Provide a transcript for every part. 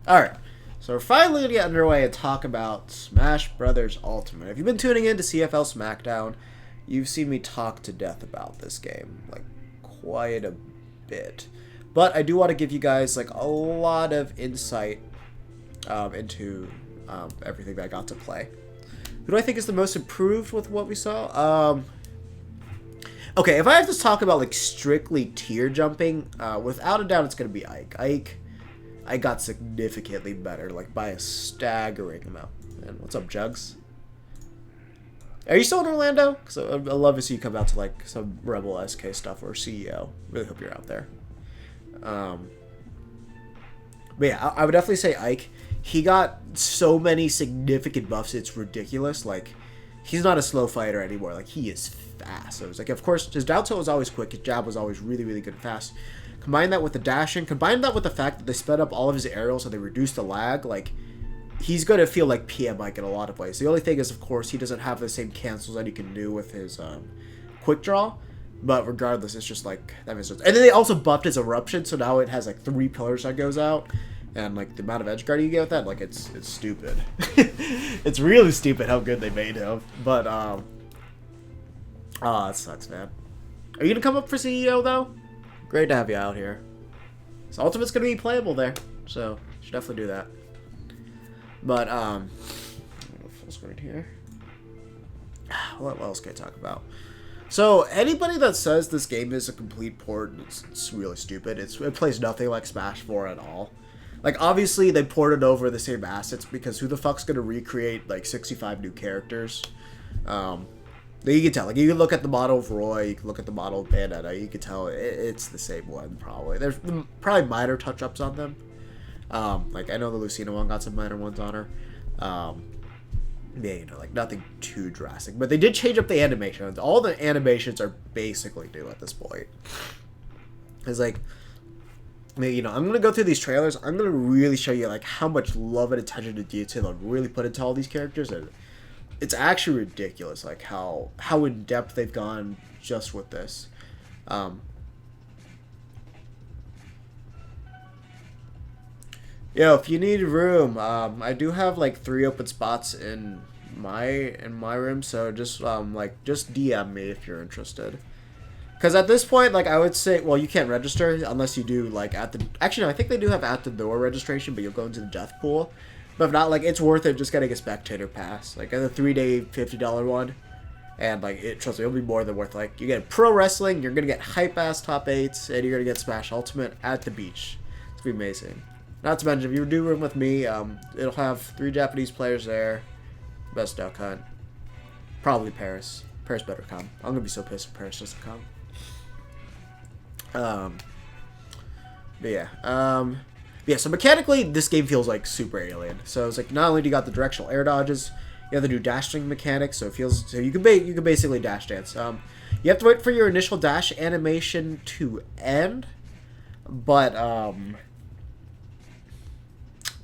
Alright, so we're finally going to get underway and talk about Smash Brothers Ultimate. If you've been tuning in to CFL SmackDown, you've seen me talk to death about this game, like, quite a bit. But I do want to give you guys, like, a lot of insight into everything that I got to play. Who do I think is the most improved with what we saw? Okay, if I have to talk about, like, strictly tier jumping, without a doubt it's going to be Ike. I got significantly better, like, by a staggering amount. And what's up, Jugs? Are you still in Orlando? Because I'd love to see you come out to, like, some Rebel SK stuff or CEO. Really hope you're out there. But yeah, I would definitely say Ike. He got so many significant buffs, it's ridiculous. Like, he's not a slow fighter anymore. Like, he is fast. So it was like, of course, his down tilt was always quick. His jab was always really, really good and fast. Combine that with the dashing. Combine that with the fact that they sped up all of his aerials so they reduced the lag. Like, he's going to feel like PM Mike in a lot of ways. The only thing is, of course, he doesn't have the same cancels that he can do with his quick draw. But regardless, it's just like, that makes sense. And then they also buffed his eruption, so now it has like 3 pillars that goes out. And like the amount of edge guard you get with that, like it's stupid. It's really stupid how good they made him. But it sucks, man. Are you gonna come up for CEO though? Great to have you out here. So Ultimate's gonna be playable there, so you should definitely do that. But full screen here. What else can I talk about? So anybody that says this game is a complete port, it's really stupid. It plays nothing like Smash 4 at all. Like, obviously, they ported over the same assets because who the fuck's gonna recreate, like, 65 new characters? You can tell. Like, you can look at the model of Roy, you can look at the model of Bayonetta, you can tell it's the same one, probably. There's probably minor touch-ups on them. Like, I know the Lucina one got some minor ones on her. Yeah, you know, like, nothing too drastic. But they did change up the animations. All the animations are basically new at this point. It's like, you know, I'm going to go through these trailers. I'm going to really show you, like, how much love and attention to detail I've really put into all these characters. And it's actually ridiculous, like, how in-depth they've gone just with this. Yo, if you need room, I do have, like, 3 open spots in my room. So just, just DM me if you're interested. Because at this point, like, I would say, well, you can't register unless you do, like, actually, no, I think they do have at-the-door registration, but you'll go into the death pool. But if not, like, it's worth it just getting a spectator pass. Like, a 3-day, $50 one. And, like, trust me, it'll be more than worth, like, you get pro wrestling, you're going to get hype-ass top 8s, and you're going to get Smash Ultimate at the beach. It's going to be amazing. Not to mention, if you do room with me, it'll have 3 Japanese players there. Best duck hunt. Probably Paris. Paris better come. I'm going to be so pissed if Paris doesn't come. But yeah, so mechanically, this game feels like super alien. So it's like, not only do you got the directional air dodges, you have the new dashing mechanics, so it feels, so you can basically dash dance. You have to wait for your initial dash animation to end, but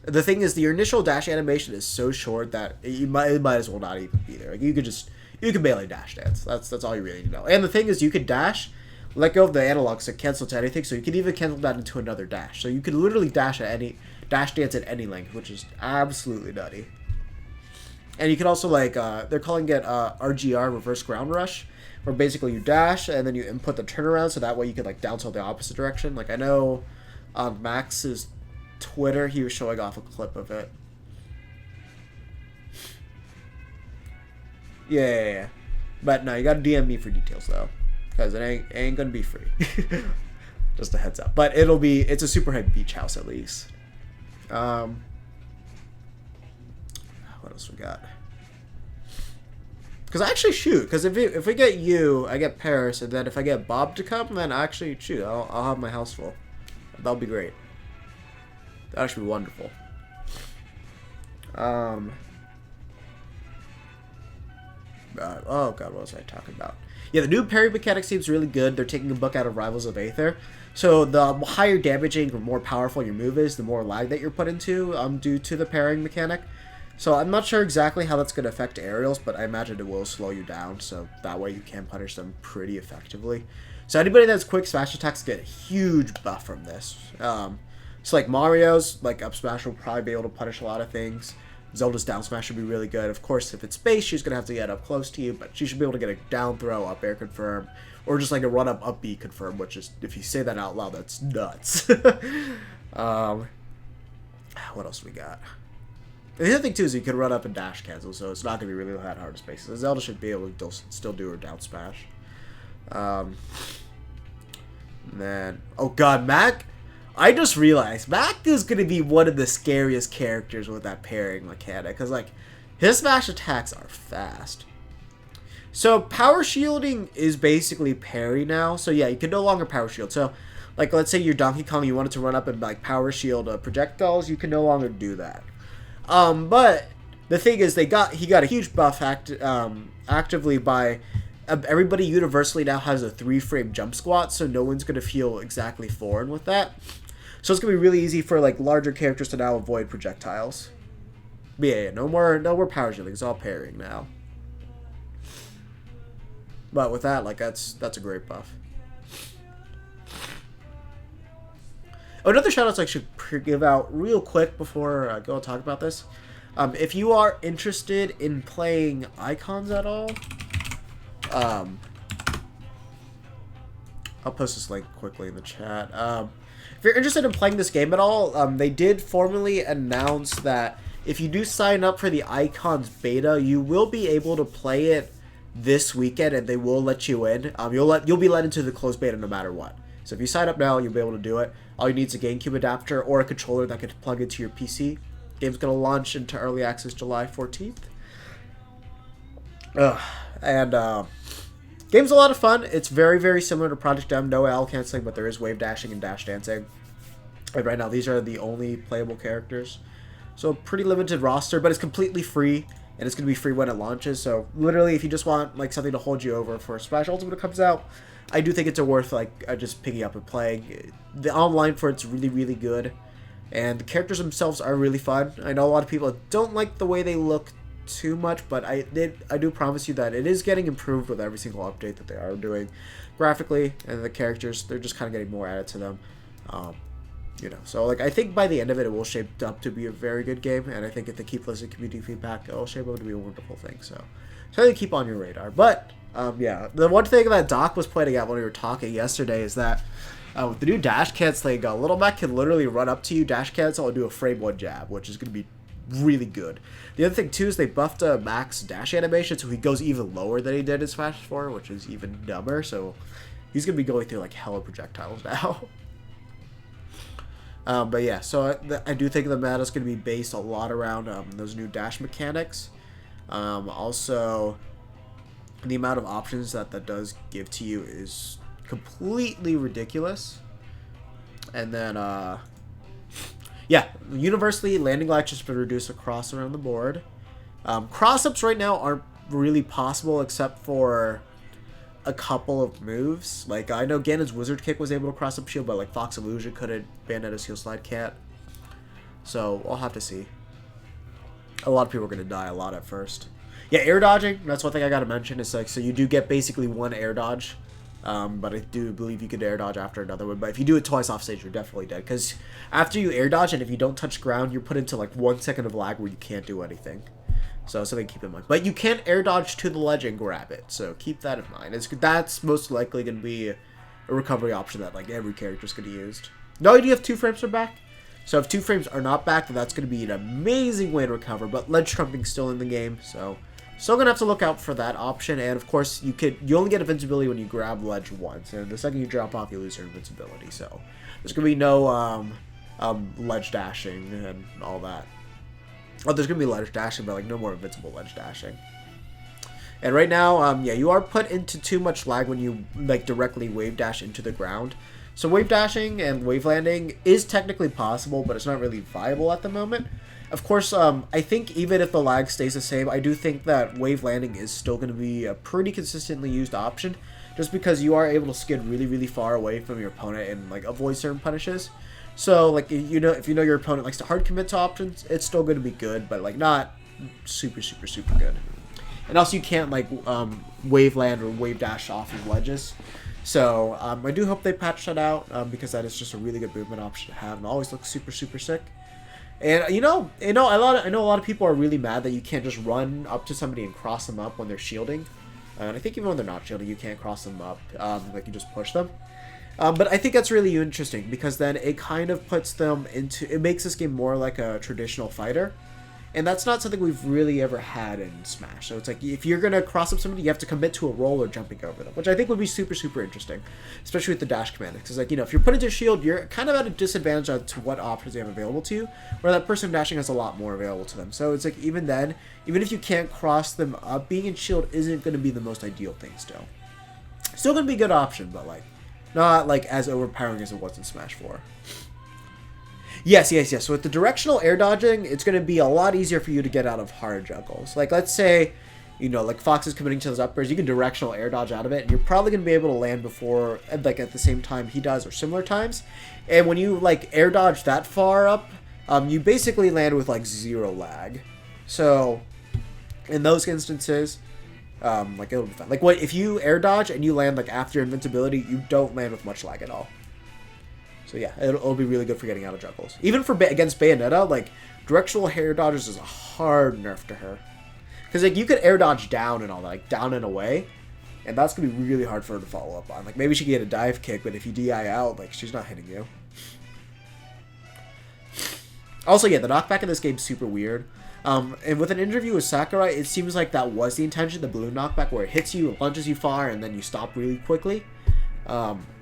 the thing is, your initial dash animation is so short that it might as well not even be there. Like, you can barely dash dance. That's all you really need to know. And the thing is, you can dash, let go of the analogs to cancel to anything, so you can even cancel that into another dash. So you can literally dash dance at any length, which is absolutely nutty. And you can also, like, they're calling it RGR, Reverse Ground Rush, where basically you dash and then you input the turnaround, so that way you can, like, down tilt the opposite direction. Like, I know on Max's Twitter, he was showing off a clip of it. Yeah. But no, you gotta DM me for details, though. Because it ain't gonna be free. Just a heads up. But it's a super hype beach house at least. What else we got? Because I actually shoot. Because if we get you, I get Paris, and then if I get Bob to come, then I actually shoot. I'll have my house full. That'll be great. That'll actually be wonderful. Oh god, what was I talking about? Yeah, the new parry mechanic seems really good. They're taking a book out of Rivals of Aether. So the higher damaging or more powerful your move is, the more lag that you're put into due to the parrying mechanic. So I'm not sure exactly how that's going to affect aerials, but I imagine it will slow you down, so that way you can punish them pretty effectively. So anybody that's quick smash attacks get a huge buff from this. So like Mario's like up smash will probably be able to punish a lot of things. Zelda's down smash should be really good. Of course, if it's space, she's gonna have to get up close to you, but she should be able to get a down throw, up air confirm, or just like a run up B confirm, which is, if you say that out loud, that's nuts. What else we got? And the other thing too is you can run up and dash cancel, so it's not gonna be really that hard to space. So Zelda should be able to still do her down smash. Then, oh god, Mac. I just realized Mac is going to be one of the scariest characters with that parrying mechanic. Because, like, his smash attacks are fast. So, power shielding is basically parry now. So, yeah, you can no longer power shield. So, like, let's say you're Donkey Kong, you wanted to run up and, like, power shield projectiles. You can no longer do that. But the thing is, he got a huge buff actively by... everybody universally now has a 3-frame jump squat. So, no one's going to feel exactly foreign with that. So it's gonna be really easy for like larger characters to now avoid projectiles. But yeah, no more power shielding. It's all parrying now. But with that, like that's a great buff. Oh, another shoutouts I should give out real quick before I go and talk about this. If you are interested in playing Icons at all, I'll post this link quickly in the chat. If you're interested in playing this game at all, they did formally announce that if you do sign up for the Icons beta, you will be able to play it this weekend, and they will let you in. You'll be let into the closed beta no matter what. So if you sign up now, you'll be able to do it. All you need is a GameCube adapter or a controller that could plug into your PC. Game's gonna launch into early access July 14th. Game's a lot of fun. It's very, very similar to Project M. No L canceling, but there is wave dashing and dash dancing. And right now, these are the only playable characters. So, pretty limited roster, but it's completely free. And it's going to be free when it launches. So, literally, if you just want like something to hold you over for Smash Ultimate when it comes out, I do think it's worth like just picking up and playing. The online for it's really, really good. And the characters themselves are really fun. I know a lot of people don't like the way they look too much, but I do promise you that it is getting improved with every single update that they are doing graphically, and the characters, they're just kind of getting more added to them. So like I think by the end of it will shape up to be a very good game, and I think if they keep listening to community feedback, it will shape up to be a wonderful thing. So certainly keep on your radar. But yeah, the one thing that Doc was pointing out when we were talking yesterday is that with the new dash canceling, Little Mac can literally run up to you, dash cancel, and do a frame 1 jab, which is going to be really good. The other thing too is they buffed Mac's dash animation, so he goes even lower than he did in Smash 4, which is even dumber. So he's gonna be going through like hella projectiles now. But yeah, so I do think the meta is gonna be based a lot around those new dash mechanics. Also, the amount of options that does give to you is completely ridiculous. And then yeah, universally, landing lag has been reduced across around the board. Cross-ups right now aren't really possible except for a couple of moves. Like, I know Ganon's Wizard Kick was able to cross-up shield, but, like, Fox Illusion couldn't, Bayonetta's Heel Slide can't. So, we'll have to see. A lot of people are going to die a lot at first. Yeah, air dodging, that's one thing I got to mention. It's like, so you do get basically one air dodge. But I do believe you could air dodge after another one. But if you do it twice off stage, you're definitely dead. Because after you air dodge, and if you don't touch ground, you're put into like 1 second of lag where you can't do anything. So something to keep in mind. But you can air dodge to the ledge and grab it. So keep that in mind. That's most likely going to be a recovery option that like every character's going to use. No idea if 2 frames are back. So if 2 frames are not back, then that's going to be an amazing way to recover. But ledge trumping's still in the game, so... Still gonna have to look out for that option, and of course you only get invincibility when you grab ledge once, and the second you drop off, you lose your invincibility. So there's gonna be no ledge dashing and all that. Oh, there's gonna be ledge dashing, but like no more invincible ledge dashing. And right now, yeah, you are put into too much lag when you like directly wave dash into the ground. So wave dashing and wave landing is technically possible, but it's not really viable at the moment. Of course, I think even if the lag stays the same, I do think that wave landing is still going to be a pretty consistently used option, just because you are able to skid really, really far away from your opponent and like avoid certain punishes. So, like, if you know your opponent likes to hard commit to options, it's still going to be good, but like not super, super, super good. And also, you can't like wave land or wave dash off of ledges. So I do hope they patch that out because that is just a really good movement option to have and always looks super super sick. And I know a lot of people are really mad that you can't just run up to somebody and cross them up when they're shielding. And I think even when they're not shielding, you can't cross them up. Like you just push them. But I think that's really interesting because then it kind of puts them into... It makes this game more like a traditional fighter. And that's not something we've really ever had in Smash. So it's like, if you're going to cross up somebody, you have to commit to a roll or jumping over them, which I think would be super, super interesting, especially with the dash command. Because, like, if you're put into shield, you're kind of at a disadvantage as to what options they have available to you, where that person dashing has a lot more available to them. So it's like, even then, even if you can't cross them up, being in shield isn't going to be the most ideal thing still. Still going to be a good option, but, like, not, like, as overpowering as it was in Smash 4. Yes. So with the directional air dodging, it's going to be a lot easier for you to get out of hard juggles. Like, let's say, like Fox is committing to those uppers, you can directional air dodge out of it, and you're probably going to be able to land before, like, at the same time he does, or similar times. And when you, like, air dodge that far up, you basically land with, like, 0 lag. So, in those instances, like, it'll be fun. Like, if you air dodge and you land, like, after your invincibility, you don't land with much lag at all. So yeah, it'll be really good for getting out of juggles. Even for against Bayonetta, like, directional air dodges is a hard nerf to her. Because, like, you could air dodge down and all that, like, down and away. And that's going to be really hard for her to follow up on. Like, maybe she can get a dive kick, but if you DI out, like, she's not hitting you. Also, yeah, the knockback in this game is super weird. And with an interview with Sakurai, it seems like that was the intention, the balloon knockback, where it hits you, launches you far, and then you stop really quickly.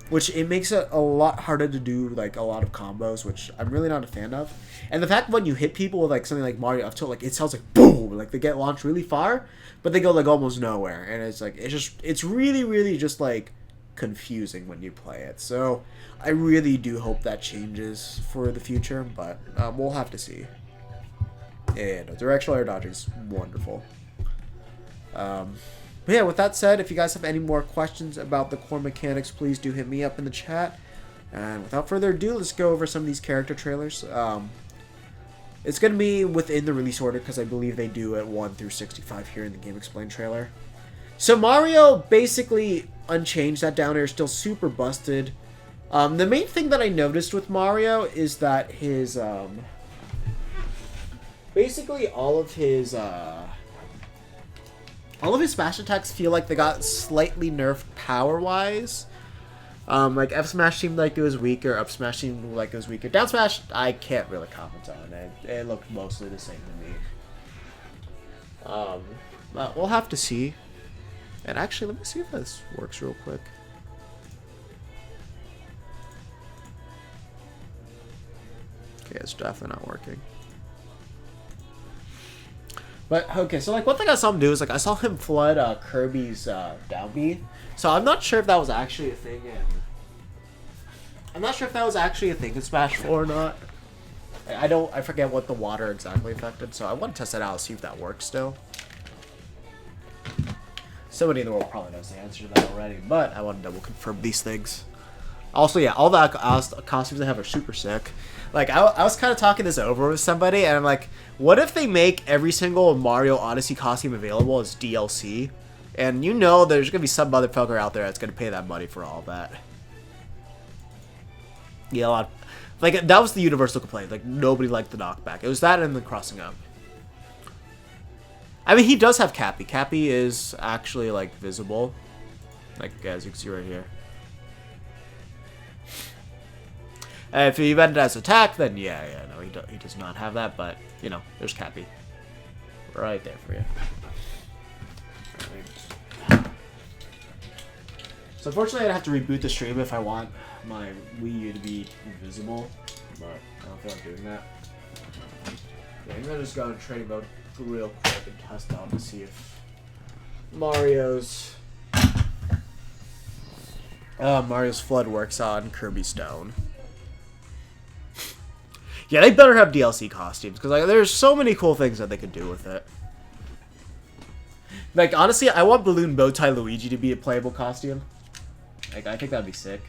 Which it makes it a lot harder to do, like, a lot of combos, which I'm really not a fan of. And the fact when you hit people with, like, something like Mario up tilt, like, it sounds like boom, like they get launched really far, but they go, like, almost nowhere. And it's like, it's really, really just, like, confusing when you play it. So I really do hope that changes for the future, but we'll have to see. Yeah, no, directional air dodging is wonderful. But yeah, with that said, if you guys have any more questions about the core mechanics, please do hit me up in the chat. And without further ado, let's go over some of these character trailers. It's going to be within the release order because I believe they do it 1 through 65 here in the Game Explain trailer. So Mario, basically unchanged. That down air is still super busted. The main thing that I noticed with Mario is that his... basically all of his smash attacks feel like they got slightly nerfed power-wise. Like, F smash seemed like it was weaker, up smash seemed like it was weaker. Down smash, I can't really comment on it. It looked mostly the same to me. But we'll have to see. And actually, let me see if this works real quick. Okay, it's definitely not working. But, okay, so, like, one thing I saw him do is, like, I saw him flood Kirby's down B. So I'm not sure if that was actually a thing in Smash 4 or not. I forget what the water exactly affected, so I want to test that out and see if that works still. Somebody in the world probably knows the answer to that already, but I want to double confirm these things. Also, yeah, all the costumes they have are super sick. Like, I was kind of talking this over with somebody, and I'm like, what if they make every single Mario Odyssey costume available as DLC? And you know there's going to be some motherfucker out there that's going to pay that money for all of that. Yeah, a lot. Like, that was the universal complaint. Like, nobody liked the knockback. It was that and the crossing up. I mean, he does have Cappy. Cappy is actually, like, visible. Like, as you can see right here. If he meant it as attack, then yeah, no, he does not have that, but, you know, there's Cappy. Right there for you. So unfortunately, I'd have to reboot the stream if I want my Wii U to be invisible, but I don't feel like doing that. Yeah, I'm gonna just go into training mode real quick and test out to see if Mario's Flood works on Kirby Stone. Yeah, they better have DLC costumes, because like, there's so many cool things that they could do with it. Like, honestly, I want Balloon Bowtie Luigi to be a playable costume. Like, I think that'd be sick.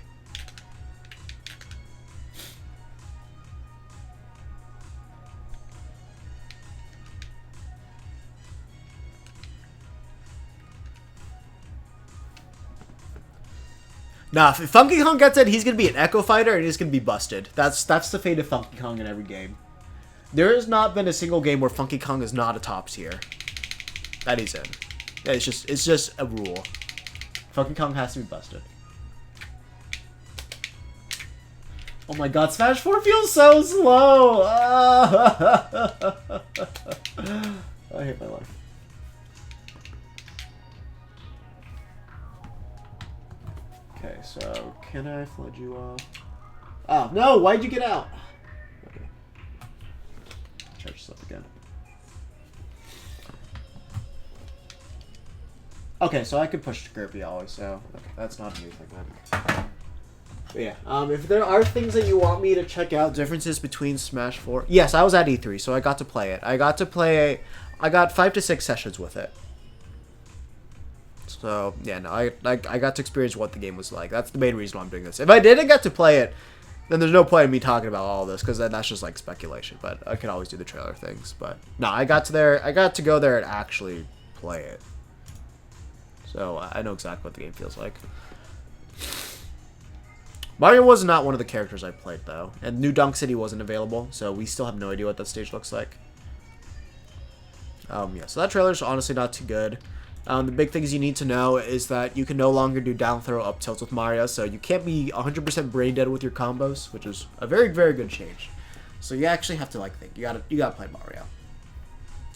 Nah, if Funky Kong gets it, he's gonna be an Echo Fighter and he's gonna be busted. That's the fate of Funky Kong in every game. There has not been a single game where Funky Kong is not a top tier. That he's in. Yeah, it's just a rule. Funky Kong has to be busted. Oh my god, Smash 4 feels so slow! I hate my life. Okay, so can I flood you off? Oh, no! Why'd you get out? Okay. Charge yourself again. Okay, so I could push Gerpy always, so okay, that's not a new thing then. But yeah, if there are things that you want me to check out, differences between Smash 4... Yes, I was at E3, so I got to play it. I got 5 to 6 sessions with it. So, yeah, no, I got to experience what the game was like. That's the main reason why I'm doing this. If I didn't get to play it, then there's no point in me talking about all this, because then that's just, like, speculation. But I could always do the trailer things. But, no, I got to go there and actually play it. So, I know exactly what the game feels like. Mario was not one of the characters I played, though. And New Donk City wasn't available, so we still have no idea what that stage looks like. Yeah, so that trailer's honestly not too good. The big things you need to know is that you can no longer do down throw up tilts with Mario, so you can't be 100% brain dead with your combos, which is a very, very good change. So you actually have to, like, think. You gotta play Mario.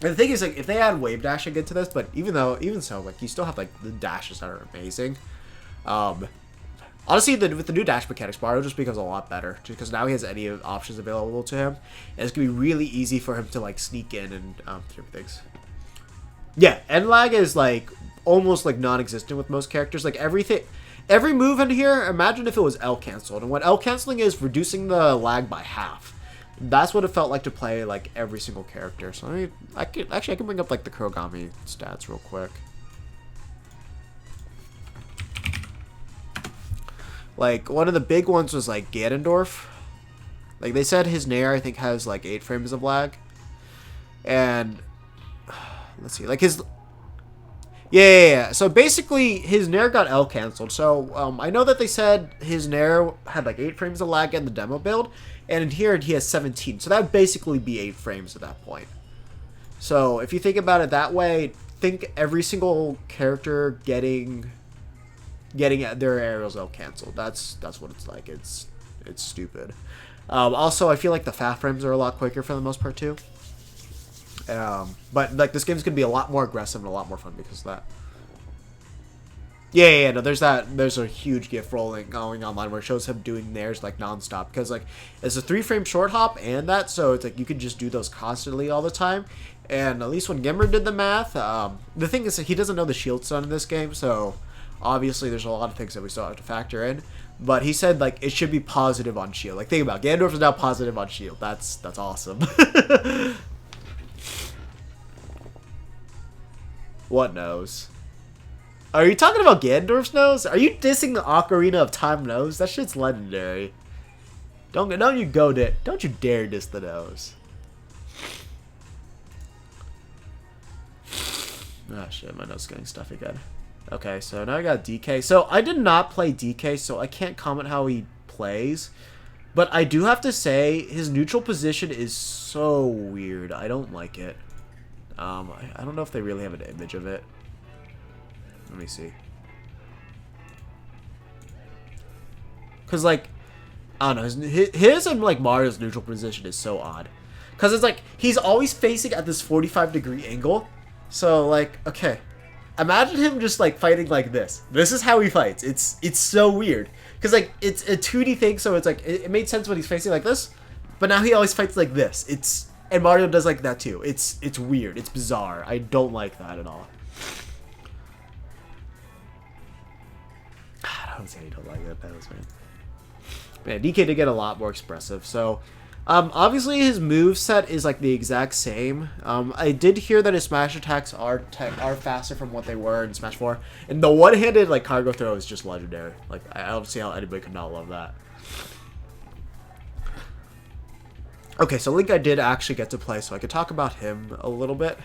And the thing is, like, if they add wave dashing into this, but even so, like, you still have, like, the dashes that are amazing. Honestly, with the new dash mechanics, Mario just becomes a lot better, because now he has any options available to him, and it's going to be really easy for him to, like, sneak in and do things. Yeah, end lag is, like, almost, like, non-existent with most characters. Like, every move in here, imagine if it was L-canceled, and what L-canceling is reducing the lag by half. That's what it felt like to play, like, every single character. So, I can bring up, like, the Kurogami stats real quick. Like, one of the big ones was, like, Ganondorf. Like, they said his Nair, I think, has, like, 8 frames of lag. And, let's see, like, his... Yeah. So, basically, his Nair got L-canceled. So, I know that they said his Nair had, like, 8 frames of lag in the demo build. And in here, he has 17. So, that would basically be 8 frames at that point. So, if you think about it that way, think every single character getting their aerials L-canceled. That's what it's like. It's stupid. Also, I feel like the FAF frames are a lot quicker for the most part, too. But, like, this game's going to be a lot more aggressive and a lot more fun because of that. Yeah, no, there's a huge GIF going online where it shows him doing theirs, like, non-stop. Because, like, it's a 3-frame short hop and that, so it's like you could just do those constantly all the time. And at least when Gimmer did the math, the thing is that he doesn't know the shield stun in this game, so obviously there's a lot of things that we still have to factor in. But he said, like, it should be positive on shield. Like, think about it. Ganondorf is now positive on shield. That's awesome. What nose? Are you talking about Ganondorf's nose? Are you dissing the Ocarina of Time nose? That shit's legendary. Don't you dare diss the nose. Ah, shit, my nose is getting stuffy again. Okay, so now I got DK. So I did not play DK, so I can't comment how he plays. But I do have to say, his neutral position is so weird. I don't like it. I don't know if they really have an image of it. Let me see. Because, like, I don't know. His and, like, Mario's neutral position is so odd. Because it's like, he's always facing at this 45-degree angle. So, like, okay. Imagine him just, like, fighting like this. This is how he fights. It's so weird. Because, like, it's a 2D thing, so it's like, it made sense when he's facing like this. But now he always fights like this. And Mario does like that too. It's weird. It's bizarre. I don't like that at all. I don't say I don't like that. That was man. Man, DK did get a lot more expressive. So, obviously his moveset is like the exact same. I did hear that his smash attacks are faster from what they were in Smash 4. And the one-handed like cargo throw is just legendary. Like, I don't see how anybody could not love that. Okay, so Link I did actually get to play, so I could talk about him a little bit.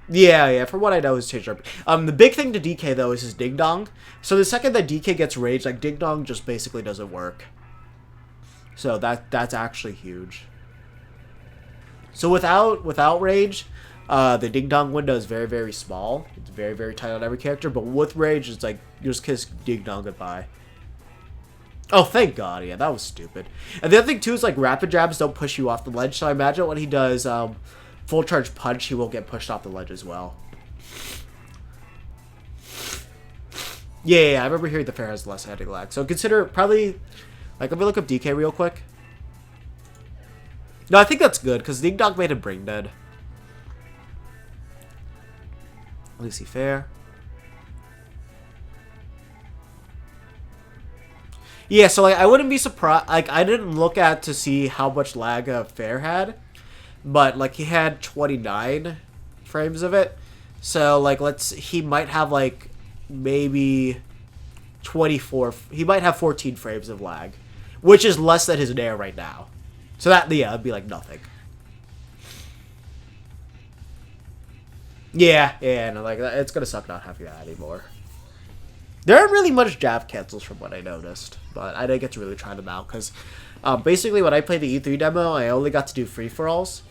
Yeah, yeah. From what I know, is changed up. The big thing to DK though is his Ding Dong. So the second that DK gets rage, like Ding Dong just basically doesn't work. So that's actually huge. So without rage, the Ding Dong window is very, very small. It's very, very tight on every character. But with rage, it's like you just kiss Ding Dong goodbye. Oh, thank God. Yeah, that was stupid. And the other thing too is like rapid jabs don't push you off the ledge. So I imagine when he does full charge punch, he will get pushed off the ledge as well. Yeah, I remember hearing the fair has less heading lag. So consider probably, like, let me look up DK real quick. No, I think that's good, because Ding Dong made him brain dead. Let me see, fair. Yeah, so, like, I wouldn't be surprised. Like, I didn't look at to see how much lag fair had. But, like, he had 29 frames of it. So, like, he might have, like, maybe 24. He might have 14 frames of lag. Which is less than his Nair right now. So that, yeah, it'd be like nothing. Yeah, no, like, it's gonna suck not having that anymore. There aren't really much jab cancels from what I noticed, but I didn't get to really try them out, because basically when I played the E3 demo, I only got to do free-for-alls.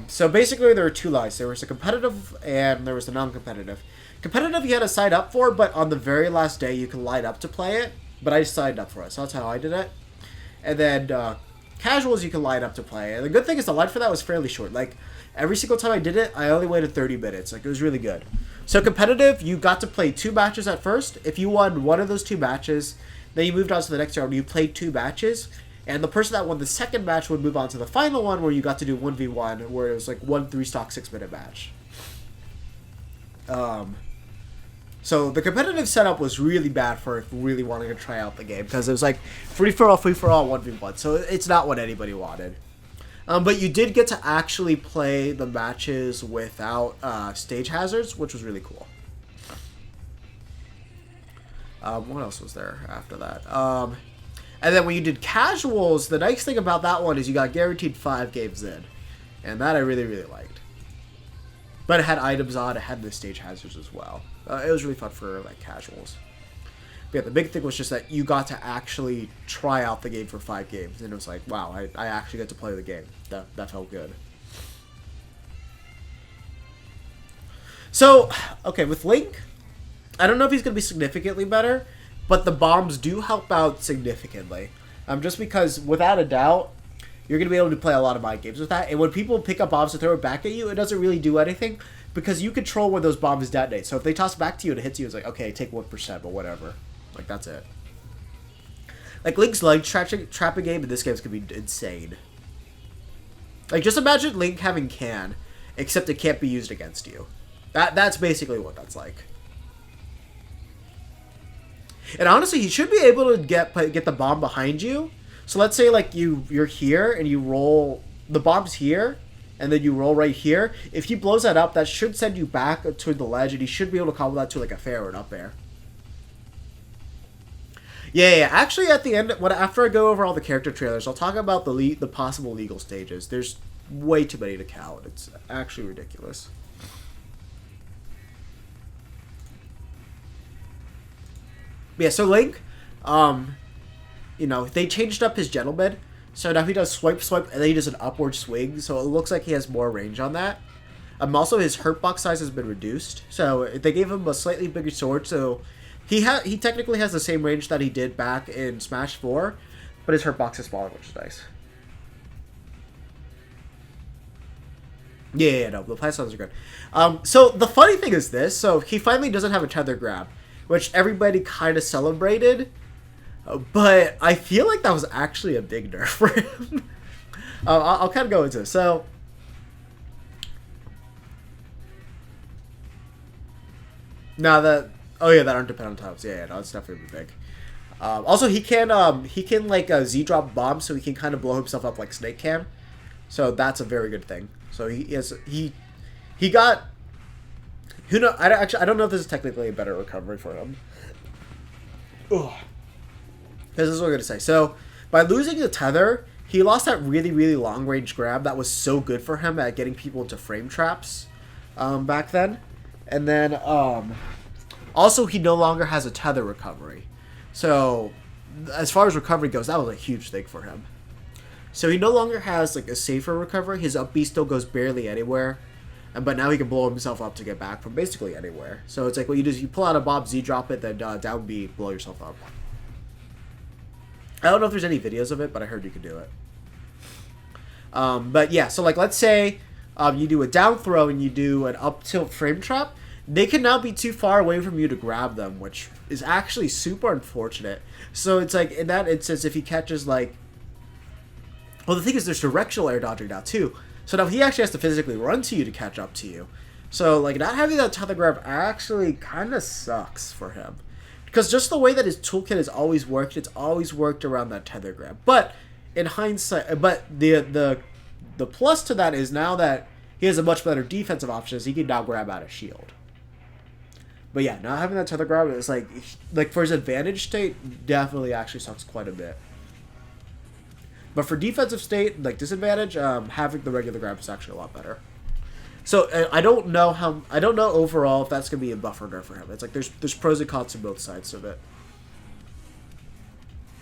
So basically there were two lines. There was a competitive and there was a non-competitive. Competitive you had to sign up for, but on the very last day you can line up to play it, but I signed up for it, so that's how I did it. And then casuals you can line up to play. And the good thing is the line for that was fairly short. Like, every single time I did it, I only waited 30 minutes. Like, it was really good. So competitive, you got to play 2 matches at first. If you won one of those 2 matches, then you moved on to the next round. You played 2 matches. And the person that won the second match would move on to the final one, where you got to do 1v1, where it was like 1 3-stock 6-minute match. So the competitive setup was really bad for really wanting to try out the game, because it was like free-for-all, 1v1. So it's not what anybody wanted. But you did get to actually play the matches without stage hazards, which was really cool. What else was there after that? And then when you did casuals, the nice thing about that one is you got guaranteed 5 games in. And that I really, really liked. But it had items on, it had the stage hazards as well. It was really fun for like casuals. But yeah, the big thing was just that you got to actually try out the game for 5 games. And it was like, wow, I actually got to play the game. That felt good. So, okay, with Link, I don't know if he's going to be significantly better, but the bombs do help out significantly. Just because, without a doubt, you're going to be able to play a lot of mind games with that. And when people pick up bombs to throw it back at you, it doesn't really do anything, because you control where those bombs detonate. So if they toss back to you and it hits you, it's like, okay, take 1%, but whatever. Like, that's it. Like, Link's leg trapping game in this game is going to be insane. Like, just imagine Link having Can, except it can't be used against you. That's basically what that's like. And honestly, he should be able to get the bomb behind you. So let's say like you're here and you roll, the bomb's here, and then you roll right here. If he blows that up, that should send you back to the ledge, and he should be able to combo that to like a fair or an up air. Yeah. Actually, at the end, after I go over all the character trailers, I'll talk about the possible legal stages. There's way too many to count. It's actually ridiculous. Yeah, so Link, you know, they changed up his gentleman, so now he does swipe, and then he does an upward swing, so it looks like he has more range on that. Also, his hurt box size has been reduced, so they gave him a slightly bigger sword, so he technically has the same range that he did back in Smash 4, but his hurt box is smaller, which is nice. Yeah, no, the play sounds are good. So the funny thing is this, so he finally doesn't have a tether grab, which everybody kind of celebrated, but I feel like that was actually a big nerf for him. I'll kind of go into it. So, now that, oh yeah, that aren't dependent on tiles. Yeah, no, it's definitely big. Also, he can like Z-drop bombs, so he can kind of blow himself up like Snake can. So that's a very good thing. So he got. Who know? I don't know if this is technically a better recovery for him. Ugh. This is what I'm gonna say. So by losing the tether, he lost that really, really long range grab that was so good for him at getting people into frame traps. back then. And then also he no longer has a tether recovery. So as far as recovery goes, that was a huge thing for him. So he no longer has like a safer recovery. His up B still goes barely anywhere. But now he can blow himself up to get back from basically anywhere. So it's like what you do is you pull out a Bob Z, drop it, then down B, blow yourself up. I don't know if there's any videos of it, but I heard you could do it. But yeah, so like let's say you do a down throw and you do an up tilt frame trap. They can now be too far away from you to grab them, which is actually super unfortunate. So it's like in that instance, if he catches like... Well, the thing is there's directional air dodging now too. So now he actually has to physically run to you to catch up to you. So like not having that tether grab actually kind of sucks for him. Because just the way that his toolkit has always worked, it's always worked around that tether grab. But in hindsight, but the plus to that is now that he has a much better defensive option, he can now grab out a shield. But yeah, not having that tether grab is like for his advantage state, definitely actually sucks quite a bit. But for defensive state, like disadvantage, having the regular grab is actually a lot better. So I don't know overall if that's gonna be a buff or nerf for him. It's like there's pros and cons to both sides of it.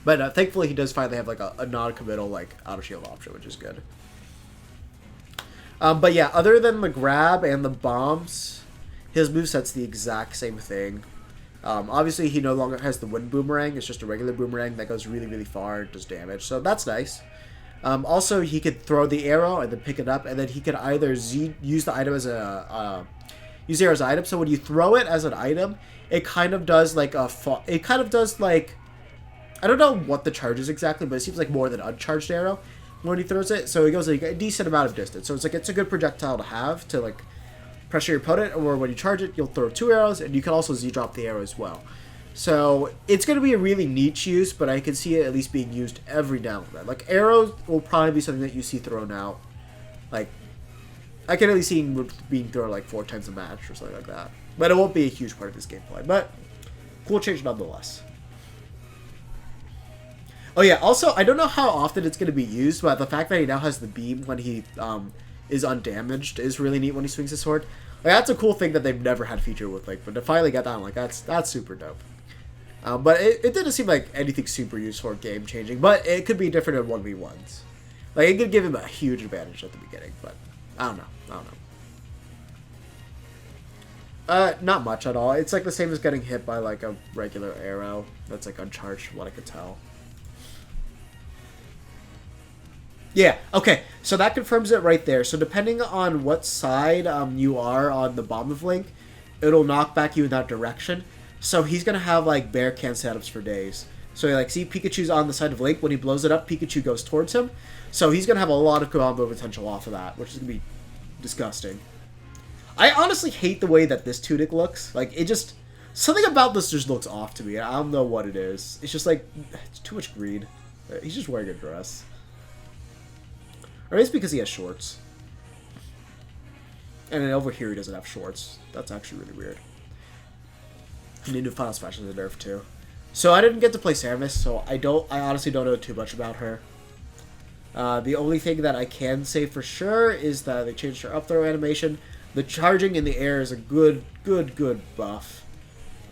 But thankfully he does finally have like a non-committal like auto shield option, which is good. But yeah, other than the grab and the bombs, his moveset's the exact same thing. Obviously, he no longer has the wind boomerang. It's just a regular boomerang that goes really, really far and does damage. So that's nice. Also, he could throw the arrow and then pick it up, and then he could either use the item as a use the arrow as an item. So when you throw it as an item, it kind of does like I don't know what the charge is exactly, but it seems like more than uncharged arrow when he throws it. So it goes like a decent amount of distance. So it's a good projectile to have to like pressure your opponent, or when you charge it, you'll throw 2 arrows, and you can also Z-drop the arrow as well. So it's going to be a really niche use, but I can see it at least being used every now and then. Like, arrows will probably be something that you see thrown out. Like, I can at least see it being thrown like 4 times a match or something like that. But it won't be a huge part of this gameplay. But, cool change nonetheless. Oh yeah, also, I don't know how often it's going to be used, but the fact that he now has the beam when he is undamaged is really neat when he swings his sword. Like, that's a cool thing that they've never had feature with, like, but to finally get that, I'm like, that's super dope. But it didn't seem like anything super useful or game changing, but it could be different in 1v1s. Like, it could give him a huge advantage at the beginning, but I don't know. Not much at all. It's like the same as getting hit by like a regular arrow that's like uncharged, from what I could tell. Yeah, okay, so that confirms it right there. So depending on what side you are on the Bomb of Link, it'll knock back you in that direction. So he's going to have like bear can setups for days. So like, see, Pikachu's on the side of Link. When he blows it up, Pikachu goes towards him. So he's going to have a lot of combo potential off of that, which is going to be disgusting. I honestly hate the way that this tunic looks. Like, it just... Something about this just looks off to me. I don't know what it is. It's just like... It's too much green. He's just wearing a dress. Or maybe it's because he has shorts. And then over here he doesn't have shorts. That's actually really weird. And the new Final Smash is a nerf too. So I didn't get to play Samus, so I honestly don't know too much about her. The only thing that I can say for sure is that they changed her up throw animation. The charging in the air is a good buff.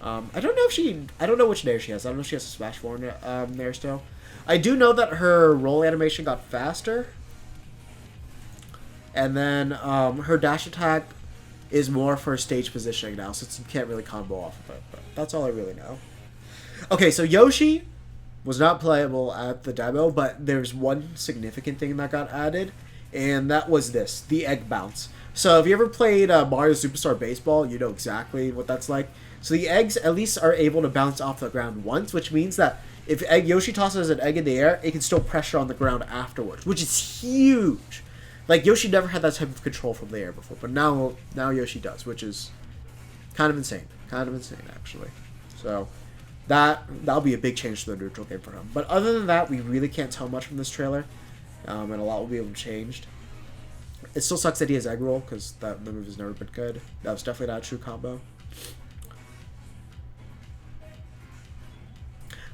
I don't know which nair she has. I don't know if she has a Smash 4 nair still. I do know that her roll animation got faster. And then her dash attack is more for stage positioning now, since you can't really combo off of it. But that's all I really know. Okay, so Yoshi was not playable at the demo, but there's one significant thing that got added, and that was this, the egg bounce. So if you ever played Mario Superstar Baseball, you know exactly what that's like. So the eggs at least are able to bounce off the ground once, which means that if Yoshi tosses an egg in the air, it can still pressure on the ground afterwards, which is huge. Like, Yoshi never had that type of control from the air before, but now Yoshi does, which is kind of insane. Kind of insane, actually. So, that'll be a big change to the neutral game for him. But other than that, we really can't tell much from this trailer, and a lot will be able to change. It still sucks that he has egg roll, because the move has never been good. That was definitely not a true combo.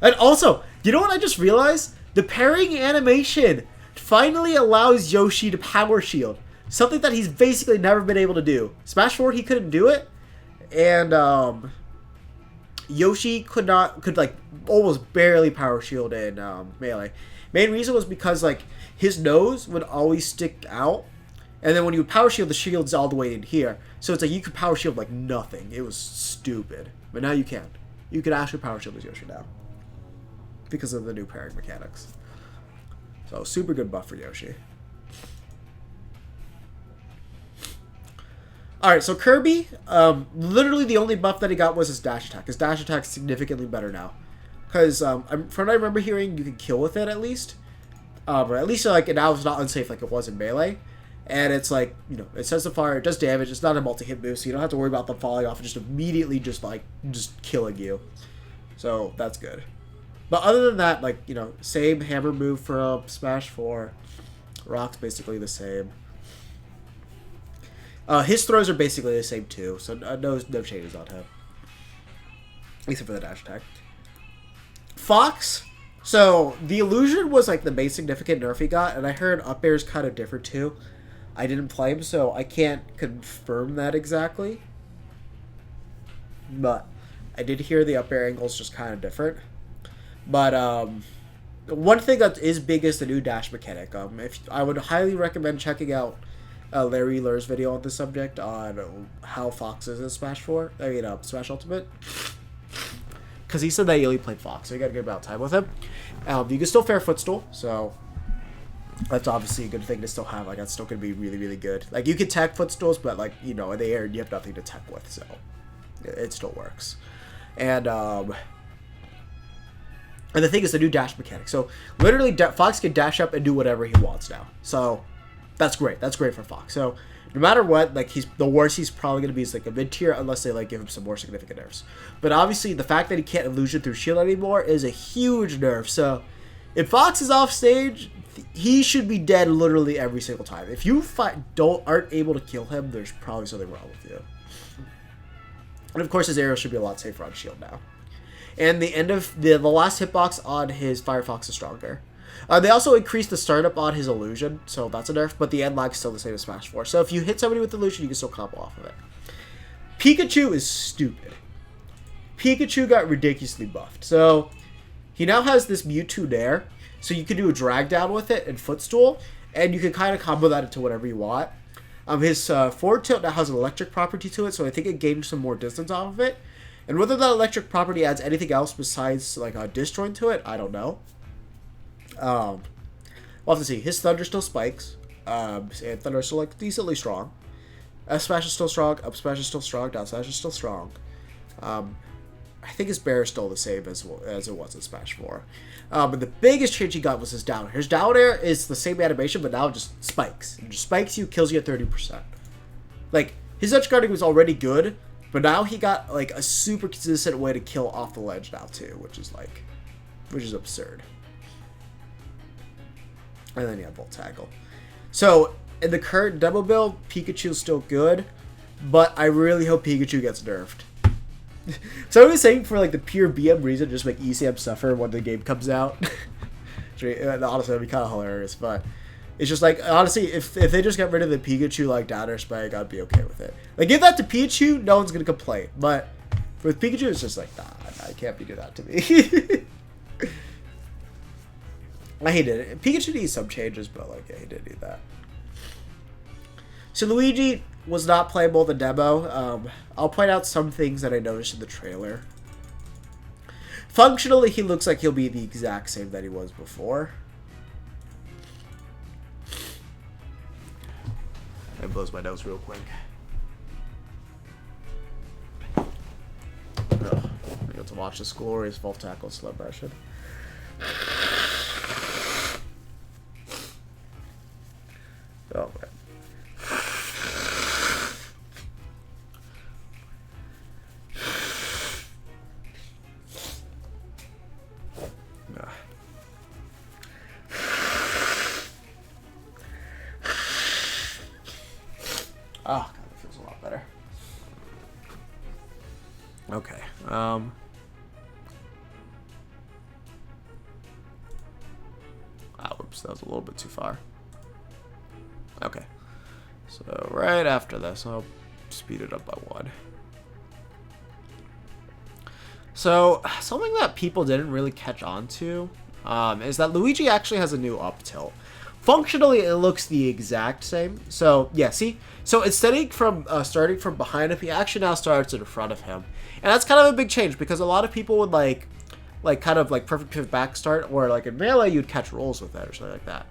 And also, you know what I just realized? The parrying animation finally allows Yoshi to power shield. something that he's basically never been able to do. Smash 4, he couldn't do it, and Yoshi could like almost barely power shield in Melee. Main reason was because like his nose would always stick out, and then when you would power shield, the shield's all the way in here. So it's like you could power shield like nothing. It was stupid. But now you can. You can actually power shield as Yoshi now because of the new pairing mechanics. So super good buff for Yoshi. Alright, so Kirby, literally the only buff that he got was his dash attack. His dash attack is significantly better now. Because, from what I remember hearing, you can kill with it at least. Or at least, like, now it's not unsafe like it was in Melee. And it's like, you know, it sends the fire, it does damage, it's not a multi-hit boost, so you don't have to worry about them falling off and just immediately just killing you. So, that's good. But other than that, like, you know, same hammer move for Smash 4. Rock's basically the same. His throws are basically the same too, so no changes on him. Except for the dash attack. Fox, so the illusion was like the main significant nerf he got, and I heard up air is kind of different too. I didn't play him, so I can't confirm that exactly. But I did hear the up air angle is just kind of different. But one thing that is big is the new dash mechanic. I would highly recommend checking out Larry Lur's video on this subject on how Fox is in Smash 4. I mean, Smash Ultimate. Because he said that he only played Fox, so you got a good amount of time with him. You can still fair footstool, so that's obviously a good thing to still have. Like, that's still going to be really, really good. Like, you can tech footstools, but, like, you know, in the air, you have nothing to tech with, so it still works. And the thing is the new dash mechanic. So, literally, Fox can dash up and do whatever he wants now. So, that's great. That's great for Fox. So, no matter what, like, the worst he's probably going to be is, like, a mid-tier unless they, like, give him some more significant nerfs. But, obviously, the fact that he can't illusion through shield anymore is a huge nerf. So, if Fox is off stage, he should be dead literally every single time. If you aren't able to kill him, there's probably something wrong with you. And, of course, his arrow should be a lot safer on shield now. And the end of the last hitbox on his Firefox is stronger. They also increased the startup on his illusion, so that's a nerf, but the end lag is still the same as Smash 4. So if you hit somebody with illusion, you can still combo off of it. Pikachu is stupid. Pikachu got ridiculously buffed. So he now has this Mewtwo Nair, so you can do a drag down with it and footstool, and you can kind of combo that into whatever you want. His forward tilt now has an electric property to it, so I think it gains some more distance off of it. And whether that electric property adds anything else besides like a disjoint to it, I don't know. We'll have to see. His Thunder still spikes, and Thunder is still like decently strong. S smash is still strong. Up smash is still strong. Down smash is still strong. I think his bear is still the same as it was in Smash 4. But the biggest change he got was his down air. His down air is the same animation, but now it just spikes. It just spikes you, kills you at 30%. Like, his edge guarding was already good, but now he got like a super consistent way to kill off the ledge now too, which is absurd. And then you have Volt Tackle. So in the current demo build, Pikachu's still good, but I really hope Pikachu gets nerfed. So I was saying for like the pure BM reason, just make ECM suffer when the game comes out. Honestly, that'd be kind of hilarious, but it's just like, honestly, if they just got rid of the Pikachu like down air spike, I'd be okay with it. Like, give that to Pikachu, no one's gonna complain. But with Pikachu, it's just like, nah, I can't be doing that to me. I hated it. Pikachu needs some changes, but like, yeah, he did need that. So Luigi was not playable in the demo. I'll point out some things that I noticed in the trailer. Functionally, he looks like he'll be the exact same that he was before. I blows my nose real quick. I get to watch this glorious Volt Tackle celebration. Oh man. Oh, God, that feels a lot better. Okay. Oops, that was a little bit too far. Okay. So right after this, I'll speed it up by 1. So something that people didn't really catch on to is that Luigi actually has a new up tilt. Functionally, it looks the exact same. So yeah, see? So instead of starting from behind him, he actually now starts in front of him. And that's kind of a big change because a lot of people would like kind of like perfect pivot back start, or like in Melee, you'd catch rolls with it or something like that.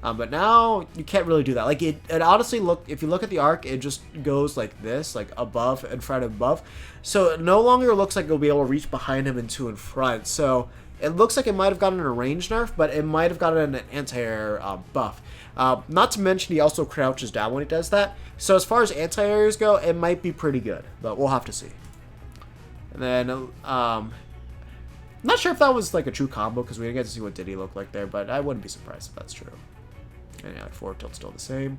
But now you can't really do that. Like it honestly if you look at the arc, it just goes like this, like above, in front, above. So it no longer looks like you'll be able to reach behind him and to in front. So it looks like it might have gotten a range nerf, but it might have gotten an anti-air buff. Not to mention he also crouches down when he does that. So as far as anti-airs go, it might be pretty good, but we'll have to see. And then, I'm not sure if that was like a true combo because we didn't get to see what Diddy looked like there, but I wouldn't be surprised if that's true. And yeah, forward tilt's still the same.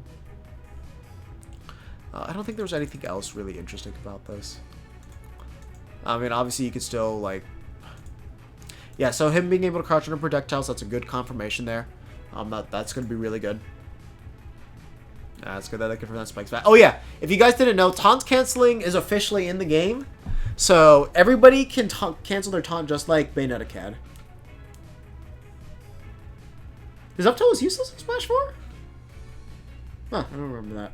I don't think there was anything else really interesting about this. I mean, obviously you could still like... Yeah, so him being able to crouch under projectiles, that's a good confirmation there. That's going to be really good. That's good that they can prevent spikes back. Oh yeah, if you guys didn't know, taunt canceling is officially in the game. So everybody can cancel their taunt just like Bayonetta can. His up tilt was useless in Smash 4? Huh, I don't remember that.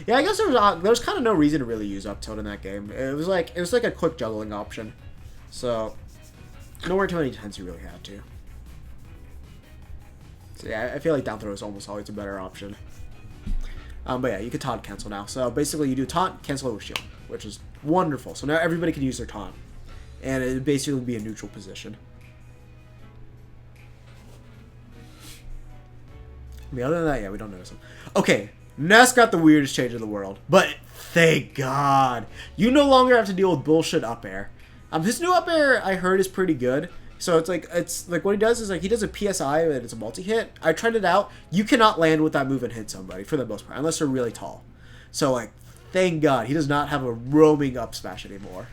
Yeah, I guess there was kind of no reason to really use up tilt in that game. It was like a quick juggling option. So nowhere too many times you really had to. So yeah, I feel like down throw is almost always a better option. But yeah, you can taunt cancel now. So basically you do taunt, cancel it with shield, which is wonderful. So now everybody can use their taunt. And it would basically be a neutral position. I mean, other than that, yeah, we don't notice him. Okay, Ness got the weirdest change in the world. But thank God. You no longer have to deal with bullshit up air. His new up air, I heard, is pretty good. So it's like what he does is like he does a PSI and it's a multi-hit. I tried it out. You cannot land with that move and hit somebody for the most part, unless they're really tall. So like, thank God, he does not have a roaming up smash anymore.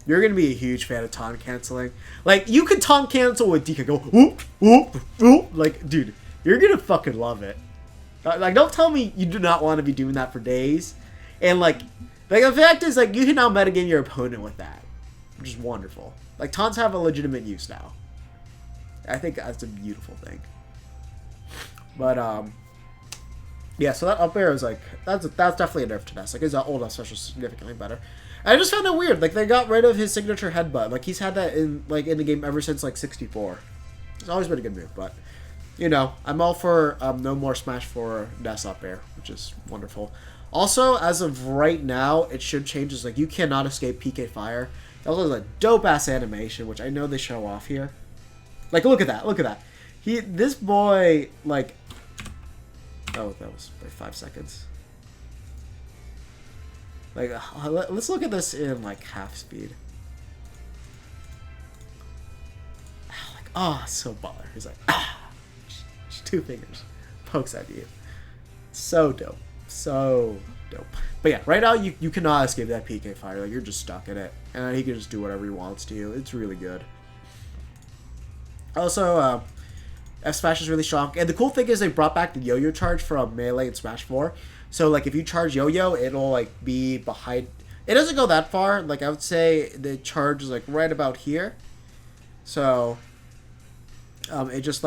You're going to be a huge fan of taunt canceling. Like, you could taunt cancel with DK. Go, whoop, whoop, whoop. Like, dude, you're going to fucking love it. Like, don't tell me you do not want to be doing that for days. And, like the fact is, like, you can now metagame your opponent with that. Which is wonderful. Like, taunts have a legitimate use now. I think that's a beautiful thing. But, yeah, so that up air is, like, that's definitely a nerf to Ness. Like, his old up special is significantly better. I just found it weird. Like, they got rid of his signature headbutt. Like, he's had that in the game ever since, like, 64. It's always been a good move, but, you know, I'm all for no more Smash 4 Ness up air, which is wonderful. Also, as of right now, it should change. Is like, you cannot escape PK Fire. It also has a dope-ass animation, which I know they show off here. Like, look at that. Look at that. This boy, like... Oh, that was like 5 seconds. Like, let's look at this in, like, half speed. Like, oh, so baller. He's like, ah! 2 fingers. Pokes at you. So dope. So dope. But yeah, right now, you cannot escape that PK Fire. Like, you're just stuck in it. And he can just do whatever he wants to you. It's really good. Also, F-Smash is really strong. And the cool thing is they brought back the yo-yo charge from Melee and Smash 4. So, like, if you charge yo-yo, it'll, like, be behind... It doesn't go that far. Like, I would say the charge is, like, right about here. So, it just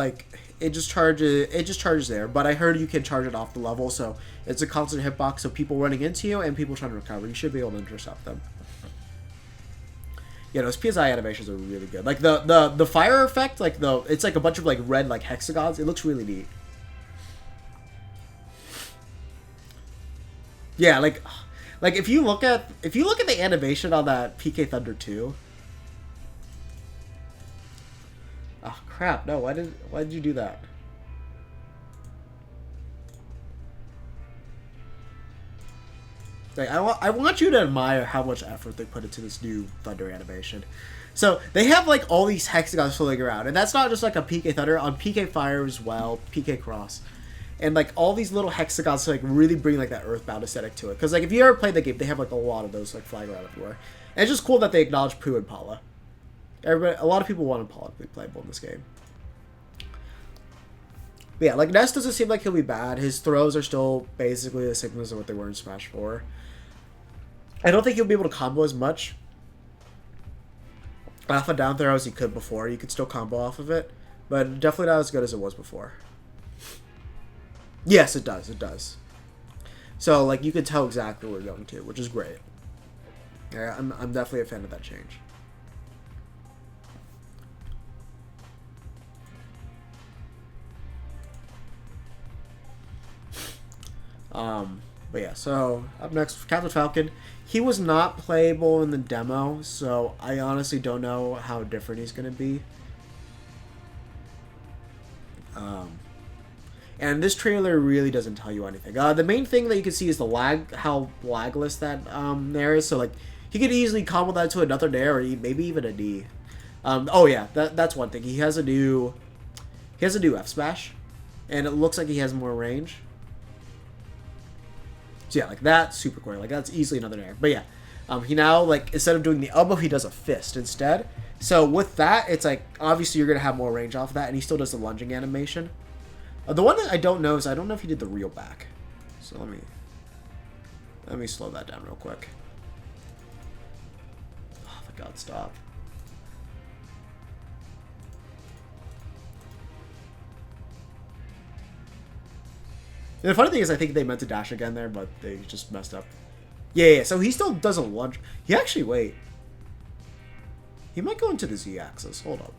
charges there. But I heard you can charge it off the level, so it's a constant hitbox. So people running into you and people trying to recover, you should be able to intercept them. Yeah, those PSI animations are really good. Like, the fire effect, like, it's, like, a bunch of, like, red, like, hexagons. It looks really neat. Yeah, like if you look at the animation on that PK Thunder 2. Oh crap! No, why did you do that? Like, I want you to admire how much effort they put into this new Thunder animation. So they have like all these hexagons floating around, and that's not just like a PK Thunder, on PK Fire as well, PK Cross. And, like, all these little hexagons to, like, really bring, like, that Earthbound aesthetic to it. Because, like, if you ever played the game, they have, like, a lot of those, like, flying around everywhere. And it's just cool that they acknowledge Pooh and Paula. Everybody, a lot of people want him politically playable in this game. But yeah, like, Ness doesn't seem like he'll be bad. His throws are still basically the same as what they were in Smash 4. I don't think he'll be able to combo as much off of down throw as he could before. You could still combo off of it, but definitely not as good as it was before. Yes, it does. It does. So, like, you could tell exactly where we're going to, which is great. Yeah, I'm definitely a fan of that change. But yeah, so up next, Captain Falcon. He was not playable in the demo, so I honestly don't know how different he's going to be. And this trailer really doesn't tell you anything. The main thing that you can see is the lag, how lagless that Nair is. So like, he could easily combo that to another Nair or maybe even a D. Oh yeah, that's one thing. He has a new F smash, and it looks like he has more range. So yeah, like that's super cool. Like that's easily another Nair. But yeah, he now, like, instead of doing the elbow, he does a fist instead. So with that, it's like obviously you're gonna have more range off of that, and he still does the lunging animation. The one that I don't know is I don't know if he did the reel back. So let me slow that down real quick. Oh my god, stop. And the funny thing is, I think they meant to dash again there, but they just messed up. Yeah, so he still does a lunge. He actually, wait. He might go into the Z-axis. Hold up.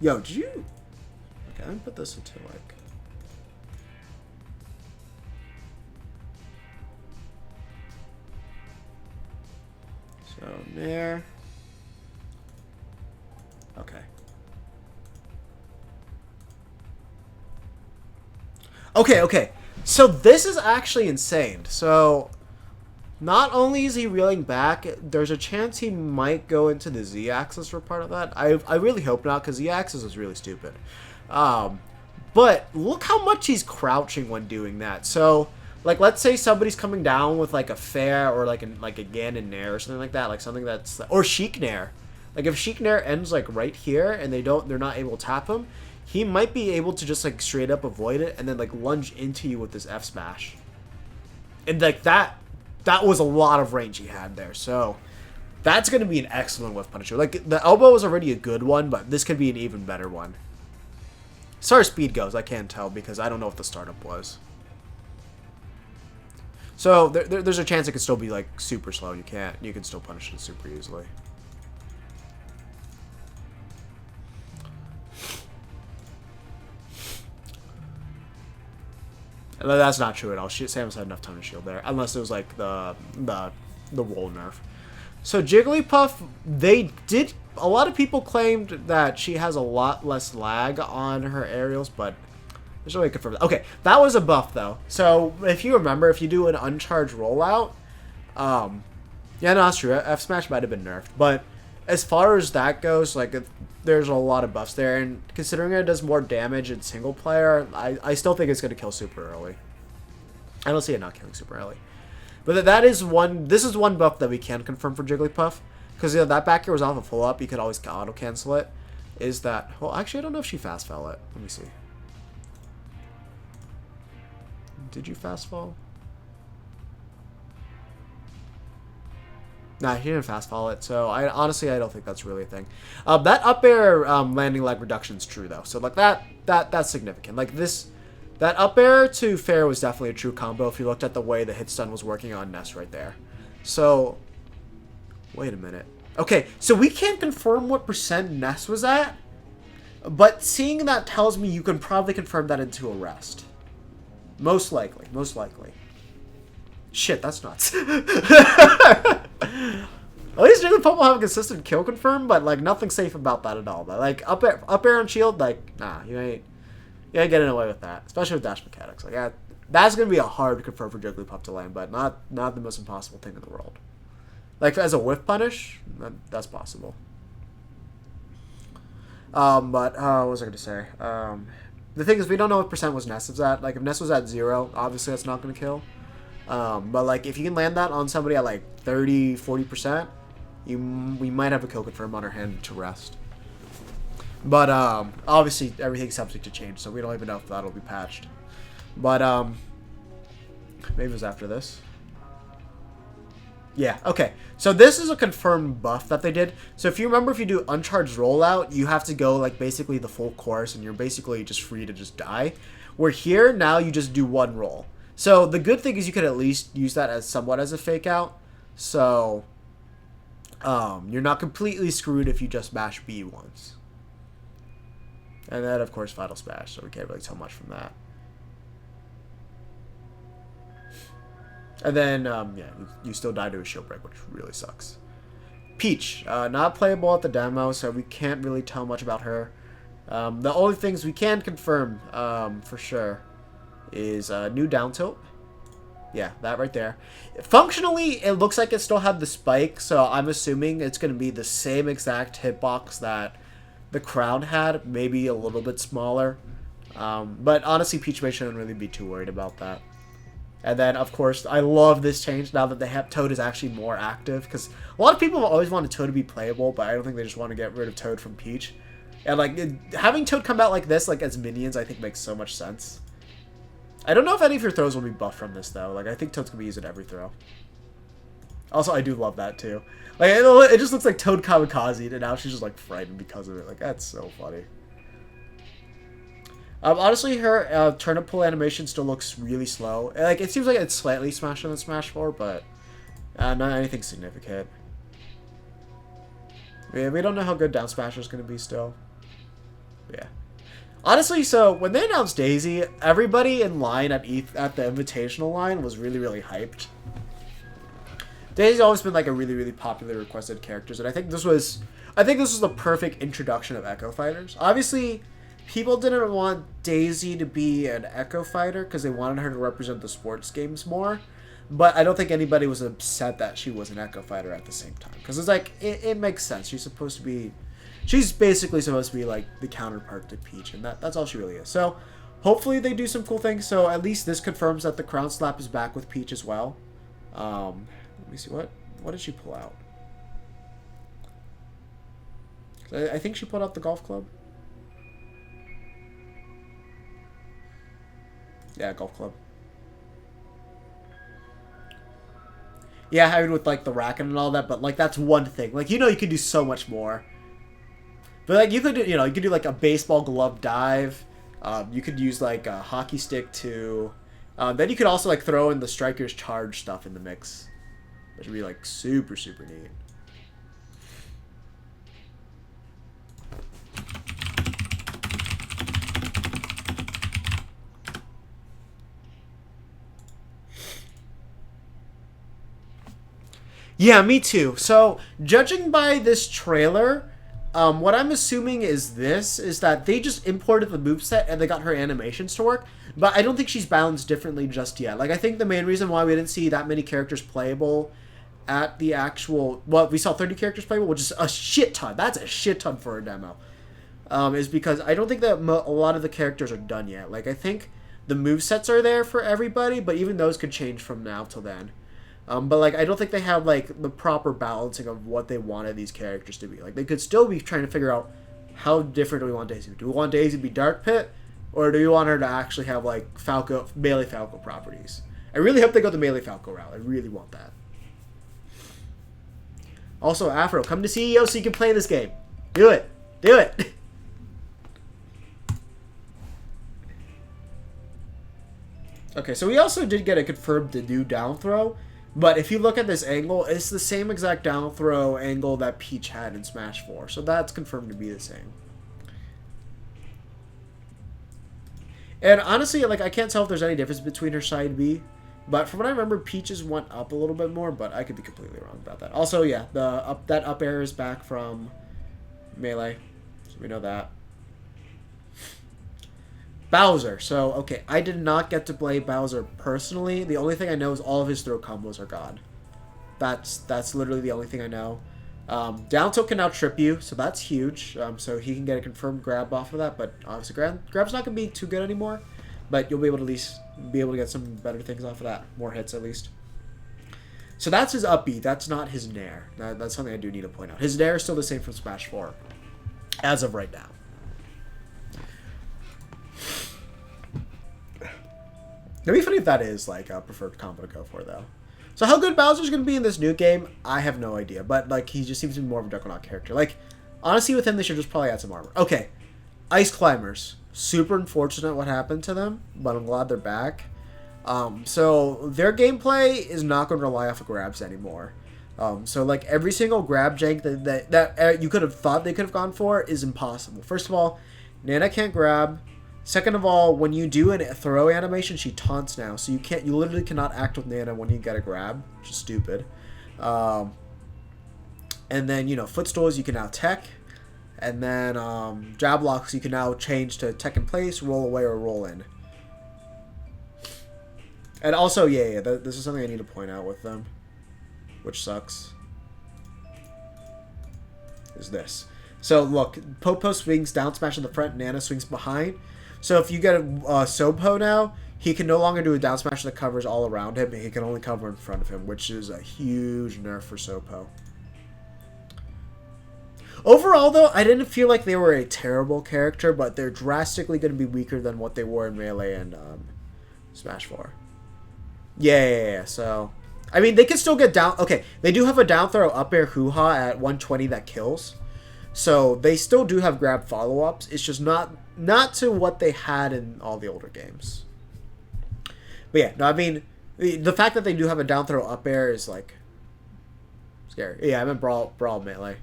Yo, did you... Okay, let me put this into, like... So, there. Okay. Okay. So this is actually insane. So, not only is he reeling back, there's a chance he might go into the Z-axis for part of that. I really hope not, because Z-axis is really stupid. But look how much he's crouching when doing that. So, like, let's say somebody's coming down with, like, a Fair or, like a Ganon Nair or something like that. Like, something that's... Or Sheik Nair. Like, if Sheik Nair ends, like, right here, and they're not able to tap him, he might be able to just, like, straight up avoid it and then, like, lunge into you with this F smash. And, like, that was a lot of range he had there. So, that's going to be an excellent whiff punisher. Like, the elbow was already a good one, but this could be an even better one. As far as speed goes, I can't tell because I don't know what the startup was. So, there's a chance it could still be, like, super slow. You can still punish it super easily. That's not true at all. Samus had enough time to shield there, unless it was like the roll nerf. So Jigglypuff, a lot of people claimed that she has a lot less lag on her aerials, but there's no way to confirm that. Okay, that was a buff though. So if you remember, if you do an uncharged rollout, yeah, no, that's true. F Smash might have been nerfed, but as far as that goes, like, there's a lot of buffs there, and considering it does more damage in single player, I still think it's going to kill super early. I don't see it not killing super early. But this is one buff that we can confirm for Jigglypuff, because that back air was off a full up, you could always auto cancel it, is that, well, actually I don't know if she fast fell it. Let me see. Did you fast fall? Nah, he didn't fast fall it, so honestly I don't think that's really a thing. That up air landing lag reduction is true though, so like that's significant. Like that up air to Fair was definitely a true combo if you looked at the way the hit stun was working on Ness right there. So, wait a minute. Okay, so we can't confirm what percent Ness was at, but seeing that tells me you can probably confirm that into a rest. Most likely. Shit, that's nuts. At least Jigglypuff will have a consistent kill confirm, but like nothing safe about that at all. But like up air on shield, like nah, you ain't getting away with that, especially with dash mechanics. Like that's gonna be a hard confirm for Jigglypuff to land, but not the most impossible thing in the world. Like as a whiff punish, that's possible. But what was I gonna say? The thing is, we don't know what percent was Ness was at. Like if Ness was at 0, obviously that's not gonna kill. But like if you can land that on somebody at like 30-40%, we might have a kill confirm on our hand to rest. But obviously everything's subject to change, so we don't even know if that'll be patched. But maybe it was after this. Yeah, okay. So this is a confirmed buff that they did. So if you remember, if you do uncharged rollout, you have to go like basically the full course, and you're basically just free to just die. Where here, now you just do one roll. So the good thing is you could at least use that as somewhat as a fake out. So you're not completely screwed if you just mash B once. And then, of course, Final Smash, so we can't really tell much from that. And then, yeah, you still die to a shield break, which really sucks. Peach, not playable at the demo, so we can't really tell much about her. The only things we can confirm, for sure, is new down tilt. Yeah, that right there. Functionally, it looks like it still had the spike, so I'm assuming it's going to be the same exact hitbox that the Crown had, maybe a little bit smaller. But honestly, Peach Mage shouldn't really be too worried about that. And then, of course, I love this change now that they have Toad is actually more active, because a lot of people have always wanted Toad to be playable, but I don't think they just want to get rid of Toad from Peach. And like having Toad come out like this, like as minions, I think makes so much sense. I don't know if any of your throws will be buffed from this though. Like I think Toad's gonna be used in every throw. Also, I do love that too. Like it just looks like Toad kamikaze, and now she's just like frightened because of it. Like that's so funny. Honestly, her turnip pull animation still looks really slow. Like it seems like it's slightly smashed than Smash 4, but not anything significant. Yeah, we don't know how good down smash is gonna be still. Yeah. Honestly, so when they announced Daisy, everybody in line at the invitational line was really hyped. Daisy's always been like a really popular requested characters, and I think this was the perfect introduction of Echo Fighters. Obviously, people didn't want Daisy to be an Echo Fighter because they wanted her to represent the sports games more. But I don't think anybody was upset that she was an Echo Fighter at the same time. Because it's like, it makes sense. She's basically supposed to be like the counterpart to Peach. And that's all she really is. So hopefully they do some cool things. So at least this confirms that the Crown Slap is back with Peach as well. Let me see. What did she pull out? I think she pulled out the golf club. Yeah, golf club. Yeah, having with like the racket and all that, but like that's one thing. Like you could do so much more. But like you could do like a baseball glove dive. You could use like a hockey stick too. Then you could also like throw in the Striker's Charge stuff in the mix, which would be like super neat. Yeah, me too. So, judging by this trailer, what I'm assuming is that they just imported the moveset and they got her animations to work, but I don't think she's balanced differently just yet. Like, I think the main reason why we didn't see that many characters playable at the actual... Well, we saw 30 characters playable, which is a shit ton. That's a shit ton for a demo. Is because I don't think that a lot of the characters are done yet. Like, I think the movesets are there for everybody, but even those could change from now till then. But, like, I don't think they have, like, the proper balancing of what they wanted these characters to be. Like, they could still be trying to figure out how different do we want Daisy to be. Do we want Daisy to be Dark Pit? Or do we want her to actually have, like, Melee Falco properties? I really hope they go the Melee Falco route. I really want that. Also, Afro, come to CEO so you can play this game. Do it. Do it. Okay, so we also did get a confirmed new down throw. But if you look at this angle, it's the same exact down throw angle that Peach had in Smash 4. So that's confirmed to be the same. And honestly, like, I can't tell if there's any difference between her side B. But from what I remember, Peach's went up a little bit more, but I could be completely wrong about that. Also, yeah, that up air is back from Melee. So we know that. Bowser. So, okay, I did not get to play Bowser personally. The only thing I know is all of his throw combos are God. That's literally the only thing I know. Down tilt can now trip you, so that's huge. So he can get a confirmed grab off of that, but obviously grab's not going to be too good anymore. But you'll be able to at least be able to get some better things off of that. More hits, at least. So that's his up B. That's not his Nair. That's something I do need to point out. His Nair is still the same from Smash 4. As of right now. It'd be funny if that is like a preferred combo to go for, though. So how good Bowser's going to be in this new game, I have no idea. But like he just seems to be more of a Juggernaut character. Like, honestly, with him, they should just probably add some armor. Okay, Ice Climbers. Super unfortunate what happened to them, but I'm glad they're back. So their gameplay is not going to rely off of grabs anymore. So like every single grab jank that you could have thought they could have gone for is impossible. First of all, Nana can't grab. Second of all, when you do a throw animation, she taunts now, so you literally cannot act with Nana when you get a grab, which is stupid. And then, you know, footstools you can now tech, and then jab locks you can now change to tech in place, roll away, or roll in. And also, this is something I need to point out with them, which sucks, is this. So look, Popo swings down smash in the front, Nana swings behind. So if you get a Sopo now, he can no longer do a down smash that covers all around him. He can only cover in front of him, which is a huge nerf for Sopo. Overall, though, I didn't feel like they were a terrible character, but they're drastically going to be weaker than what they were in Melee and Smash 4. Yeah. So, I mean, they can still get down. Okay, they do have a down throw up air hoo-ha at 120 that kills. So they still do have grab follow-ups. It's just not to what they had in all the older games. But yeah, no, I mean, the fact that they do have a down throw up air is like scary. Yeah, I meant brawl Melee.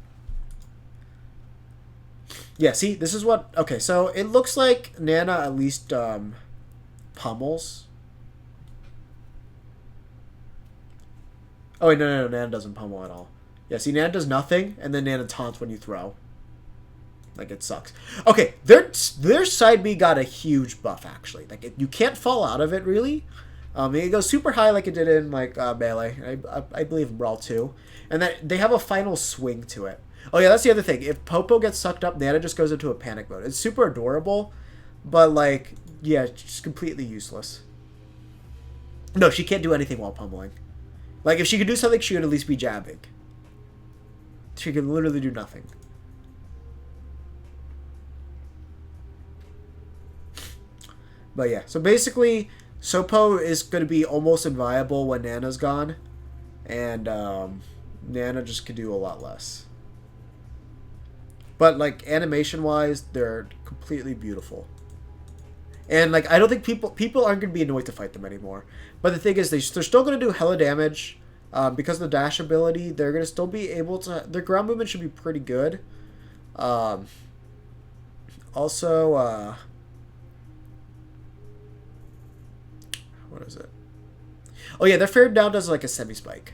Yeah, see, this is what... Okay, so it looks like Nana at least pummels. Oh, wait, no, Nana doesn't pummel at all. Yeah, see, Nana does nothing, and then Nana taunts when you throw. Like, it sucks. Okay, their side B got a huge buff, actually. Like, you can't fall out of it, really. It goes super high like it did in, like, Melee. I believe in Brawl 2. And then they have a final swing to it. Oh, yeah, that's the other thing. If Popo gets sucked up, Nana just goes into a panic mode. It's super adorable, but, like, yeah, it's just completely useless. No, she can't do anything while pummeling. Like, if she could do something, she would at least be jabbing. She can literally do nothing. But yeah, so basically, Sopo is going to be almost inviolable when Nana's gone. And Nana just can do a lot less. But like animation-wise, they're completely beautiful. And like I don't think people aren't going to be annoyed to fight them anymore. But the thing is, they're still going to do hella damage. Because of the dash ability, they're going to still be able to... Their ground movement should be pretty good. Also, what is it? Oh yeah, their fair down does like a semi-spike.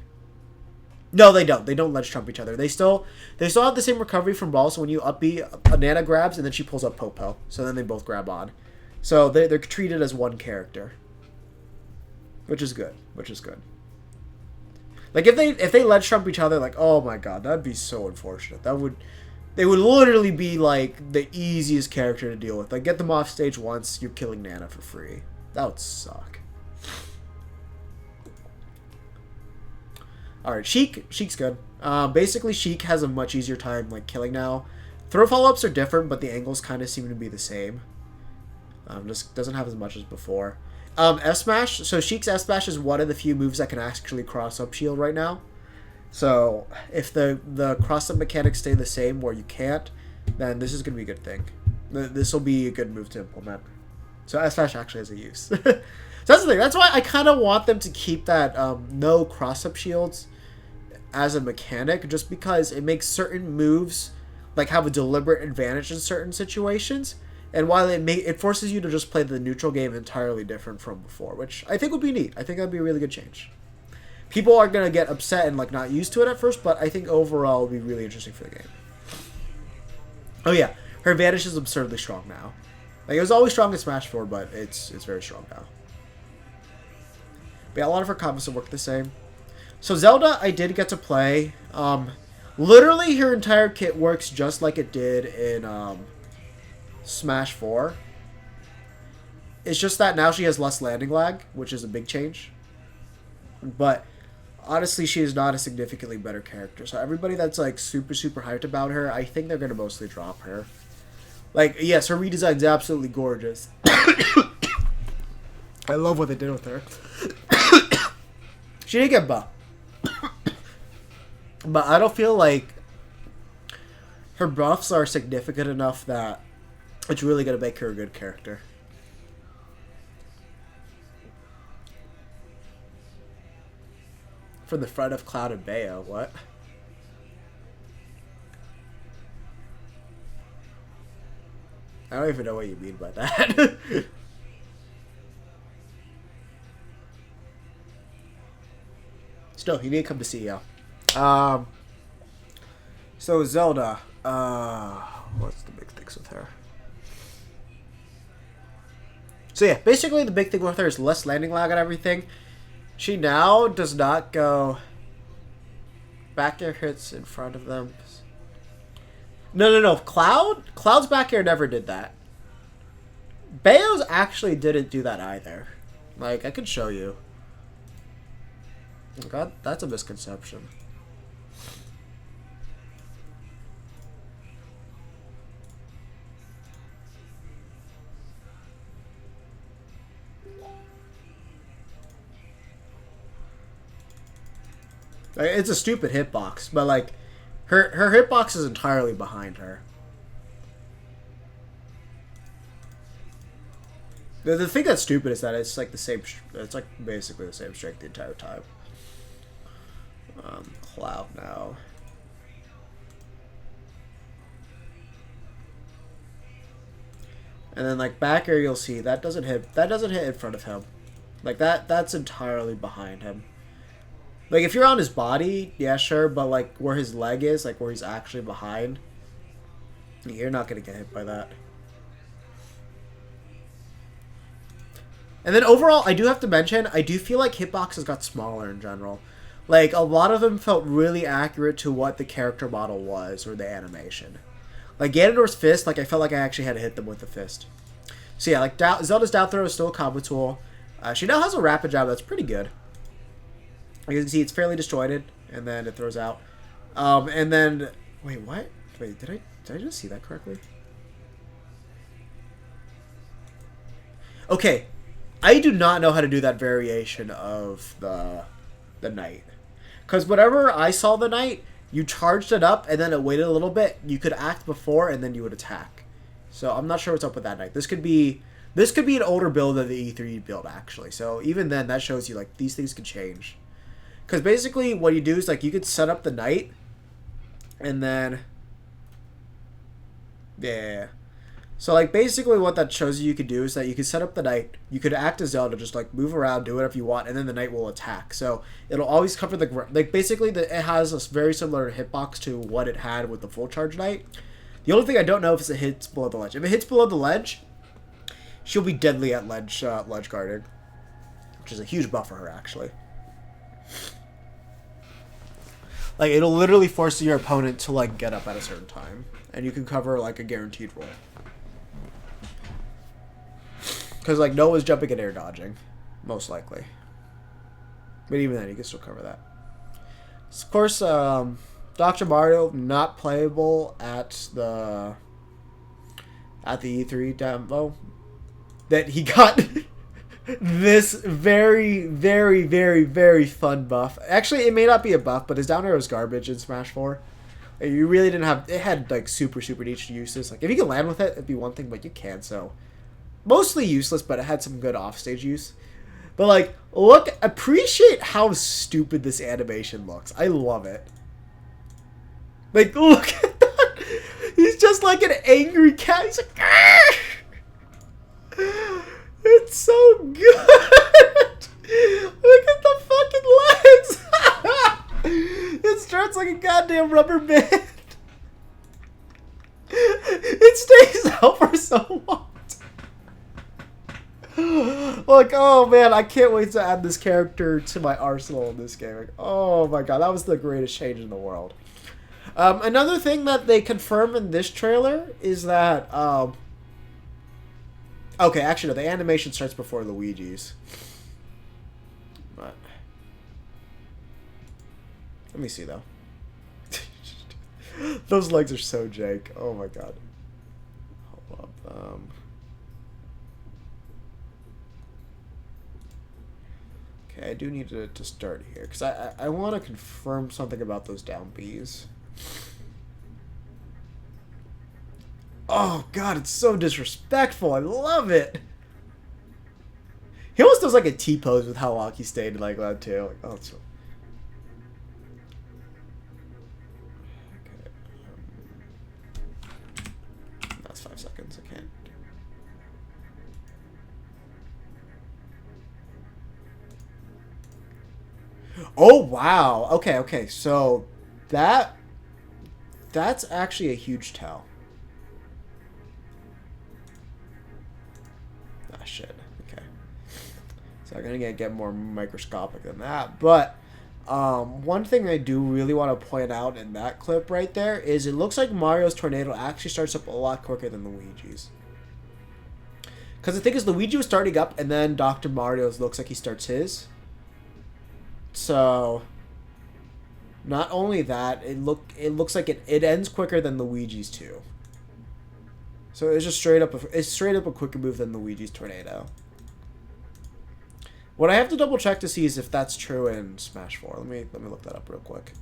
No, they don't. They don't ledge trump each other. They still have the same recovery from Brawl, so when you up B, Nana grabs, and then she pulls up Popo. So then they both grab on. So they're treated as one character. Which is good. Like if they ledge trump each other, like, oh my god, that'd be so unfortunate. They would literally be like the easiest character to deal with. Like get them off stage once, you're killing Nana for free. That would suck. Alright, Sheik's good. Basically Sheik has a much easier time like killing now. Throw follow-ups are different, but the angles kind of seem to be the same. Just doesn't have as much as before. S-Smash. So Sheik's S-Smash is one of the few moves that can actually cross-up shield right now. So if the cross-up mechanics stay the same where you can't, then this is going to be a good thing. This will be a good move to implement. So S-Smash actually has a use. So that's the thing. That's why I kind of want them to keep that no cross-up shields as a mechanic, just because it makes certain moves like have a deliberate advantage in certain situations. And while it forces you to just play the neutral game entirely different from before, which I think would be neat. I think that'd be a really good change. People are going to get upset and like not used to it at first, but I think overall it would be really interesting for the game. Oh yeah, her advantage is absurdly strong now. Like it was always strong in Smash 4, but it's very strong now. But yeah, a lot of her combos will work the same. So Zelda, I did get to play. Literally her entire kit works just like it did in Smash 4. It's just that now she has less landing lag, which is a big change. But honestly, she is not a significantly better character. So everybody that's like super hyped about her, I think they're gonna mostly drop her. Like, yes, her redesign's absolutely gorgeous. I love what they did with her. She didn't get buff. But I don't feel like her buffs are significant enough that it's really going to make her a good character. From the front of Cloud and Bayo, what? I don't even know what you mean by that. Still, you need to come to CEO. So Zelda, what's the big things with her? So yeah, basically the big thing with her is less landing lag and everything. She now does not go back air hits in front of them. No. Cloud's back air never did that. Bayo's actually didn't do that either. Like, I could show you. God, that's a misconception. It's a stupid hitbox, but like, her hitbox is entirely behind her. The thing that's stupid is that it's like the same. It's like basically the same strength the entire time. Cloud now. And then like back air, you'll see that doesn't hit. That doesn't hit in front of him. Like that's entirely behind him. Like, if you're on his body, yeah, sure, but, like, where his leg is, like, where he's actually behind, you're not going to get hit by that. And then, overall, I do have to mention, I do feel like hitboxes got smaller in general. Like, a lot of them felt really accurate to what the character model was, or the animation. Like, Ganondorf's fist, like, I felt like I actually had to hit them with the fist. So, yeah, like, Zelda's down throw is still a combo tool. She now has a rapid jab that's pretty good. You can see it's fairly disjointed, and then it throws out. And then... Wait, what? Wait, did I just see that correctly? Okay. I do not know how to do that variation of the knight. Because whenever I saw the knight, you charged it up, and then it waited a little bit. You could act before, and then you would attack. So I'm not sure what's up with that knight. This could be an older build than the E3 build, actually. So even then, that shows you, like, these things could change. Because basically what you do is, like, you could set up the knight, and then... Yeah. So, like, basically what that shows you could do is that you could set up the knight, you could act as Zelda, just, like, move around, do whatever you want, and then the knight will attack. So, it'll always cover the ground. Like, basically, it has a very similar hitbox to what it had with the full charge knight. The only thing I don't know is if it hits below the ledge. If it hits below the ledge, she'll be deadly at ledge guarding, which is a huge buff for her, actually. Like, it'll literally force your opponent to, like, get up at a certain time. And you can cover, like, a guaranteed roll. Because, like, no one's jumping and air dodging. Most likely. But even then, you can still cover that. So, of course, Dr. Mario, not playable at the E3 demo. That he got... this very, very, very, very fun buff. Actually, it may not be a buff, but his down arrow is garbage in Smash 4. You really didn't have... It had, like, super niche uses. Like, if you could land with it, it'd be one thing, but you can't, so... Mostly useless, but it had some good offstage use. But, like, appreciate how stupid this animation looks. I love it. Like, look at that! He's just like an angry cat. He's like... It's so good! Look at the fucking legs! It starts like a goddamn rubber band. It stays out for so long. Like, oh man, I can't wait to add this character to my arsenal in this game. Like, oh my god, that was the greatest change in the world. Another thing that they confirm in this trailer is that... Okay, actually, no, the animation starts before Luigi's. But... Let me see, though. Those legs are so jank. Oh, my God. Hold up. Okay, I do need to start here. Because I want to confirm something about those down Bs. Oh, God, it's so disrespectful. I love it. He almost does like a T-pose with how long he stayed like that, too. Like, oh, it's so... Okay. That's 5 seconds. I can't... Oh, wow. Okay, okay. So, that's actually a huge tell. Ah, shit. Okay. So I'm gonna get more microscopic than that. But one thing I do really want to point out in that clip right there is it looks like Mario's tornado actually starts up a lot quicker than Luigi's. Because the thing is, Luigi was starting up, and then Dr. Mario's looks like he starts his. So, not only that, it looks like it ends quicker than Luigi's too. So it's just straight up a quicker move than Luigi's tornado. What I have to double check to see is if that's true in Smash 4. Let me look that up real quick.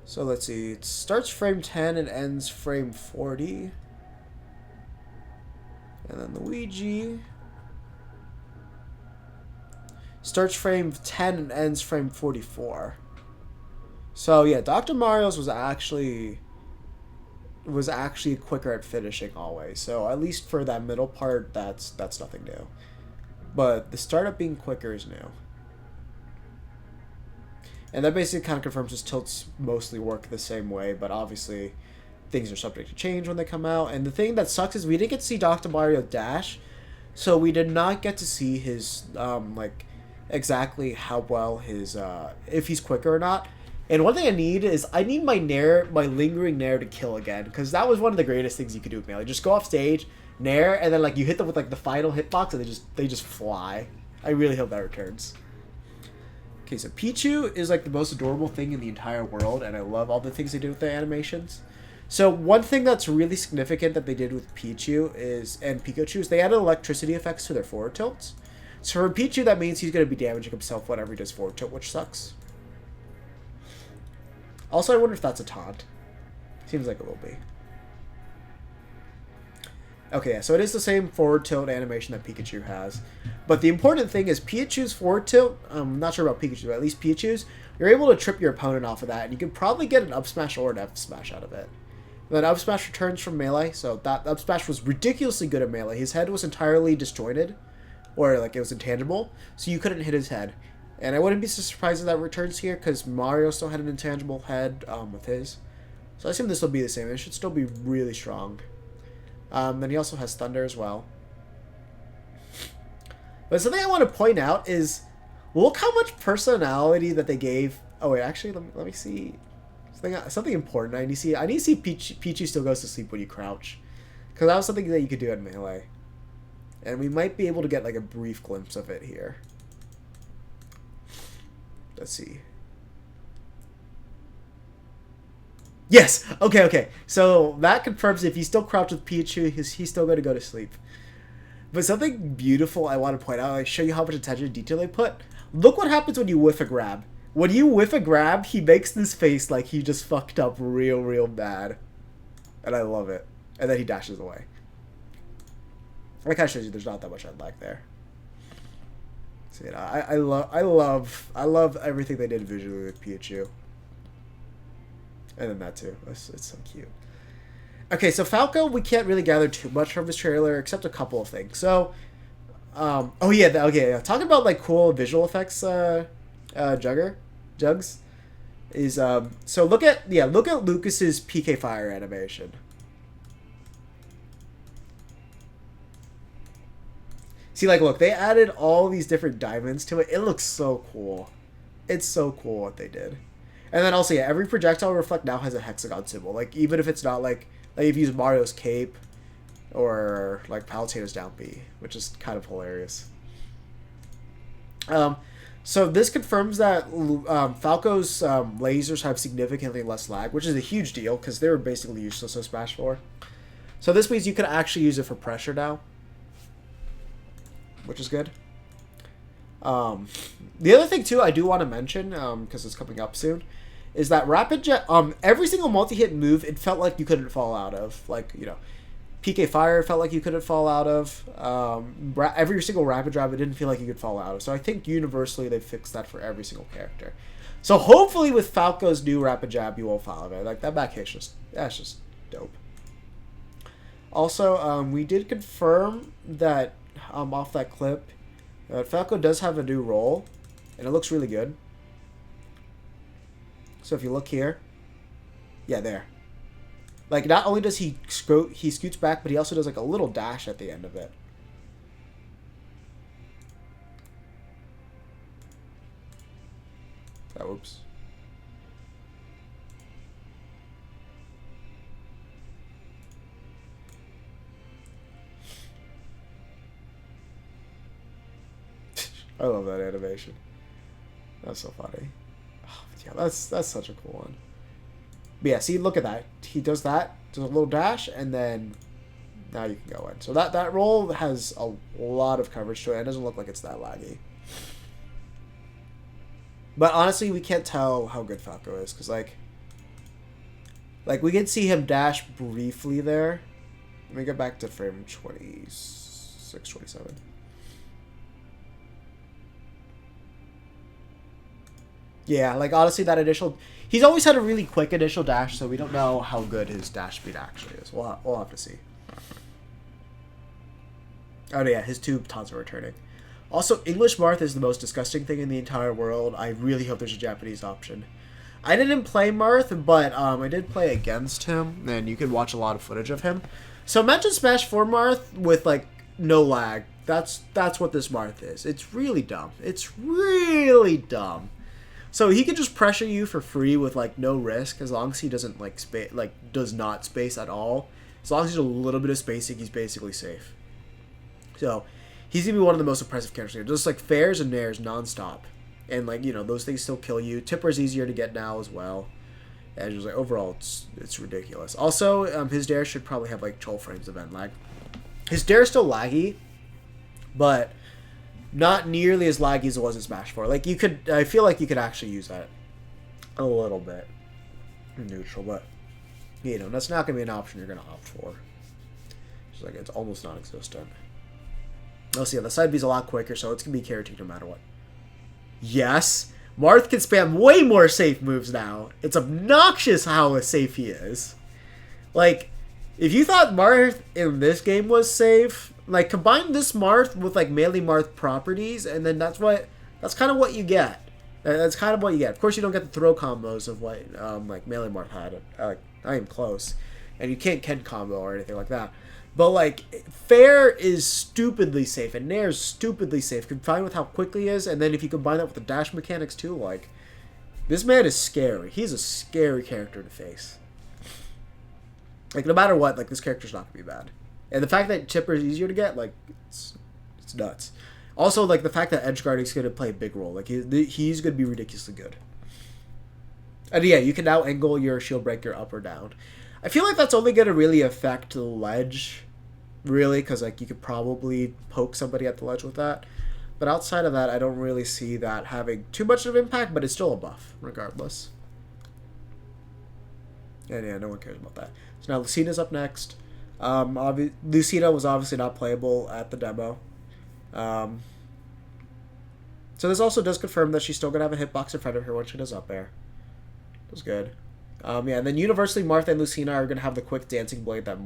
So let's see. It starts frame 10 and ends frame 40. And then Luigi starts frame 10 and ends frame 44. So yeah, Dr. Mario's was actually quicker at finishing always. So at least for that middle part, that's nothing new. But the startup being quicker is new. And that basically kind of confirms his tilts mostly work the same way, but obviously things are subject to change when they come out. And the thing that sucks is we didn't get to see Dr. Mario dash, so we did not get to see his like exactly how well his if he's quicker or not. And one thing I need my nair, my lingering nair to kill again, because that was one of the greatest things you could do with Melee. Just go off stage, nair, and then like you hit them with like the final hitbox, and they just fly. I really hope that returns. Okay, so Pichu is like the most adorable thing in the entire world, and I love all the things they do with the animations. So one thing that's really significant that they did with Pichu and Pikachu is they added electricity effects to their forward tilts. So for Pichu, that means he's going to be damaging himself whenever he does forward tilt, which sucks. Also, I wonder if that's a taunt. Seems like it will be. Okay, yeah, so it is the same forward tilt animation that Pikachu has. But the important thing is Pikachu's forward tilt, I'm not sure about Pikachu, but at least Pikachu's, you're able to trip your opponent off of that, and you can probably get an up smash or an F smash out of it. And then up smash returns from Melee, so that up smash was ridiculously good at Melee. His head was entirely disjointed, or like it was intangible, so you couldn't hit his head. And I wouldn't be so surprised if that returns here, because Mario still had an intangible head with his. So I assume this will be the same. It should still be really strong. Then he also has Thunder as well. But something I want to point out is, look how much personality that they gave. Oh wait, actually, let me see. Something important. I need to see Pichu still goes to sleep when you crouch, because that was something that you could do at Melee, and we might be able to get like a brief glimpse of it here. Let's see. Yes! Okay. So that confirms if you still crouch with Pichu, he's still going to go to sleep. But something beautiful I want to point out, like show you how much attention to detail they put. Look what happens when you whiff a grab. When you whiff a grab, he makes this face like he just fucked up real bad. And I love it. And then he dashes away. That kind of shows you there's not that much unlock there. So, you know, I love everything they did visually with Pichu. And then that too. It's so cute. Okay, so Falco, we can't really gather too much from his trailer, except a couple of things. So, talking about like cool visual effects, Jugs, is so look at Lucas's PK Fire animation. See, like, look, they added all these different diamonds to it. It looks so cool. It's so cool what they did. And then also, yeah, every projectile reflect now has a hexagon symbol. Like, even if it's not like if you use Mario's cape, or like Palutena's down B, which is kind of hilarious. So this confirms that Falco's lasers have significantly less lag, which is a huge deal because they were basically useless in Smash 4. So this means you can actually use it for pressure now, which is good. The other thing too I do want to mention, because it's coming up soon, is that Rapid Jet, every single multi-hit move, it felt like you couldn't fall out of. Like, you know, PK Fire felt like you couldn't fall out of. Every single Rapid Jab, it didn't feel like you could fall out of. So I think universally they fixed that for every single character. So hopefully with Falco's new Rapid Jab, you won't fall out of it. Like, that back hit's that's just dope. Also, we did confirm that, off that clip, Falco does have a new role, and it looks really good. So if you look here, yeah, there. Like, not only does he scoots back, but he also does like a little dash at the end of it. Oh, oops. I love that animation. That's so funny. Oh, yeah, that's such a cool one. But yeah, see, look at that. He does that, does a little dash, and then now you can go in. So that roll has a lot of coverage to it. It doesn't look like it's that laggy. But honestly, we can't tell how good Falco is, because like we can see him dash briefly there. Let me get back to frame 26, 27. Yeah, like honestly, that initial... He's always had a really quick initial dash, so we don't know how good his dash speed actually is. We'll have to see. Oh yeah, his two taunts are returning. Also, English Marth is the most disgusting thing in the entire world. I really hope there's a Japanese option. I didn't play Marth, but I did play against him, and you can watch a lot of footage of him. So imagine Smash 4 Marth with like no lag. That's what this Marth is. It's really dumb. It's really dumb. So he can just pressure you for free with like no risk, as long as he doesn't does not space at all. As long as he's a little bit of spacing, he's basically safe. So he's gonna be one of the most impressive characters here. Just like fairs and nairs nonstop, and like, you know, those things still kill you. Tipper's easier to get now as well, and just like overall it's ridiculous. Also, his dare should probably have like 12 frames of end lag. His dare is still laggy, but not nearly as laggy as it was in Smash 4. Like, I feel like you could actually use that a little bit neutral, but, you know, that's not going to be an option you're going to opt for. It's like, it's almost non-existent. Let's see, the side B is a lot quicker, so it's going to be guaranteed no matter what. Yes! Marth can spam way more safe moves now. It's obnoxious how safe he is. Like, if you thought Marth in this game was safe... Like, combine this Marth with, like, Melee Marth properties, and then that's kind of what you get. That's kind of what you get. Of course, you don't get the throw combos of what, like, Melee Marth had. Not even close. And you can't Ken combo or anything like that. But, like, Fair is stupidly safe, and Nair's stupidly safe. Combined with how quickly he is, and then if you combine that with the dash mechanics, too, like, this man is scary. He's a scary character to face. Like, no matter what, like, this character's not going to be bad. And the fact that Tipper is easier to get, like, it's nuts. Also, like, the fact that Edgeguard is going to play a big role. Like, he's going to be ridiculously good. And yeah, you can now angle your shield breaker up or down. I feel like that's only going to really affect the ledge, really, because, like, you could probably poke somebody at the ledge with that. But outside of that, I don't really see that having too much of an impact, but it's still a buff, regardless. And yeah, no one cares about that. So now Lucina's up next. Lucina was obviously not playable at the demo. So this also does confirm that she's still going to have a hitbox in front of her when she does up air. That's good. Yeah, and then universally, Marth and Lucina are going to have the quick dancing blade that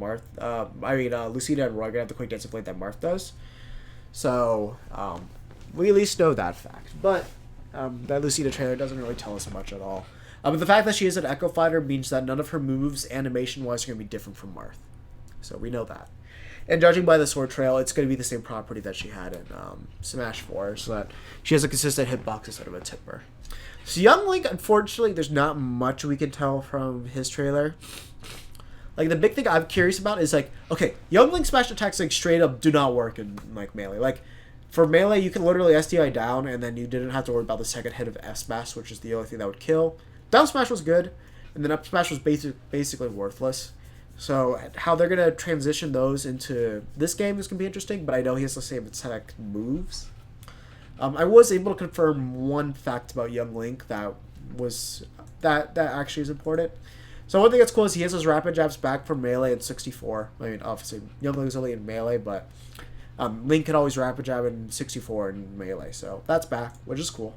Lucina and Roy are going to have the quick dancing blade that Marth does. So, we at least know that fact. But, that Lucina trailer doesn't really tell us much at all. But the fact that she is an Echo Fighter means that none of her moves, animation-wise, are going to be different from Marth. So we know that. And judging by the sword trail, it's going to be the same property that she had in Smash 4, so that she has a consistent hitbox instead of a tipper. So Young Link, unfortunately, there's not much we can tell from his trailer. Like the big thing I'm curious about is like, okay, Young Link smash attacks like straight up do not work in like melee. Like for melee, you can literally SDI down, and then you didn't have to worry about the second hit of F smash, which is the only thing that would kill. Down smash was good, and then up smash was basically worthless. So how they're gonna transition those into this game is gonna be interesting. But I know he has the same attack moves. I was able to confirm one fact about Young Link that actually is important. So one thing that's cool is he has his rapid jabs back from melee in 64. I mean, obviously Young Link is only in melee, but Link can always rapid jab in 64 in melee, so that's back, which is cool.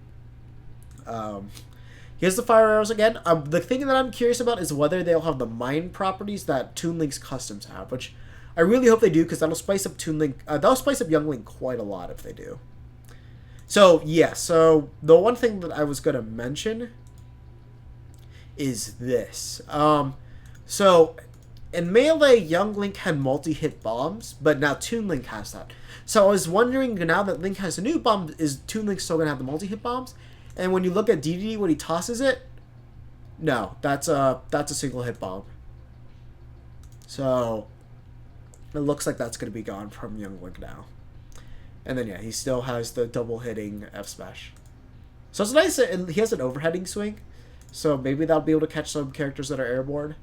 He has the fire arrows again. The thing that I'm curious about is whether they'll have the mind properties that Toon Link's customs have, which I really hope they do, because that'll spice up Toon Link. That'll spice up Young Link quite a lot if they do. So yeah, so the one thing that I was gonna mention is this. So in melee, Young Link had multi-hit bombs, but now Toon Link has that. So I was wondering, now that Link has a new bomb, is Toon Link still gonna have the multi-hit bombs? And when you look at DDD when he tosses it, no, that's a single hit bomb. So it looks like that's gonna be gone from Young Link now. And then yeah, he still has the double hitting F smash. So it's nice that he has an overheading swing. So maybe that'll be able to catch some characters that are airborne.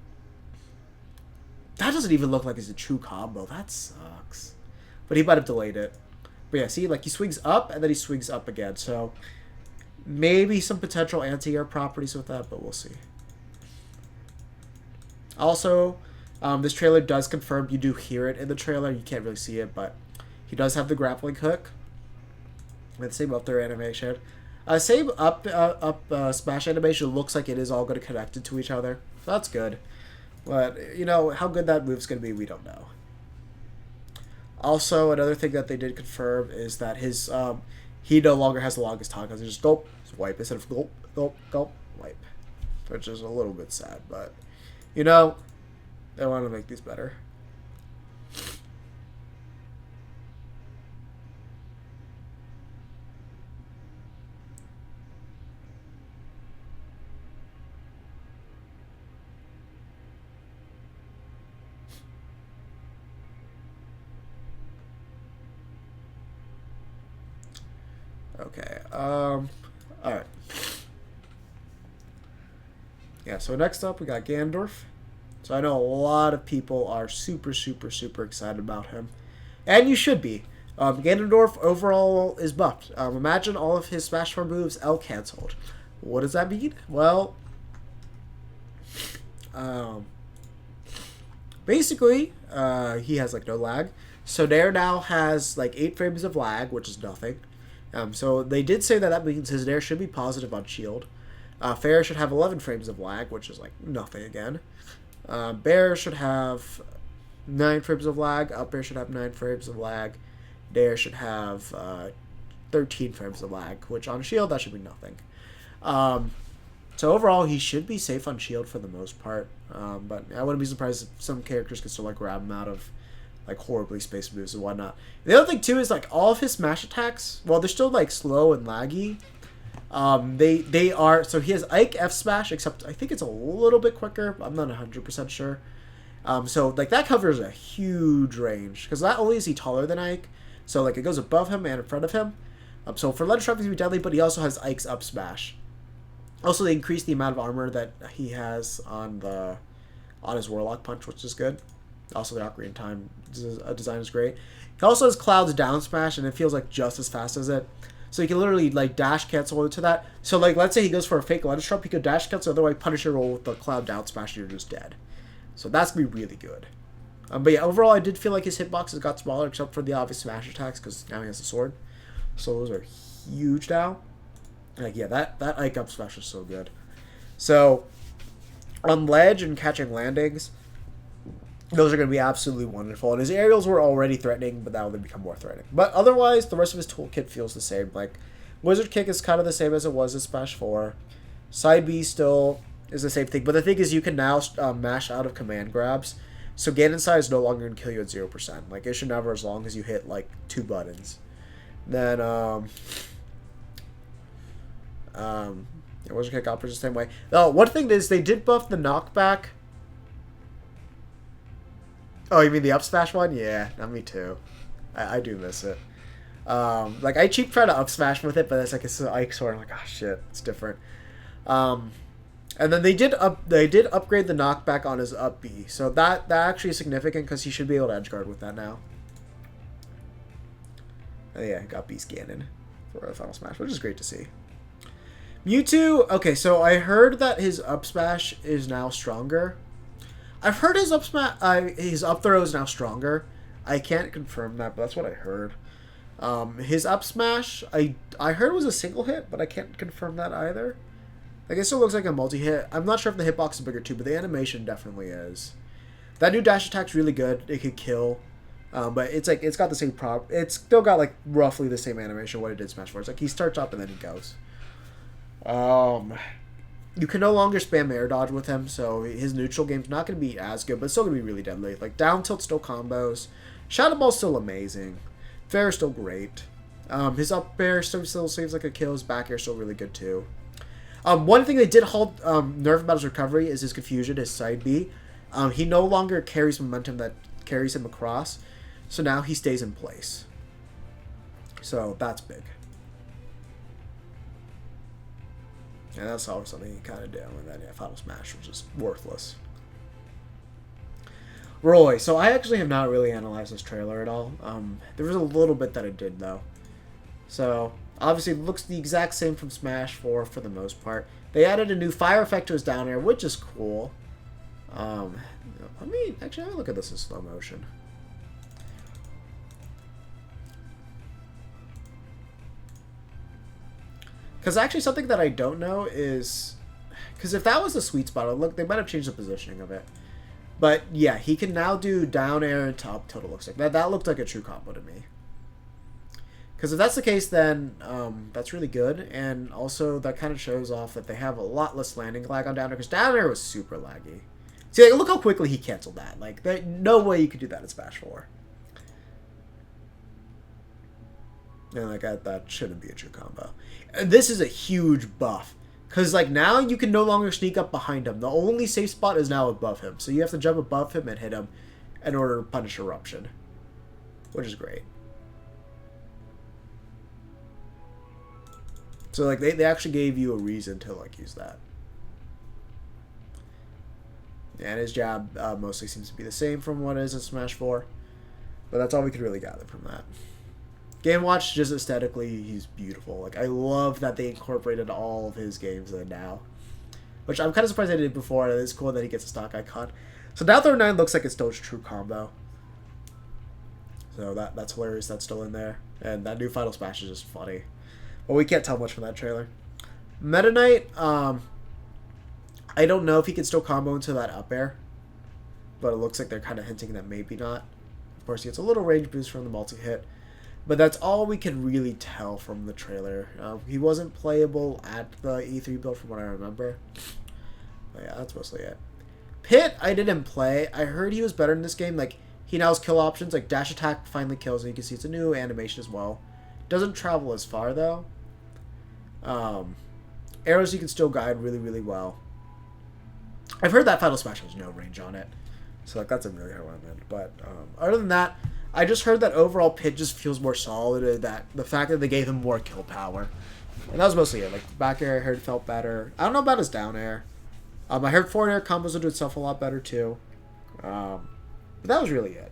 That doesn't even look like it's a true combo. That sucks. But he might have delayed it. But yeah, see, like he swings up and then he swings up again. So maybe some potential anti-air properties with that, but we'll see. Also, this trailer does confirm, you do hear it in the trailer. You can't really see it, but he does have the grappling hook. And same up there animation. Same up smash animation. Looks like it is all going to connect to each other. So that's good. But, you know, how good that move's going to be, we don't know. Also, another thing that they did confirm is that his he no longer has the longest tongue, because he just gulp, wipe, instead of gulp, gulp, gulp, wipe. Which is a little bit sad, but, you know, they want to make these better. Okay, alright. Yeah, so next up we got Ganondorf. So I know a lot of people are super, super, super excited about him. And you should be. Ganondorf overall is buffed. Imagine all of his Smash 4 moves L cancelled. What does that mean? Well, basically, he has like no lag. So Nair now has like 8 frames of lag, which is nothing. So they did say that means his Nair should be positive on shield. Fair should have 11 frames of lag, which is like nothing again. Bear should have 9 frames of lag. Up Bear should have 9 frames of lag. Nair should have 13 frames of lag, which on shield that should be nothing. So overall he should be safe on shield for the most part. But I wouldn't be surprised if some characters could still like grab him out of like horribly spaced moves and whatnot. The other thing too is like all of his smash attacks, while they're still like slow and laggy, they are, so he has Ike F smash, except I think it's a little bit quicker. I'm not 100% sure. So like that covers a huge range, because not only is he taller than Ike, so like it goes above him and in front of him. So for Ledge Trap he's deadly, but he also has Ike's up smash. Also they increase the amount of armor that he has on his Warlock punch, which is good. Also, the Ocarina of Time design is great. He also has Cloud's down smash, and it feels like just as fast as it. So he can literally like dash cancel into that. So like, let's say he goes for a fake ledge trap, he could dash cancel, otherwise Punisher roll with the Cloud down smash, and you're just dead. So that's gonna be really good. But yeah, overall, I did feel like his hitboxes got smaller, except for the obvious smash attacks, because now he has a sword. So those are huge now. Like yeah, that Ike up smash is so good. So on ledge and catching landings, those are going to be absolutely wonderful. And his aerials were already threatening, but now they become more threatening. But otherwise, the rest of his toolkit feels the same. Like, Wizard Kick is kind of the same as it was in Smash 4. Side B still is the same thing. But the thing is, you can now mash out of command grabs. So Ganon Side is no longer going to kill you at 0%. Like, it should never, as long as you hit, like, 2 buttons. Then, Wizard Kick operates the same way. Oh, one thing is, they did buff the knockback. Oh, you mean the up smash one? Yeah, not me too. I do miss it. Like I cheap try to up smash with it, but it's like it's an Ike sword. I'm like, oh shit, it's different. Um, and then they did upgrade the knockback on his up B, so that actually is significant because he should be able to edge guard with that now. Oh, yeah, got Beast Ganon for a Final Smash, which is great to see. Mewtwo, okay, so I heard that his up smash is now stronger. I've heard his up throw is now stronger. I can't confirm that, but that's what I heard. His up smash, I heard was a single hit, but I can't confirm that either. I guess it looks like a multi-hit. I'm not sure if the hitbox is bigger too, but the animation definitely is. That new dash attack's really good. It could kill. But it's like it's got the same prop. It's still got like roughly the same animation what it did Smash 4. It's like he starts up and then he goes. You can no longer spam air dodge with him, so his neutral game's not going to be as good, but it's still going to be really deadly. Like down tilt still combos. Shadow Ball's still amazing. Fair is still great. His up air still saves like a kill. His back air still really good too. One thing they did halt nerf about his recovery is his confusion, his side B. He no longer carries momentum that carries him across. So now he stays in place. So that's big. And that's always something you kind of do. And then Final Smash was just worthless. Roy. So I actually have not really analyzed this trailer at all. There was a little bit that I did though. So obviously it looks the exact same from Smash 4 for the most part. They added a new fire effect to his down air, which is cool. Let me actually look at this in slow motion. Because actually something that I don't know is... Because if that was the sweet spot, look, they might have changed the positioning of it. But yeah, he can now do down air and top tilt, it looks like. That looked like a true combo to me. Because if that's the case, then that's really good. And also, that kind of shows off that they have a lot less landing lag on down air. Because down air was super laggy. See, like, look how quickly he canceled that. Like, no way you could do that in Smash 4. And like that shouldn't be a true combo. And this is a huge buff. Because like now you can no longer sneak up behind him. The only safe spot is now above him. So you have to jump above him and hit him in order to punish Eruption. Which is great. So like they actually gave you a reason to like use that. And his jab mostly seems to be the same from what it is in Smash 4. But that's all we could really gather from that. Game Watch, just aesthetically, he's beautiful. Like, I love that they incorporated all of his games in now. Which I'm kind of surprised they did before. It's cool that he gets a stock icon. So now 39 looks like it's still a true combo. So that's hilarious. That's still in there. And that new Final Smash is just funny. But we can't tell much from that trailer. Meta Knight, I don't know if he can still combo into that up air. But it looks like they're kind of hinting that maybe not. Of course, he gets a little range boost from the multi-hit. But that's all we can really tell from the trailer. He wasn't playable at the E3 build from what I remember. But yeah, that's mostly it. Pit, I didn't play. I heard he was better in this game. Like, he now has kill options. Like, dash attack finally kills, and you can see it's a new animation as well. Doesn't travel as far, though. Arrows you can still guide really, really well. I've heard that Final Smash has no range on it. So, like, that's a really hard one, man. But other than that, I just heard that overall Pit just feels more solid, that the fact that they gave him more kill power. And that was mostly it. Like, the back air I heard felt better. I don't know about his down air. I heard forward air combos will do itself a lot better too. But that was really it.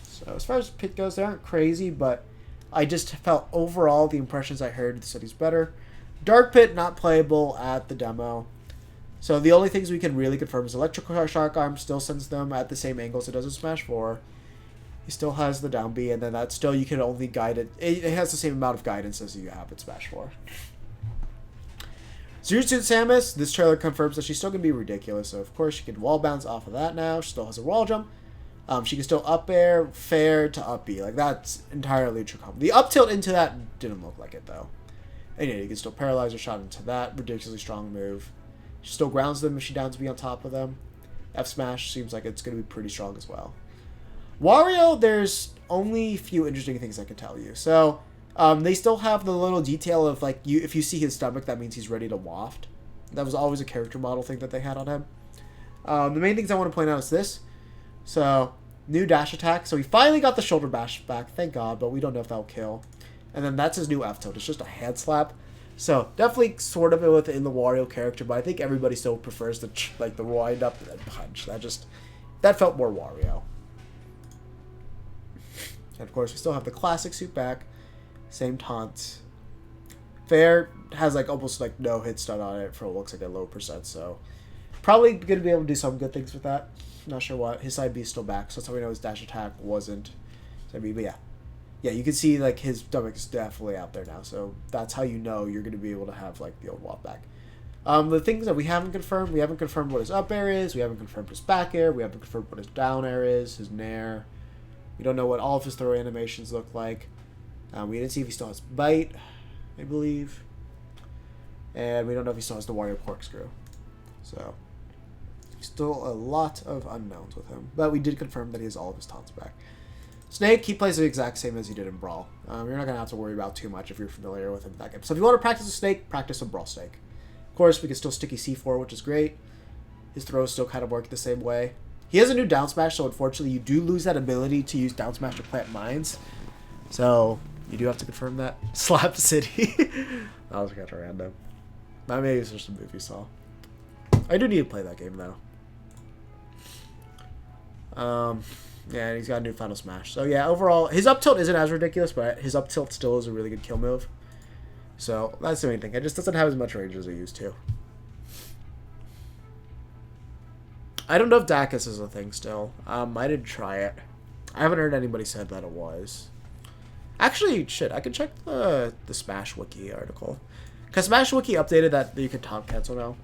So as far as Pit goes, they aren't crazy, but I just felt overall the impressions I heard said he's better. Dark Pit, not playable at the demo. So the only things we can really confirm is Electrical Shark Arm still sends them at the same angles it does in Smash 4. He still has the down B, and then that still you can only guide it. It has the same amount of guidance as you have in Smash 4. Zero-Suit Samus, this trailer confirms that she's still going to be ridiculous. So, of course, she can wall bounce off of that now. She still has a wall jump. She can still up air, fair to up B. Like, that's entirely true combo. The up tilt into that didn't look like it, though. And yeah, you can still paralyze her shot into that ridiculously strong move. She still grounds them if she downs B on top of them. F smash seems like it's going to be pretty strong as well. Wario, there's only a few interesting things I can tell you. So, they still have the little detail of, like, if you see his stomach, that means he's ready to waft. That was always a character model thing that they had on him. The main things I want to point out is this. So, New dash attack. So he finally got the shoulder bash back, thank God, but we don't know if that'll kill. And then that's his new F tilt. It's just a hand slap. So definitely sort of within the Wario character, but I think everybody still prefers the the wind up and punch. That felt more Wario. And of course, we still have the classic suit back, same taunt. Fair has like almost like no hit stun on it for what looks like a low percent, so probably gonna be able to do some good things with that. Not sure what. His side B is still back, so that's how we know his dash attack wasn't. So, but yeah. Yeah, you can see like his stomach is definitely out there now, so that's how you know you're gonna be able to have like the old wall back. The things that we haven't confirmed what his up air is, we haven't confirmed his back air, we haven't confirmed what his down air is, his nair. We don't know what all of his throw animations look like. We didn't see if he still has bite, I believe. And we don't know if he still has the Wario corkscrew. So, still a lot of unknowns with him. But we did confirm that he has all of his taunts back. Snake, he plays the exact same as he did in Brawl. You're not going to have to worry about too much if you're familiar with him in that game. So if you want to practice a Snake, practice a Brawl Snake. Of course, we can still sticky C4, which is great. His throws still kind of work the same way. He has a new down smash, so unfortunately you do lose that ability to use down smash to plant mines. So you do have to confirm that. Slap City. That was kind of random. That maybe it's just a move you saw. I do need to play that game though. Yeah, and he's got a new Final Smash. So yeah, overall, his up tilt isn't as ridiculous, but his up tilt still is a really good kill move. So that's the main thing. It just doesn't have as much range as it used to. I don't know if Dacus is a thing still. I didn't try it. I haven't heard anybody said that it was. Actually, shit, I could check the Smash Wiki article. Because Smash Wiki updated that you can taunt cancel now.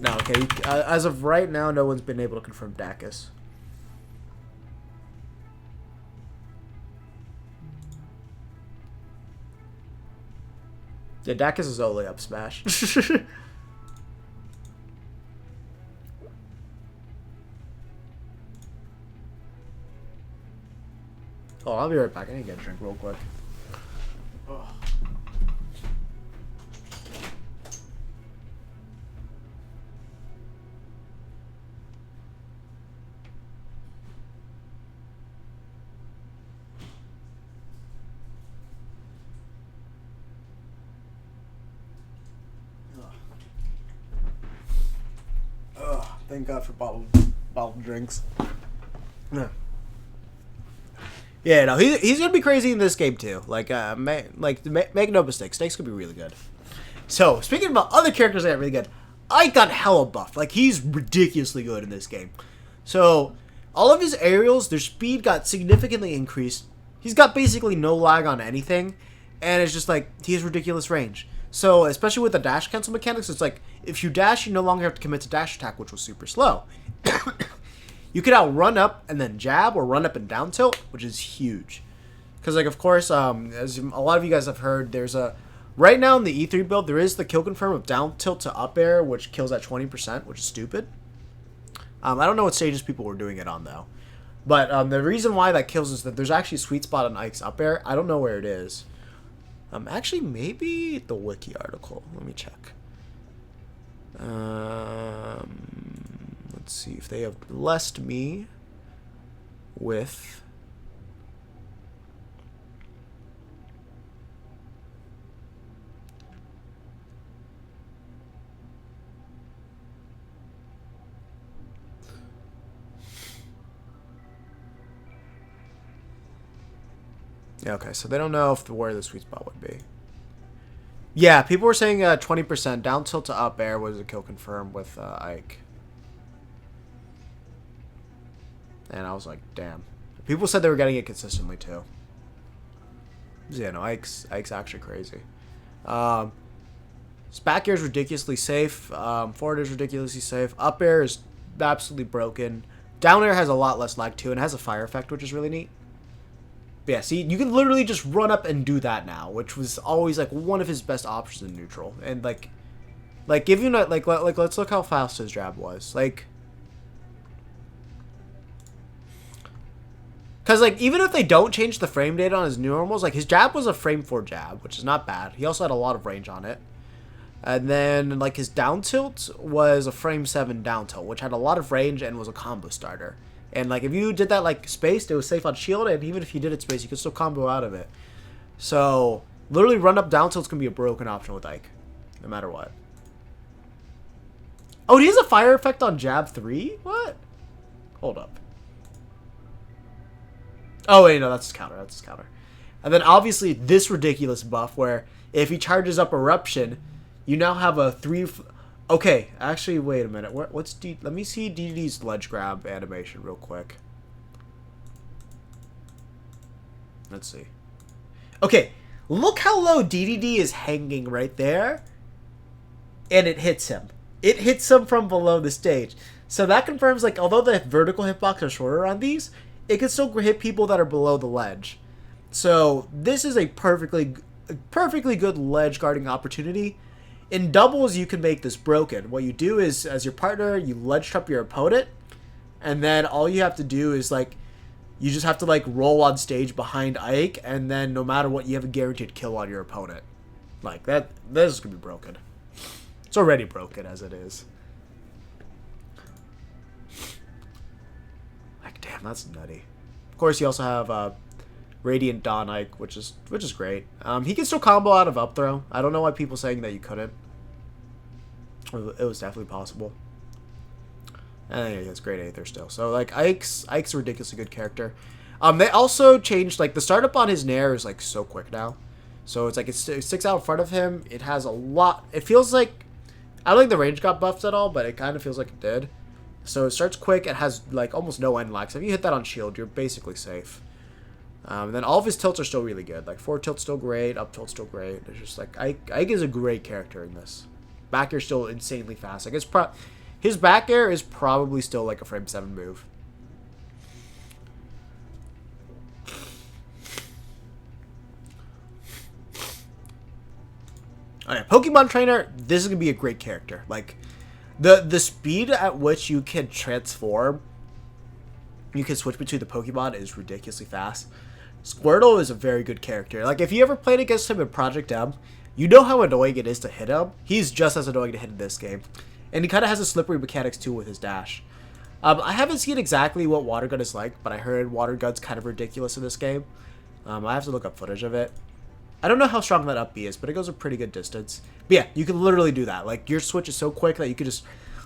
No, okay. As of right now, no one's been able to confirm Dacus. Yeah, Dacus is only up smash. Oh, I'll be right back. I need to get a drink real quick. Thank God for bottled drinks. Yeah, no, he's gonna be crazy in this game too. Like, make no mistake, Snake's gonna be really good. So, speaking about other characters that are really good, Ike got hella buffed. Like, he's ridiculously good in this game. So, all of his aerials, their speed got significantly increased. He's got basically no lag on anything, and it's just like he has ridiculous range. So, especially with the dash cancel mechanics, it's like, if you dash, you no longer have to commit to dash attack, which was super slow. You could outrun up and then jab, or run up and down tilt, which is huge. Because, like, of course, as a lot of you guys have heard, there's a... Right now in the E3 build, there is the kill confirm of down tilt to up air, which kills at 20%, which is stupid. I don't know what stages people were doing it on, though. But the reason why that kills is that there's actually a sweet spot on Ike's up air. I don't know where it is. Actually, maybe the wiki article. Let me check. Let's see if they have blessed me with... Yeah, okay, so they don't know where the sweet spot would be. Yeah, people were saying 20% down tilt to up air was a kill confirmed with Ike. And I was like, damn. People said they were getting it consistently too. Yeah, no, Ike's actually crazy. His back air is ridiculously safe. Forward is ridiculously safe. Up air is absolutely broken. Down air has a lot less lag too, and has a fire effect, which is really neat. But yeah, see, you can literally just run up and do that now, which was always like one of his best options in neutral. And like giving a, like let's look how fast his jab was. Like, Because, like, even if they don't change the frame data on his new normals, like, his jab was a frame 4 jab, which is not bad. He also had a lot of range on it. And then, like, his down tilt was a frame 7 down tilt, which had a lot of range and was a combo starter. And, like, if you did that, like, spaced, it was safe on shield, and even if you did it spaced, you could still combo out of it. So, literally run-up down tilt's going to be a broken option with Ike, no matter what. Oh, he has a fire effect on jab 3? What? Hold up. Oh, wait, no, that's his counter. That's his counter. And then, obviously, this ridiculous buff where if he charges up Eruption, you now have a 3... Okay, actually, wait a minute. What's D... Let me see DDD's ledge grab animation real quick. Let's see. Okay, look how low DDD is hanging right there. And it hits him. It hits him from below the stage. So that confirms, like, although the vertical hitbox are shorter on these, it can still hit people that are below the ledge. So this is a perfectly good ledge guarding opportunity. In doubles, you can make this broken. What you do is, as your partner, you ledge trap your opponent, and then all you have to do is, like, you just have to, like, roll on stage behind Ike, and then no matter what, you have a guaranteed kill on your opponent. Like, this is going to be broken. It's already broken as it is. Like, damn, that's nutty. Of course, you also have Radiant Dawn Ike, which is great. He can still combo out of up throw. I don't know why people saying that you couldn't. It was definitely possible. And yeah, he has great Aether still. So, like, Ike's a ridiculously good character. They also changed, like, the startup on his Nair is, like, so quick now. So it's like it sticks out in front of him. It has a lot. It feels like, I don't think the range got buffed at all, but it kind of feels like it did. So it starts quick. It has, like, almost no end lag. So if you hit that on shield, you're basically safe. And then all of his tilts are still really good. Like, forward tilt's still great. Up tilt's still great. It's just, like, Ike is a great character in this. Back air's still insanely fast. Like, his back air is probably still, like, a frame 7 move. Alright, Pokemon Trainer, this is going to be a great character. Like, the speed at which you can transform, you can switch between the Pokemon is ridiculously fast. Squirtle is a very good character. Like, if you ever played against him in Project M, you know how annoying it is to hit him. He's just as annoying to hit in this game. And he kind of has a slippery mechanics too with his dash. I haven't seen exactly what Water Gun is like, but I heard Water Gun's kind of ridiculous in this game. I have to look up footage of it. I don't know how strong that up B is, but it goes a pretty good distance. But yeah, you can literally do that. Like, your switch is so quick that you can just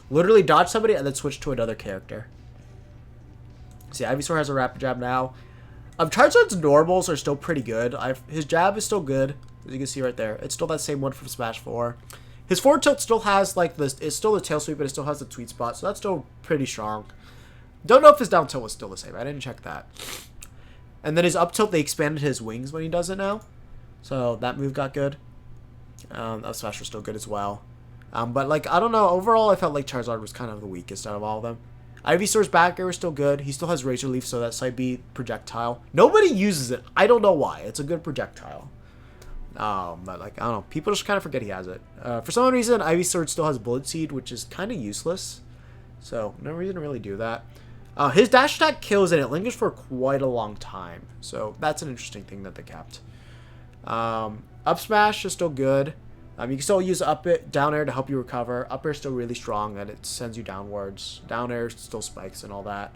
literally dodge somebody and then switch to another character. See, Ivysaur has a rapid jab now. Charizard's normals are still pretty good. His jab is still good, as you can see right there. It's still that same one from Smash 4. His forward tilt still has, like, it's still the tail sweep, but it still has the tweet spot, so that's still pretty strong. Don't know if his down tilt was still the same. I didn't check that. And then his up tilt, they expanded his wings when he does it now. So that move got good. Up smash was still good as well. But, like, I don't know. Overall, I felt like Charizard was kind of the weakest out of all of them. Ivysaur's back air is still good. He still has Razor Leaf, so that side B projectile. Nobody uses it. I don't know why. It's a good projectile. But, like, I don't know. People just kind of forget he has it. For some reason, Ivysaur still has Bullet Seed, which is kind of useless. So, no reason to really do that. His dash attack kills, and it lingers for quite a long time. So, that's an interesting thing that they kept. Up smash is still good. You can still use down air to help you recover. Up air is still really strong, and it sends you downwards. Down air still spikes and all that.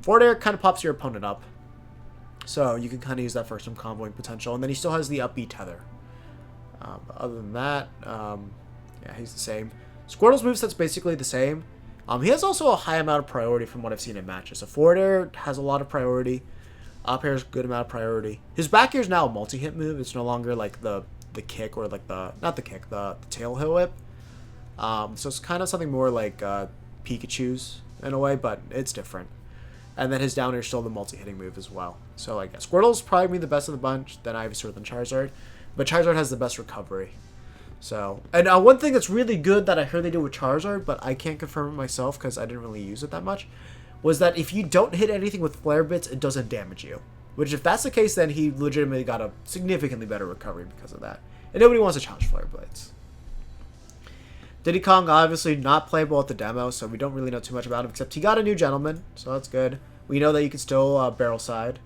Forward air kind of pops your opponent up. So you can kind of use that for some comboing potential. And then he still has the up B tether. Other than that, yeah, he's the same. Squirtle's moveset's basically the same. He has also a high amount of priority from what I've seen in matches. So forward air has a lot of priority. Up air is a good amount of priority. His back air is now a multi-hit move. It's no longer like the kick or like the tail hit whip. So it's kind of something more like Pikachu's in a way, but it's different. And then his down air is still the multi-hitting move as well. So like Squirtle's probably the best of the bunch, then Ivysaur, then Charizard. But Charizard has the best recovery. So, and one thing that's really good that I heard they did with Charizard, but I can't confirm it myself because I didn't really use it that much, was that if you don't hit anything with Flare Bits, it doesn't damage you. Which, if that's the case, then he legitimately got a significantly better recovery because of that. And nobody wants to challenge Flare Blades. Diddy Kong, obviously not playable at the demo, so we don't really know too much about him, except he got a new gentleman, so that's good. We know that you can still barrel side.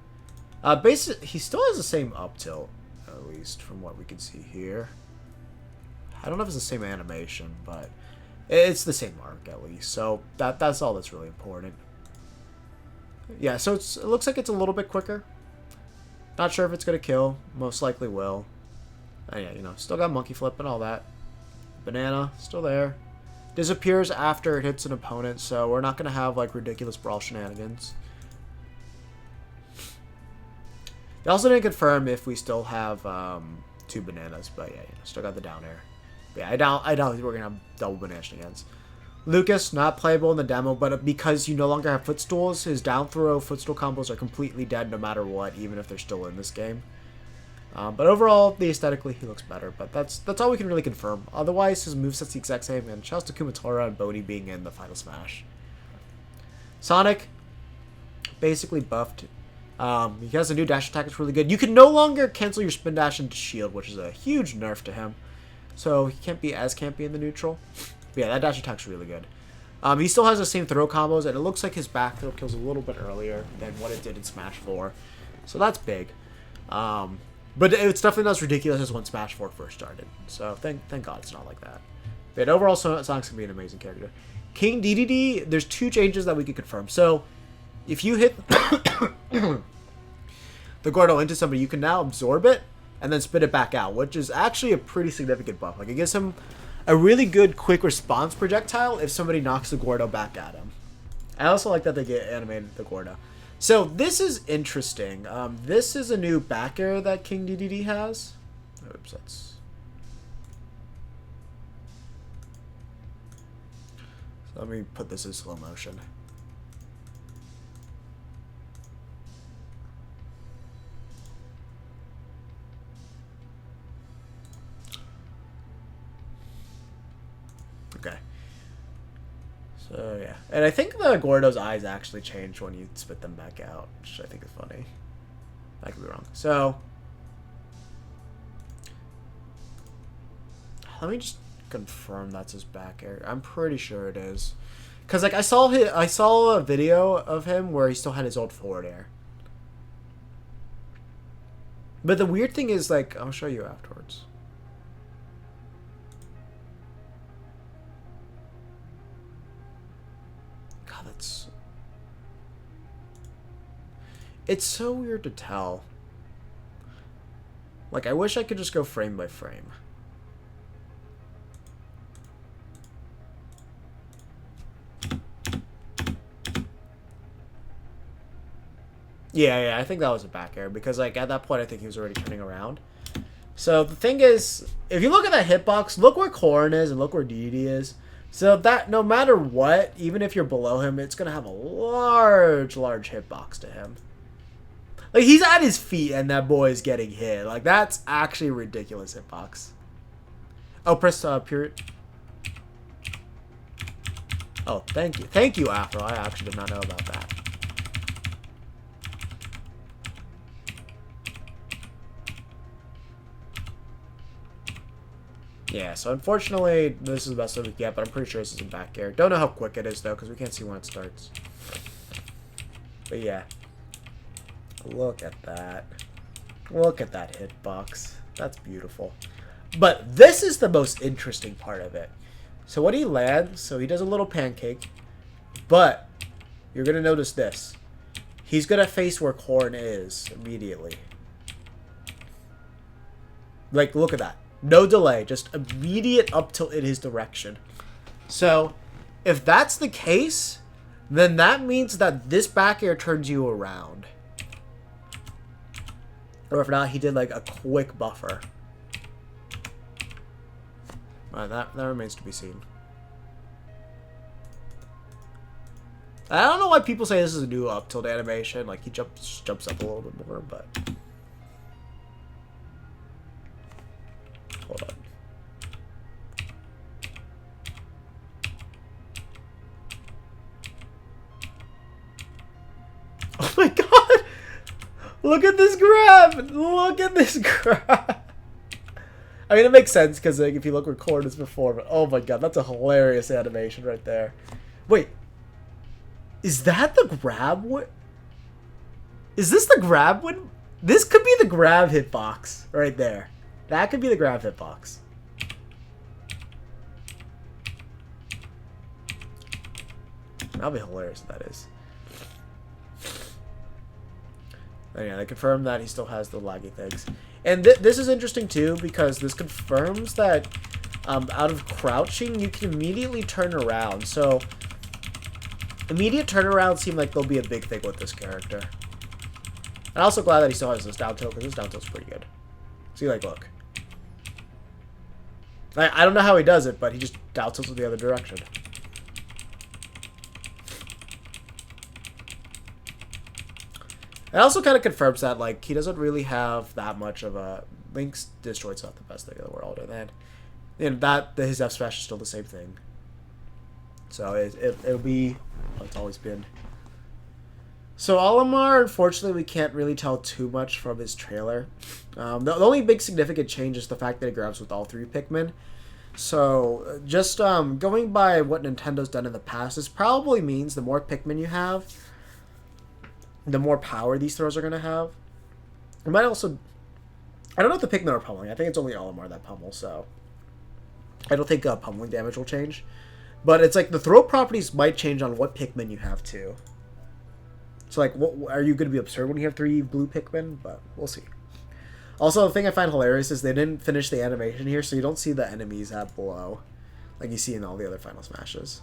He still has the same up tilt, at least from what we can see here. I don't know if it's the same animation, but it's the same arc at least. So that's all that's really important. Yeah, so it looks like it's a little bit quicker. Not sure if it's gonna kill. Most likely will. Yeah, you know, still got monkey flip and all that. Banana still there. Disappears after it hits an opponent, so we're not gonna have like ridiculous brawl shenanigans. They also didn't confirm if we still have 2 bananas, but yeah, you know, still got the down air. But yeah, I doubt we're gonna have double banana shenanigans. Lucas, not playable in the demo, but because you no longer have footstools, his down throw footstool combos are completely dead no matter what, even if they're still in this game. But overall, aesthetically, he looks better. But that's all we can really confirm. Otherwise, his moveset's the exact same, and shouts to Kumatora and Bodhi being in the final smash. Sonic, basically buffed. He has a new dash attack that's really good. You can no longer cancel your spin dash into shield, which is a huge nerf to him. So he can't be as campy in the neutral. But yeah, that dash attack's really good. He still has the same throw combos, and it looks like his back throw kills a little bit earlier than what it did in Smash 4. So that's big. But it's definitely not as ridiculous as when Smash 4 first started. So thank God it's not like that. But overall, Sonic's going to be an amazing character. King Dedede, there's 2 changes that we could confirm. So if you hit the Gordo into somebody, you can now absorb it and then spit it back out, which is actually a pretty significant buff. Like, it gives him a really good quick response projectile if somebody knocks the Gordo back at him. I also like that they get animated the Gordo. So this is interesting. This is a new back air that King Dedede has. Oops, that's... So let me put this in slow motion. Okay. So, yeah. And I think the Gordo's eyes actually change when you spit them back out, which I think is funny. I could be wrong. So, let me just confirm that's his back air. I'm pretty sure it is. Because, like, I saw a video of him where he still had his old forward air. But the weird thing is, like, I'll show you afterwards. It's so weird to tell. Like, I wish I could just go frame by frame. Yeah, I think that was a back air because, like, at that point, I think he was already turning around. So the thing is, if you look at that hitbox, look where Corrin is and look where Dedede is. So that no matter what, even if you're below him, it's gonna have a large hitbox to him. Like, he's at his feet and that boy is getting hit. Like, that's actually a ridiculous hitbox. Oh, press pure. Oh, thank you. Thank you, Afro. I actually did not know about that. Yeah, so unfortunately, this is the best that we get, but I'm pretty sure this is in back air. Don't know how quick it is, though, because we can't see when it starts. But yeah. Look at that. Look at that hitbox. That's beautiful. But this is the most interesting part of it. So what he lands, so he does a little pancake, but you're going to notice this. He's going to face where Corrin is immediately. Like, look at that. No delay, just immediate up tilt in his direction. So, if that's the case, then that means that this back air turns you around. Or if not, he did like a quick buffer. Right, that remains to be seen. I don't know why people say this is a new up tilt animation. Like, he jumps up a little bit more, but... Hold on. Oh my god! Look at this grab! Look at this grab! I mean, it makes sense because, like, if you look where Corrin is before, but oh my god, that's a hilarious animation right there. Wait. Is that the grab? What? Is this the grab one? This could be the grab hitbox right there. That could be the grab hitbox. That'll be hilarious if that is. And yeah, they confirmed that he still has the laggy things. And this is interesting too, because this confirms that out of crouching, you can immediately turn around. So, immediate turnaround seem like they'll be a big thing with this character. I'm also glad that he still has this down tilt, because this down tilt's pretty good. See, like, look. I don't know how he does it, but he just down tilts the other direction. It also kind of confirms that, like, he doesn't really have that much of a... Link's Destroyed's not the best thing in the world, and then... And his F smash is still the same thing. So it'll be what it's always been. So Olimar, unfortunately, we can't really tell too much from his trailer. The only big significant change is the fact that it grabs with all 3 Pikmin. So just going by what Nintendo's done in the past, this probably means the more Pikmin you have, the more power these throws are going to have. It might also... I don't know if the Pikmin are pummeling. I think it's only Olimar that pummels, so... I don't think pummeling damage will change. But it's like the throw properties might change on what Pikmin you have too. So like, what are you going to be absurd when you have 3 blue Pikmin? But we'll see. Also, the thing I find hilarious is they didn't finish the animation here, so you don't see the enemies at below, like you see in all the other Final Smashes.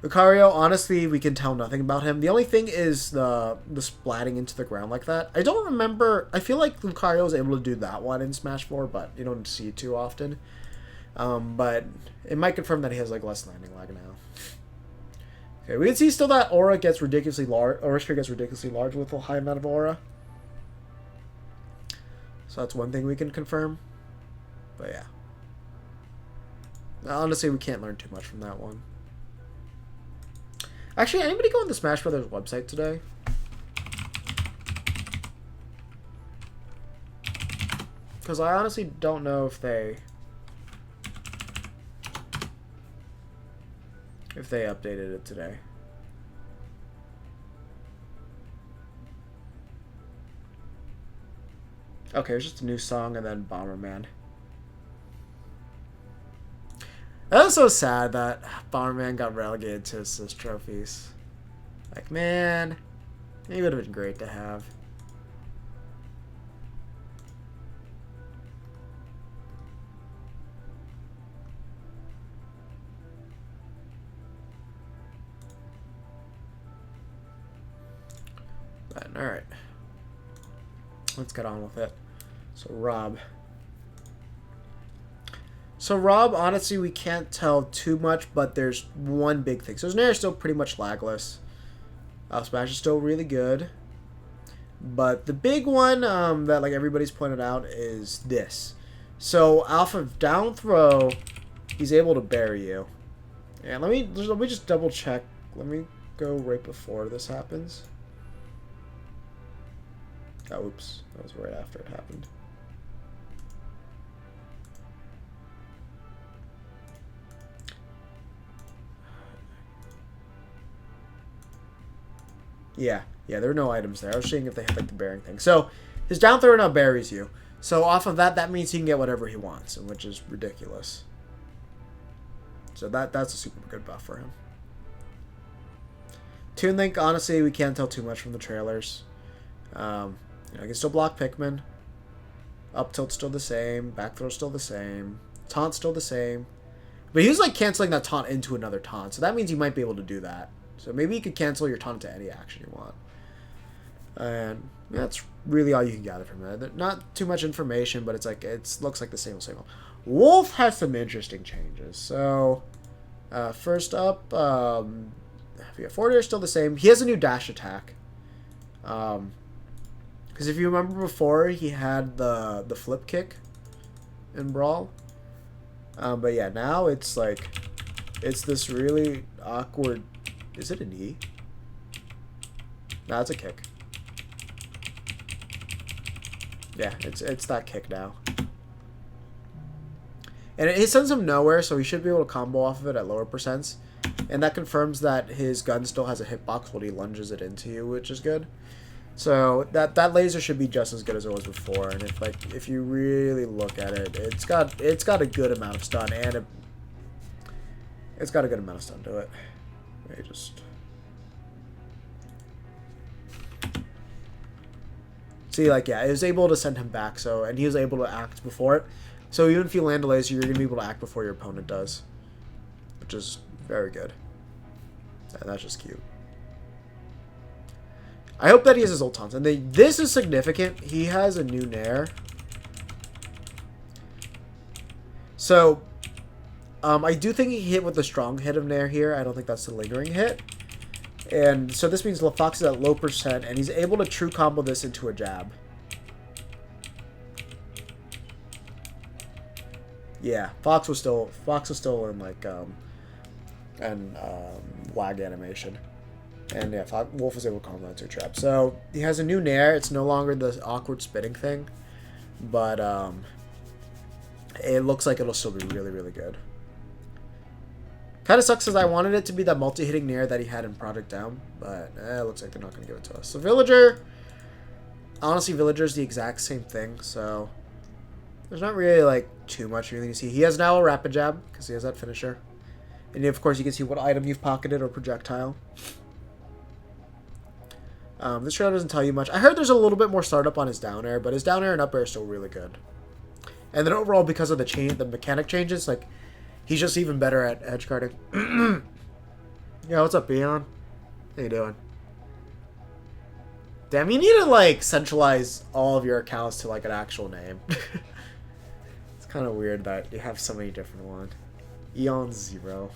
Lucario, honestly, we can tell nothing about him. The only thing is the splatting into the ground like that. I don't remember... I feel like Lucario was able to do that one in Smash 4, but you don't see it too often. But it might confirm that he has like less landing lag now. Okay, we can see still that aura gets ridiculously large. Aura sphere gets ridiculously large with a high amount of aura. So that's one thing we can confirm. But yeah. Honestly, we can't learn too much from that one. Actually, anybody go on the Smash Brothers website today? Because I honestly don't know if they updated it today. Okay, it's just a new song and then Bomberman. That was so sad that Bomberman got relegated to assist trophies. Like, man, it would have been great to have. But, alright. Let's get on with it. So, Rob. So Rob, honestly, we can't tell too much, but there's one big thing. So his Nair is still pretty much lagless. Smash is still really good. But the big one that like everybody's pointed out is this. So Alpha down throw, he's able to bury you. And let me just double check. Let me go right before this happens. Oh, oops. That was right after it happened. Yeah, there were no items there. I was seeing if they had like the bearing thing. So his down throw now buries you. So off of that means he can get whatever he wants, which is ridiculous. So that's a super good buff for him. Toon Link, honestly, we can't tell too much from the trailers. You know, I can still block Pikmin. Up tilt's still the same. Back throw's still the same. Taunt's still the same. But he was like canceling that taunt into another taunt, so that means you might be able to do that. So maybe you could cancel your taunt to any action you want. And that's really all you can gather from it. Not too much information, but it's like looks like the same old. Wolf has some interesting changes. So first up, Fortier is still the same. He has a new dash attack. Because if you remember before, he had the flip kick in Brawl. But yeah, now it's like it's this really awkward. Is it an E? No, it's a kick. Yeah, it's that kick now. And it sends him nowhere, so he should be able to combo off of it at lower percents. And that confirms that his gun still has a hitbox when he lunges it into you, which is good. So that laser should be just as good as it was before. And if you really look at it, it's got a good amount of stun, and it's got a good amount of stun to it. Let me just see, like, yeah, it was able to send him back. So, and he was able to act before it. So even if you land a laser, you're gonna be able to act before your opponent does, which is very good. And that's just cute. I hope that he has his ult taunts. And this is significant. He has a new Nair. So, I do think he hit with the strong hit of Nair here. I don't think that's the lingering hit. And so this means Fox is at low percent, and he's able to true combo this into a jab. Yeah, Fox was still in like lag animation. And yeah, Wolf was able to combo into a trap. So he has a new Nair. It's no longer the awkward spinning thing, but it looks like it'll still be really, really good. Kind of sucks because I wanted it to be that multi-hitting Nair that he had in Project Down, but it looks like they're not going to give it to us. So Villager, honestly, Villager's the exact same thing, so there's not really like too much really to see. He has now a Rapid Jab because he has that finisher. And of course you can see what item you've pocketed or projectile. This trailer doesn't tell you much. I heard there's a little bit more startup on his down air, but his down air and up air are still really good. And then overall, because of the mechanic changes, like, he's just even better at edge guarding. Yeah, what's up, Beyond? How you doing? Damn, you need to, like, centralize all of your accounts to, like, an actual name. It's kind of weird that you have so many different ones. Eon Zero.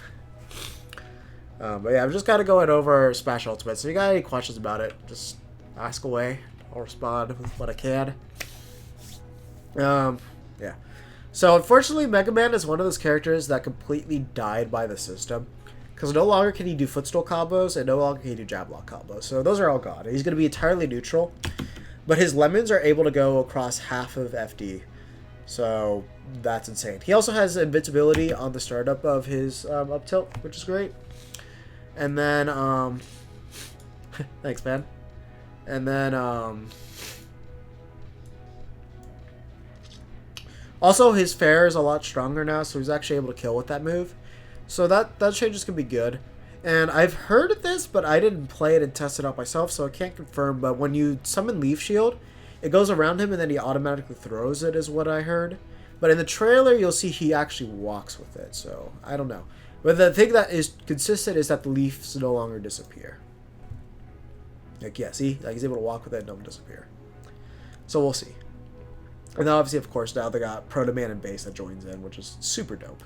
But yeah, I've just got to go over Smash Ultimate. So if you got any questions about it, just ask away. I'll respond with what I can. Yeah. So unfortunately, Mega Man is one of those characters that completely died by the system. Because no longer can he do footstool combos, and no longer can he do jab lock combos. So those are all gone. He's going to be entirely neutral. But his lemons are able to go across half of FD. So that's insane. He also has invincibility on the startup of his up tilt, which is great. And then, thanks, man. And then, also his fair is a lot stronger now, so he's actually able to kill with that move. So that change is going to be good. And I've heard of this, but I didn't play it and test it out myself, so I can't confirm. But when you summon Leaf Shield, it goes around him and then he automatically throws it, is what I heard. But in the trailer, you'll see he actually walks with it, so I don't know. But the thing that is consistent is that the leaves no longer disappear. Like, yeah, see? Like, he's able to walk with it and don't disappear. So we'll see. And then obviously, of course, now they got Proto Man and Base that joins in, which is super dope.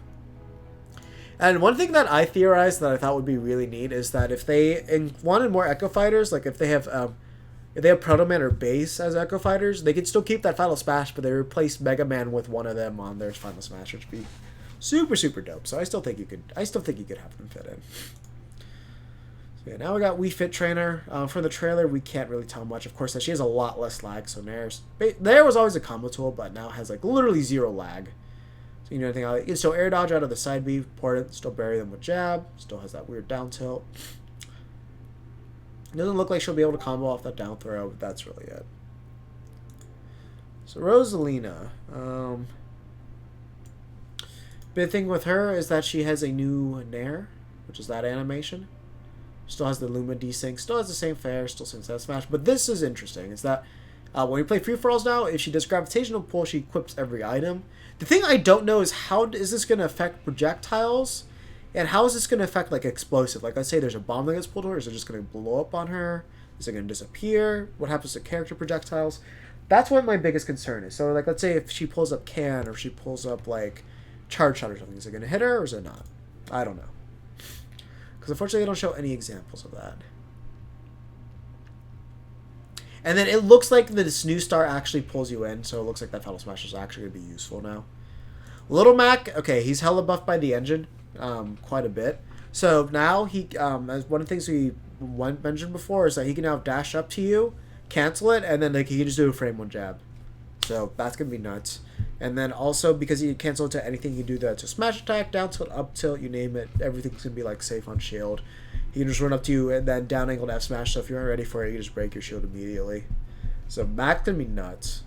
And one thing that I theorized that I thought would be really neat is that if they wanted more Echo Fighters, like if they have Proto Man or Base as Echo Fighters, they could still keep that Final Smash, but they replace Mega Man with one of them on their Final Smash, which would be super, super dope. So I still think you could have them fit in. So yeah, now we got Wii Fit Trainer. From the trailer, we can't really tell much. Of course, she has a lot less lag. So Nair was always a combo tool, but now has like literally zero lag. So you know anything like so air dodge out of the side B, important. Still bury them with jab. Still has that weird down tilt. It doesn't look like she'll be able to combo off that down throw, but that's really it. So Rosalina. Big thing with her is that she has a new Nair, which is that animation. Still has the Luma desync, still has the same fair, still same set smash. But this is interesting. Is that when you play free for alls now, if she does gravitational pull, she equips every item. The thing I don't know is how is this going to affect projectiles, and how is this going to affect like explosive? Like let's say there's a bomb that gets pulled to her, is it just going to blow up on her? Is it going to disappear? What happens to character projectiles? That's what my biggest concern is. So like let's say if she pulls up Can or if she pulls up like Charge Shot or something, is it going to hit her or is it not? I don't know. Because unfortunately they don't show any examples of that. And then it looks like this new star actually pulls you in, so it looks like that Final Smash is actually going to be useful now. Little Mac, okay, he's hella buffed by the engine quite a bit. So now he, as one of the things we mentioned before is that he can now dash up to you, cancel it, and then like he can just do a frame one jab. So that's going to be nuts. And then also, because you can cancel to anything, you do that to smash attack, down tilt, up tilt, you name it. Everything's going to be like safe on shield. He can just run up to you and then down angled F smash. So if you aren't ready for it, you can just break your shield immediately. So Mac can be nuts.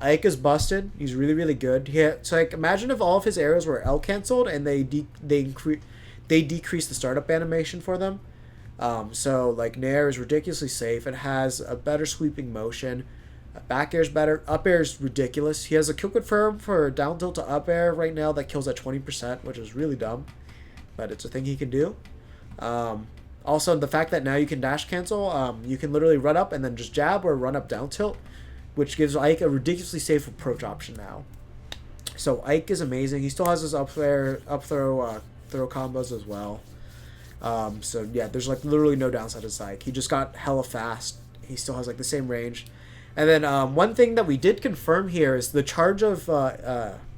Ike is busted. He's really, really good. Yeah, so like imagine if all of his arrows were L canceled and they decrease the startup animation for them. So like Nair is ridiculously safe. It has a better sweeping motion. Back air is better. Up air is ridiculous. He has a kill confirm for down tilt to up air right now that kills at 20%, which is really dumb, but it's a thing he can do. Also, the fact that now you can dash cancel, you can literally run up and then just jab or run up down tilt, which gives Ike a ridiculously safe approach option now. So Ike is amazing. He still has his up throw combos as well. So yeah, there's like literally no downside to Ike. He just got hella fast. He still has like the same range. And then one thing that we did confirm here is the charge of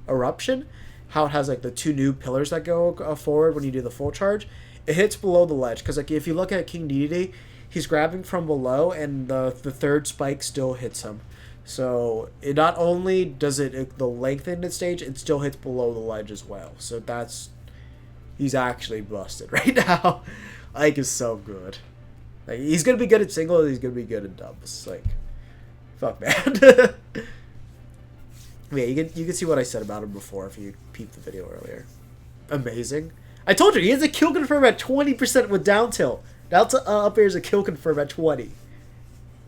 Eruption, how it has like the two new pillars that go forward when you do the full charge. It hits below the ledge because like if you look at King Dedede, he's grabbing from below and the third spike still hits him. So it not only does the lengthen the stage, it still hits below the ledge as well. So he's actually busted right now. Ike is so good. Like he's gonna be good at singles, he's gonna be good at doubles. Like fuck man. Yeah, you can see what I said about him before if you peeped the video earlier. Amazing. I told you he has a kill confirm at 20% with down tilt. Down tilt up air is a kill confirm at 20. What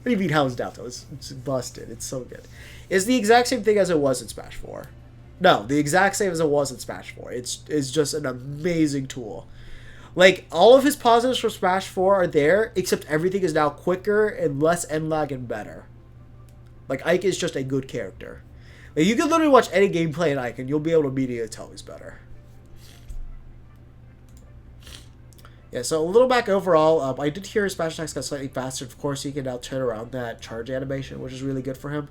do you mean how is down tilt? It's busted. It's so good. It's the exact same thing as it was in Smash 4. No, the exact same as it was in Smash 4. It's just an amazing tool. Like, all of his positives from Smash 4 are there, except everything is now quicker and less end lag and better. Like, Ike is just a good character. Like, you can literally watch any gameplay in Ike and you'll be able to immediately tell he's better. Yeah, so a little back overall, I did hear his smash attacks got slightly faster. Of course, he can now turn around that charge animation, which is really good for him.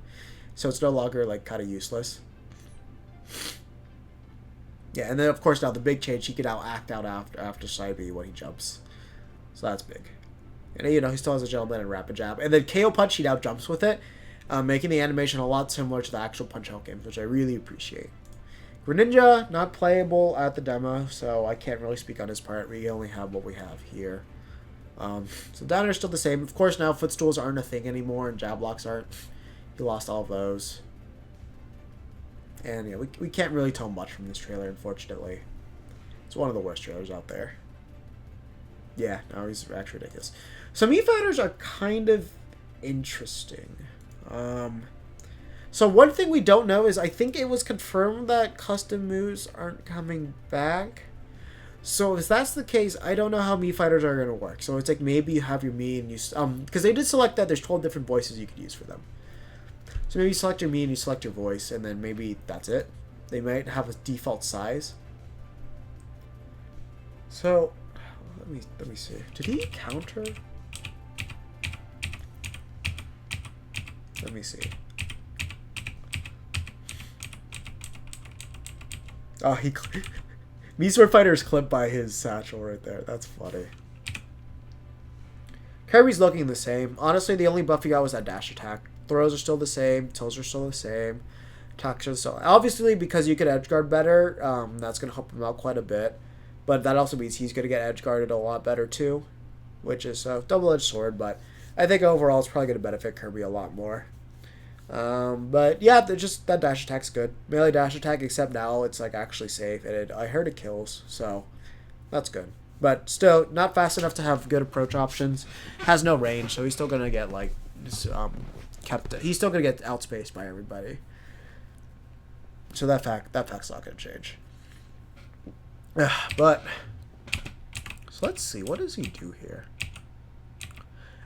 So it's no longer, like, kind of useless. Yeah, and then, of course, now the big change, he can now act out after side B when he jumps. So that's big. And, you know, he still has a gentleman and rapid jab. And then KO Punch, he now jumps with it, making the animation a lot similar to the actual Punch-Out games, which I really appreciate. Greninja, not playable at the demo, so I can't really speak on his part. We only have what we have here. So down air's still the same. Of course, now footstools aren't a thing anymore, and jab blocks aren't. He lost all of those. And yeah, we can't really tell much from this trailer, unfortunately. It's one of the worst trailers out there. Yeah, no, he's actually ridiculous. So Mii Fighters are kind of interesting. So one thing we don't know is I think it was confirmed that custom moves aren't coming back. So if that's the case, I don't know how Mii Fighters are going to work. So it's like maybe you have your Mii and you... because they did select that there's 12 different voices you could use for them. So maybe you select your Mii and you select your voice, and then maybe that's it. They might have a default size. So let me see. Did he counter? Let me see. Oh, Mii Sword Fighter is clipped by his satchel right there. That's funny. Kirby's looking the same. Honestly, the only buff he got was that dash attack. Throws are still the same. Tills are still the same. Attacks are still... Obviously, because you can edgeguard better, that's going to help him out quite a bit. But that also means he's going to get edgeguarded a lot better, too. Which is a double-edged sword, but I think overall it's probably going to benefit Kirby a lot more. But yeah, just that dash attack's good. Melee dash attack, except now it's like actually safe, and I heard it kills, so that's good. But still, not fast enough to have good approach options. Has no range, so he's still gonna get like he's still gonna get outspaced by everybody. So that fact's not gonna change. But so let's see, what does he do here?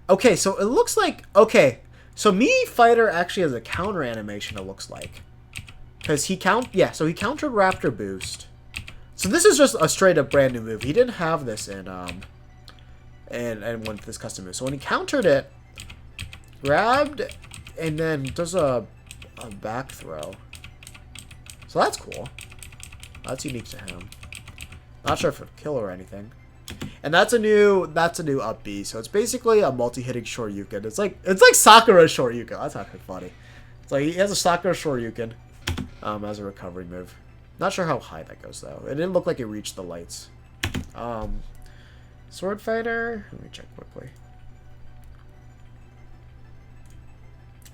Okay, so it looks like So Mii Fighter actually has a counter animation, it looks like. Because he countered Raptor Boost. So this is just a straight up brand new move. He didn't have this in one of this custom move. So when he countered it, grabbed and then does a back throw. So that's cool. That's unique to him. Not sure if it'll kill or anything. And that's a new up B. So it's basically a multi-hitting Shoryuken. It's like Sakura Shoryuken. That's not funny. It's like he has a Sakura Shoryuken. as a recovery move. Not sure how high that goes, though. It didn't look like it reached the lights. Sword Fighter? Let me check quickly.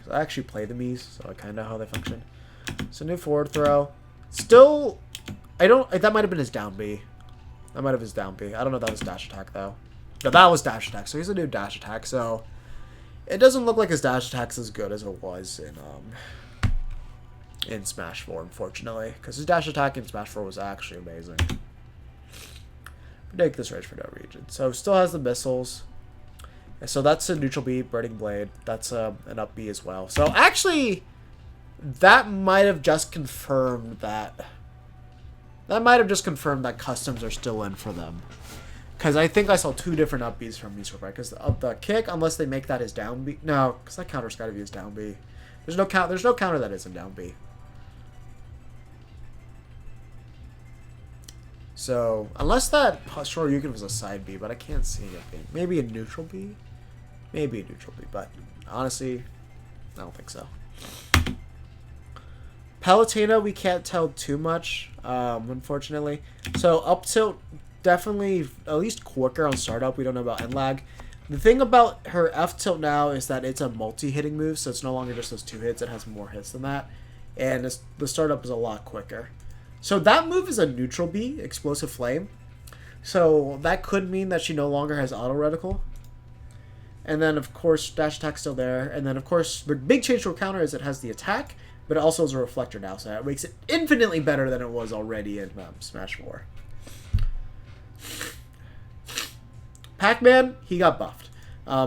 I actually play the Miis, so I kind of know how they function. So new forward throw. Still, I don't... That might have been his down B. That might have been his down B. I don't know if that was dash attack, though. No, that was dash attack. So he's a new dash attack. So it doesn't look like his dash attack's as good as it was in Smash 4, unfortunately. Because his dash attack in Smash 4 was actually amazing. Predict this rage for no region. So still has the missiles. So that's a neutral B, Burning Blade. That's an up B as well. So actually, that might have just confirmed that... That might have just confirmed that customs are still in for them. Because I think I saw 2 different up Bs from Miis, right? Because the kick, unless they make that his down B... No, because that counter's got to be his down B. There's no counter that isn't down B. So, unless that Shoryuken was a side B, but I can't see it being. Maybe a neutral B? Maybe a neutral B, but honestly, I don't think so. Palutena, we can't tell too much, unfortunately. So, up tilt, definitely at least quicker on startup. We don't know about end lag. The thing about her F tilt now is that it's a multi-hitting move, so it's no longer just those 2 hits. It has more hits than that. And the startup is a lot quicker. So that move is a neutral B, Explosive Flame. So that could mean that she no longer has auto reticle. And then, of course, dash attack's still there. And then, of course, the big change to a counter is it has the attack, but it also has a reflector now. So that makes it infinitely better than it was already in Smash 4. Pac-Man, he got buffed.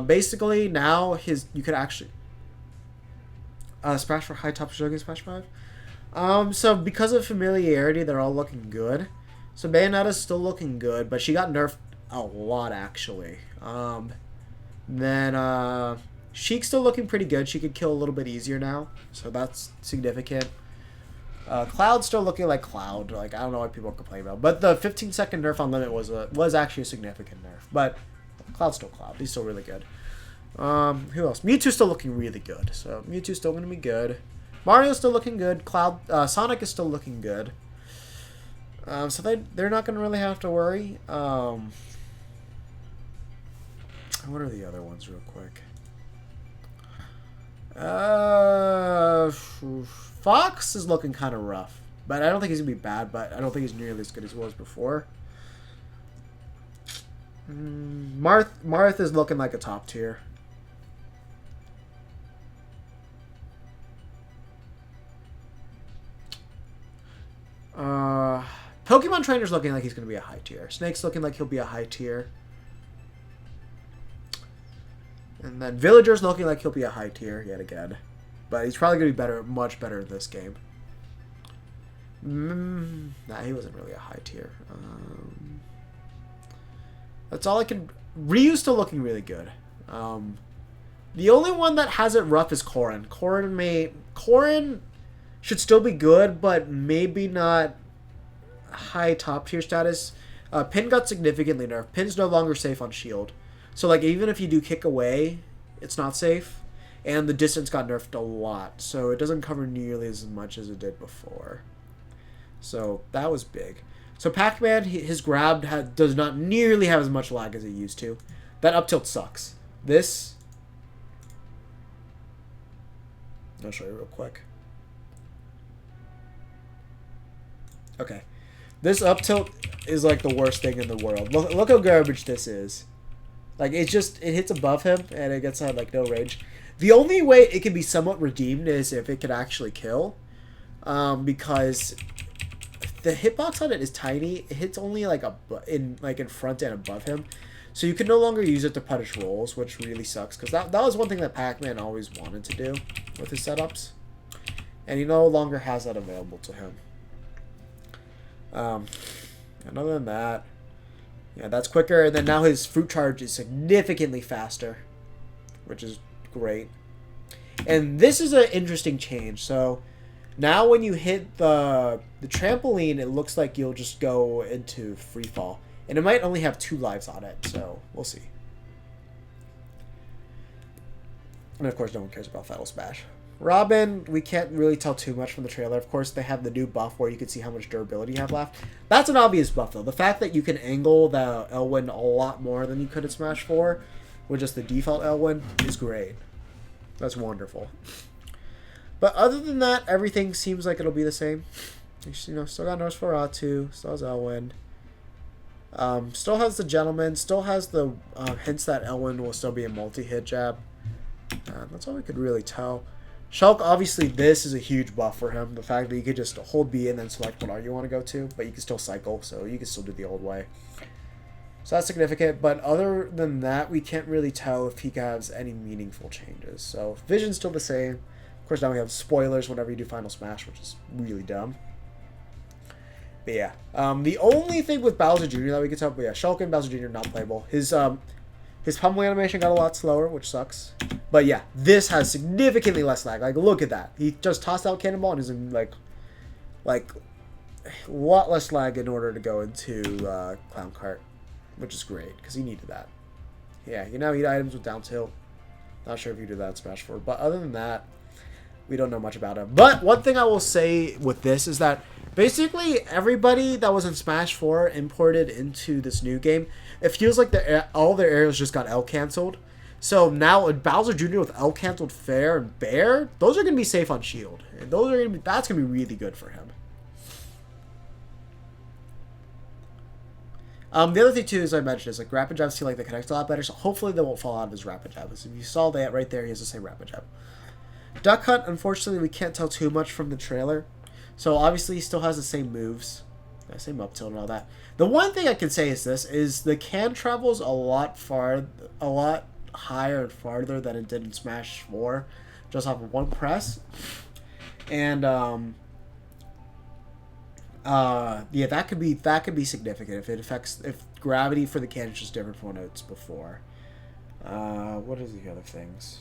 Basically, now you could actually... Smash 4 high top Shogun Smash 5. So because of familiarity, they're all looking good. So Bayonetta's still looking good, but she got nerfed a lot, actually. Then Sheik's still looking pretty good. She could kill a little bit easier now, so that's significant. Cloud's still looking like Cloud. Like, I don't know what people complain about. But the 15-second nerf on Limit was actually a significant nerf. But Cloud's still Cloud. He's still really good. Who else? Mewtwo's still looking really good. So Mewtwo's still going to be good. Mario's still looking good. Sonic is still looking good. So they're not going to really have to worry. What are the other ones real quick? Fox is looking kind of rough. But I don't think he's going to be bad, but I don't think he's nearly as good as he was before. Marth is looking like a top tier. Pokemon Trainer's looking like he's going to be a high tier. Snake's looking like he'll be a high tier. And then Villager's looking like he'll be a high tier yet again. But he's probably going to be better, much better in this game. Nah, he wasn't really a high tier. That's all I can... Ryu's still looking really good. The only one that has it rough is Corrin. Corrin should still be good, but maybe not high top tier status. Pin got significantly nerfed. Pin's no longer safe on shield. So, like, even if you do kick away, it's not safe. And the distance got nerfed a lot. So it doesn't cover nearly as much as it did before. So that was big. So Pac-Man, his grab does not nearly have as much lag as it used to. That up tilt sucks. This... I'll show you real quick. Okay. This up tilt is like the worst thing in the world. Look how garbage this is. Like, it hits above him and it gets on like no range. The only way it can be somewhat redeemed is if it could actually kill. Because the hitbox on it is tiny. It hits only like in front and above him. So you can no longer use it to punish rolls, which really sucks. Because that was one thing that Pac-Man always wanted to do with his setups. And he no longer has that available to him. And other than that, yeah, that's quicker. And then now his fruit charge is significantly faster, which is great. And this is an interesting change. So now when you hit the trampoline, it looks like you'll just go into free fall. And it might only have 2 lives on it, so we'll see. And of course, no one cares about Final Smash. Robin, we can't really tell too much from the trailer. Of course, they have the new buff where you can see how much durability you have left. That's an obvious buff, though. The fact that you can angle the Elwyn a lot more than you could in Smash 4 with just the default Elwyn is great. That's wonderful. But other than that, everything seems like it'll be the same. You know, still got Nosferatu, still has Elwyn. Still has the Gentleman, still has the hints that Elwyn will still be a multi-hit jab. That's all we could really tell. Shulk, obviously, this is a huge buff for him. The fact that you could just hold B and then select what R you want to go to, but you can still cycle, so you can still do the old way. So that's significant, but other than that, we can't really tell if he has any meaningful changes. So Vision's still the same. Of course, now we have spoilers whenever you do Final Smash, which is really dumb. But yeah, the only thing with Bowser Jr. that we could tell, but yeah, Shulk and Bowser Jr. not playable. His pummeling animation got a lot slower, which sucks. But yeah, this has significantly less lag. Like, look at that. He just tossed out Cannonball and is in, like a lot less lag in order to go into Clown Cart, which is great, because he needed that. Yeah, you now eat items with down tilt. Not sure if you do that in Smash 4, but other than that, we don't know much about him. But one thing I will say with this is that basically everybody that was in Smash 4 imported into this new game. It feels like all their areas just got L canceled. So now Bowser Jr. with L canceled Fair and Bear, those are going to be safe on Shield. And that's going to be really good for him. The other thing too, as I mentioned, is like Rapid Jabs feel like they connect a lot better. So hopefully they won't fall out of his Rapid Jab. If you saw that right there, he has the same Rapid Jab. Duck Hunt, unfortunately, we can't tell too much from the trailer. So obviously he still has the same moves. Same up tilt and all that. The one thing I can say is this, is the can travels a lot higher and farther than it did in Smash 4, just off of one press. And yeah, that could be significant if gravity for the can is just different from what it's before. What are the other things?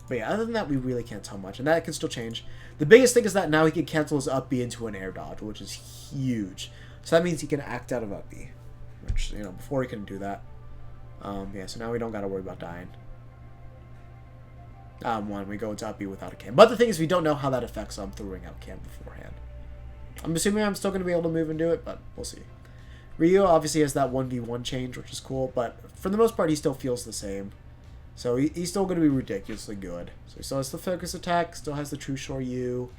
But yeah, other than that, we really can't tell much, and that can still change. The biggest thing is that now he can cancel his up B into an air dodge, which is huge. So that means he can act out of up B, which, you know, before he couldn't do that. Yeah, so now we don't got to worry about dying. When we go into up B without a can. But the thing is, we don't know how that affects throwing out can beforehand. I'm assuming I'm still going to be able to move and do it, but we'll see. Ryu obviously has that 1v1 change, which is cool, but for the most part, he still feels the same. So he's still going to be ridiculously good. So he still has the focus attack, still has the True Shore U,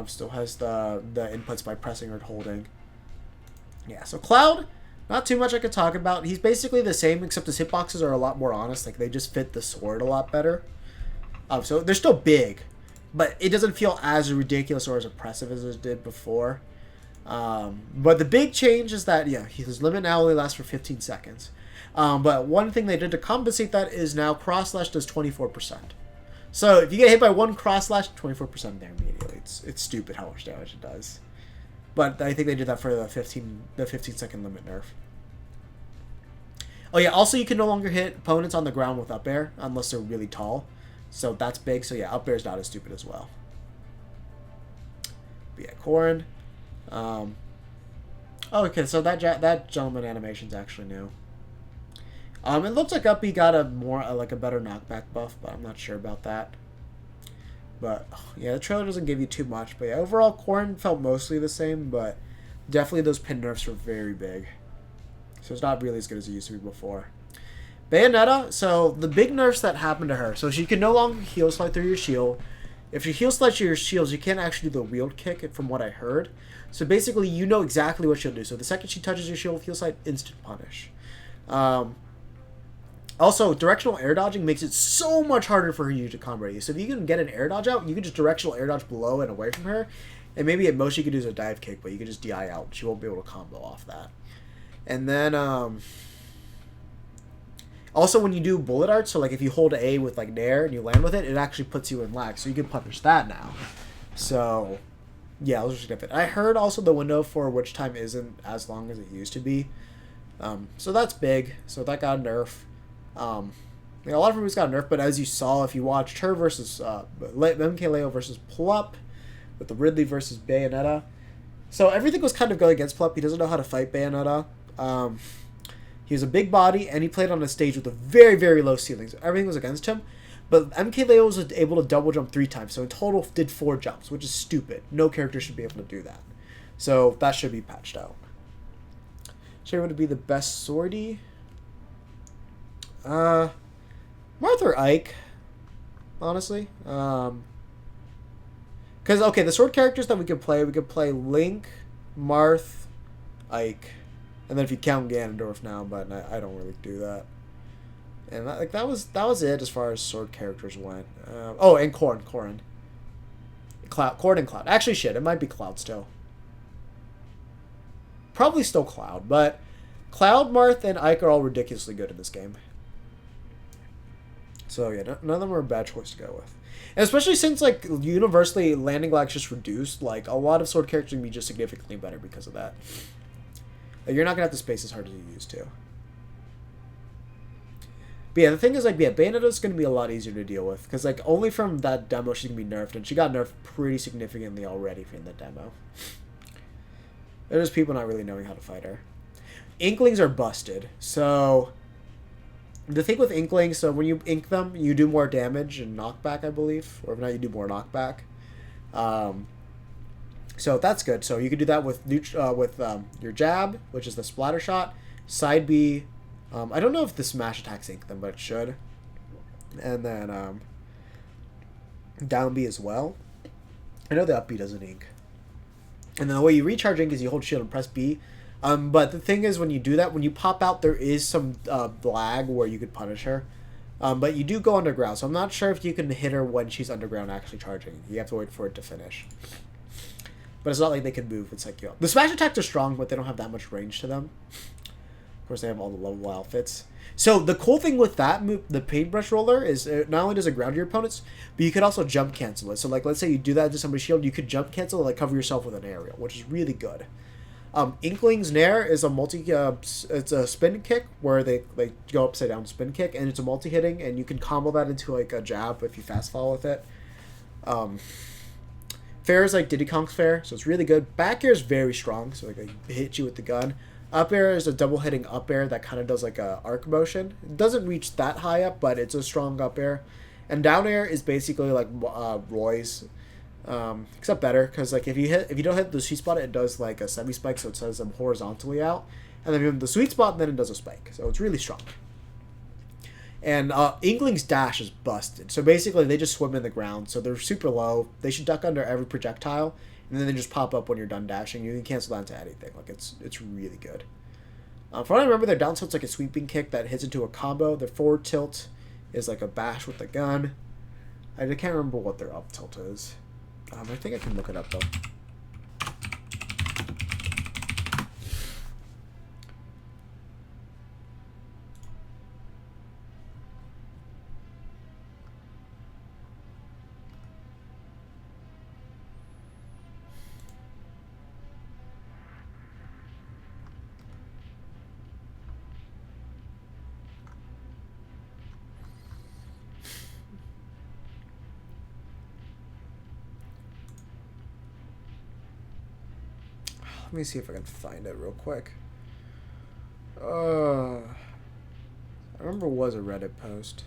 still has the inputs by pressing or holding. Yeah, so Cloud, not too much I could talk about. He's basically the same, except his hitboxes are a lot more honest. Like, they just fit the sword a lot better. So they're still big, but it doesn't feel as ridiculous or as oppressive as it did before. But the big change is that, yeah, his limit now only lasts for 15 seconds. But one thing they did to compensate that is now cross slash does 24%. So if you get hit by one cross slash, 24% there immediately. It's stupid how much damage it does. But I think they did that for the 15 second limit nerf. Oh yeah, also you can no longer hit opponents on the ground with up air unless they're really tall. So that's big. So yeah, up air is not as stupid as well. But yeah, Corrin. Oh, okay, so that gentleman animation's actually new. It looks like Uppy got a better knockback buff, but I'm not sure about that. But yeah, the trailer doesn't give you too much. But yeah, overall, Corrin felt mostly the same, but definitely those pin nerfs were very big. So it's not really as good as it used to be before. Bayonetta, so the big nerfs that happened to her, so she can no longer heal slide through your shield. If you heal slide through your shields, you can't actually do the wheeled kick, from what I heard. So basically, you know exactly what she'll do. So the second she touches your shield with heal slide, instant punish. Also, directional air dodging makes it so much harder for you to combo you. So if you can get an air dodge out, you can just directional air dodge below and away from her. And maybe at most you could do is a dive kick, but you can just DI out. She won't be able to combo off that. And then, also when you do bullet arts, so like if you hold A with like Nair and you land with it, it actually puts you in lag. So you can punish that now. So, yeah, those are significant. I heard also the window for Witch Time isn't as long as it used to be. So that's big. So that got a nerf. A lot of movies got nerfed, but as you saw, if you watched her versus MKLeo versus Plup, with the Ridley versus Bayonetta, so everything was kind of going against Plup. He doesn't know how to fight Bayonetta. He was a big body, and he played on a stage with a very, very low ceiling. So everything was against him. But MK was able to double jump 3 times, so in total did 4 jumps, which is stupid. No character should be able to do that. So that should be patched out. Sure, would it be the best swordie? Marth or Ike, honestly. Because, okay, the sword characters that we could play Link, Marth, Ike, and then if you count Ganondorf now, but I don't really do that. And that was it as far as sword characters went. Oh, and Corrin. Corrin and Cloud. Actually, shit, it might be Cloud still. Probably still Cloud, but Cloud, Marth, and Ike are all ridiculously good in this game. So yeah, none of them are a bad choice to go with. And especially since, like, universally landing lag's just reduced, like, a lot of sword characters can be just significantly better because of that. Like, you're not going to have to space as hard as you used to. But yeah, the thing is, like, yeah, Bayonetta's going to be a lot easier to deal with. Because, like, only from that demo she's going to be nerfed. And she got nerfed pretty significantly already from the demo. There's people not really knowing how to fight her. Inklings are busted. So, the thing with Inklings, so when you ink them, you do more damage and knockback, I believe. Or if not, you do more knockback. So that's good. So you can do that with your jab, which is the splatter shot. Side B. I don't know if the smash attacks ink them, but it should. And then down B as well. I know the up B doesn't ink. And then the way you recharge ink is you hold shield and press B. But the thing is, when you do that, when you pop out, there is some lag where you could punish her. But you do go underground, so I'm not sure if you can hit her when she's underground actually charging. You have to wait for it to finish. But it's not like they can move and psych you up. The smash attacks are strong, but they don't have that much range to them. Of course, they have all the level outfits. So the cool thing with that move, the paintbrush roller, is not only does it ground your opponents, but you could also jump cancel it. So like, let's say you do that to somebody's shield, you could jump cancel, like cover yourself with an aerial, which is really good. Inkling's Nair is a it's a spin kick where they go upside down spin kick, and it's a multi-hitting, and you can combo that into like a jab if you fast fall with it. Fair is like Diddy Kong's Fair, so it's really good. Back air is very strong, so like I hit you with the gun. Up air is a double hitting up air that kind of does like a arc motion. It doesn't reach that high up, but it's a strong up air. And down air is basically like Roy's, except better, because like if you don't hit the sweet spot, it does like a semi spike, so it says them horizontally out. And then if you hit the sweet spot, then it does a spike, so it's really strong. And Inkling's dash is busted. So basically, they just swim in the ground. So they're super low. They should duck under every projectile, and then they just pop up when you're done dashing. You can cancel that into anything. Like it's really good. From what I remember, their down tilt's like a sweeping kick that hits into a combo. Their forward tilt is like a bash with the gun. I can't remember what their up tilt is. I think I can look it up though. Let me see if I can find it real quick. I remember it was a Reddit post.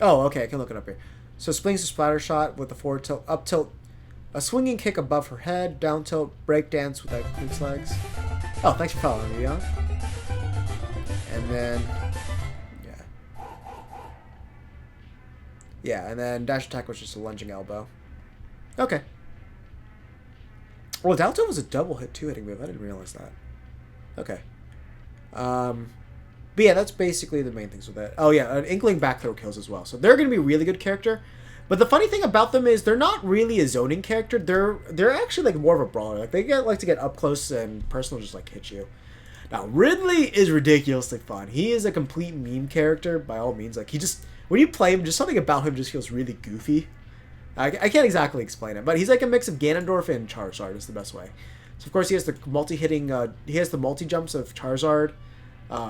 Oh, okay, I can look it up here. So Spling's a splatter shot with the forward tilt, up tilt, a swinging kick above her head, down tilt, break dance with that legs. Oh, thanks for following me, Jan. And then, yeah. Yeah, and then dash attack was just a lunging elbow. Okay. Well, down tilt was a double hit too hitting move. I didn't realize that. Okay. But yeah, that's basically the main things with it. Oh yeah, an Inkling back throw kills as well. So they're going to be a really good character. But the funny thing about them is they're not really a zoning character. They're actually like more of a brawler. Like they like to get up close and personal, just like hit you. Now Ridley is ridiculously fun. He is a complete meme character by all means. Like he just, when you play him, just something about him just feels really goofy. I can't exactly explain it, but he's like a mix of Ganondorf and Charizard is the best way. So of course he has the multi-hitting. He has the multi-jumps of Charizard.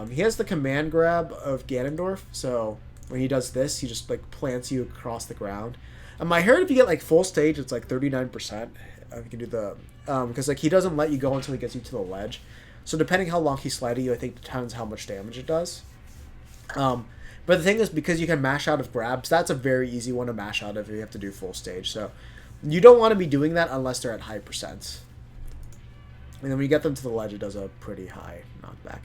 He has the command grab of Ganondorf. So when he does this, he just like plants you across the ground. I heard if you get like full stage, it's like 39%. You can do the because like he doesn't let you go until he gets you to the ledge. So depending how long he's sliding you, I think determines how much damage it does. But the thing is, because you can mash out of grabs, that's a very easy one to mash out of if you have to do full stage. So you don't want to be doing that unless they're at high percents. And then when you get them to the ledge, it does a pretty high knockback.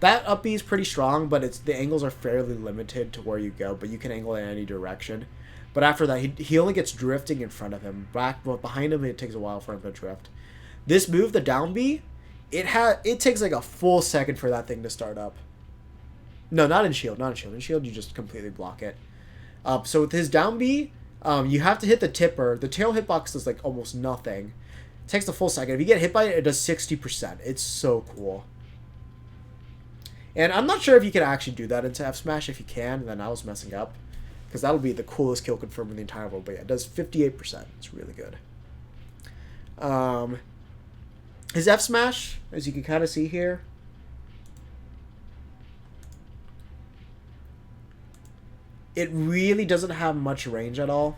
That up B is pretty strong, but the angles are fairly limited to where you go, but you can angle in any direction. But after that, he only gets drifting in front of him. Behind him, it takes a while for him to drift. This move, the down B, it takes like a full second for that thing to start up. No, not in shield. In shield, you just completely block it. So with his down B, you have to hit the tipper. The tail hitbox does like almost nothing. It takes a full second. If you get hit by it, it does 60%. It's so cool. And I'm not sure if you can actually do that into F Smash. If you can, then I was messing up. Because that'll be the coolest kill confirm in the entire world. But yeah, it does 58%. It's really good. His F Smash, as you can kind of see here, it really doesn't have much range at all.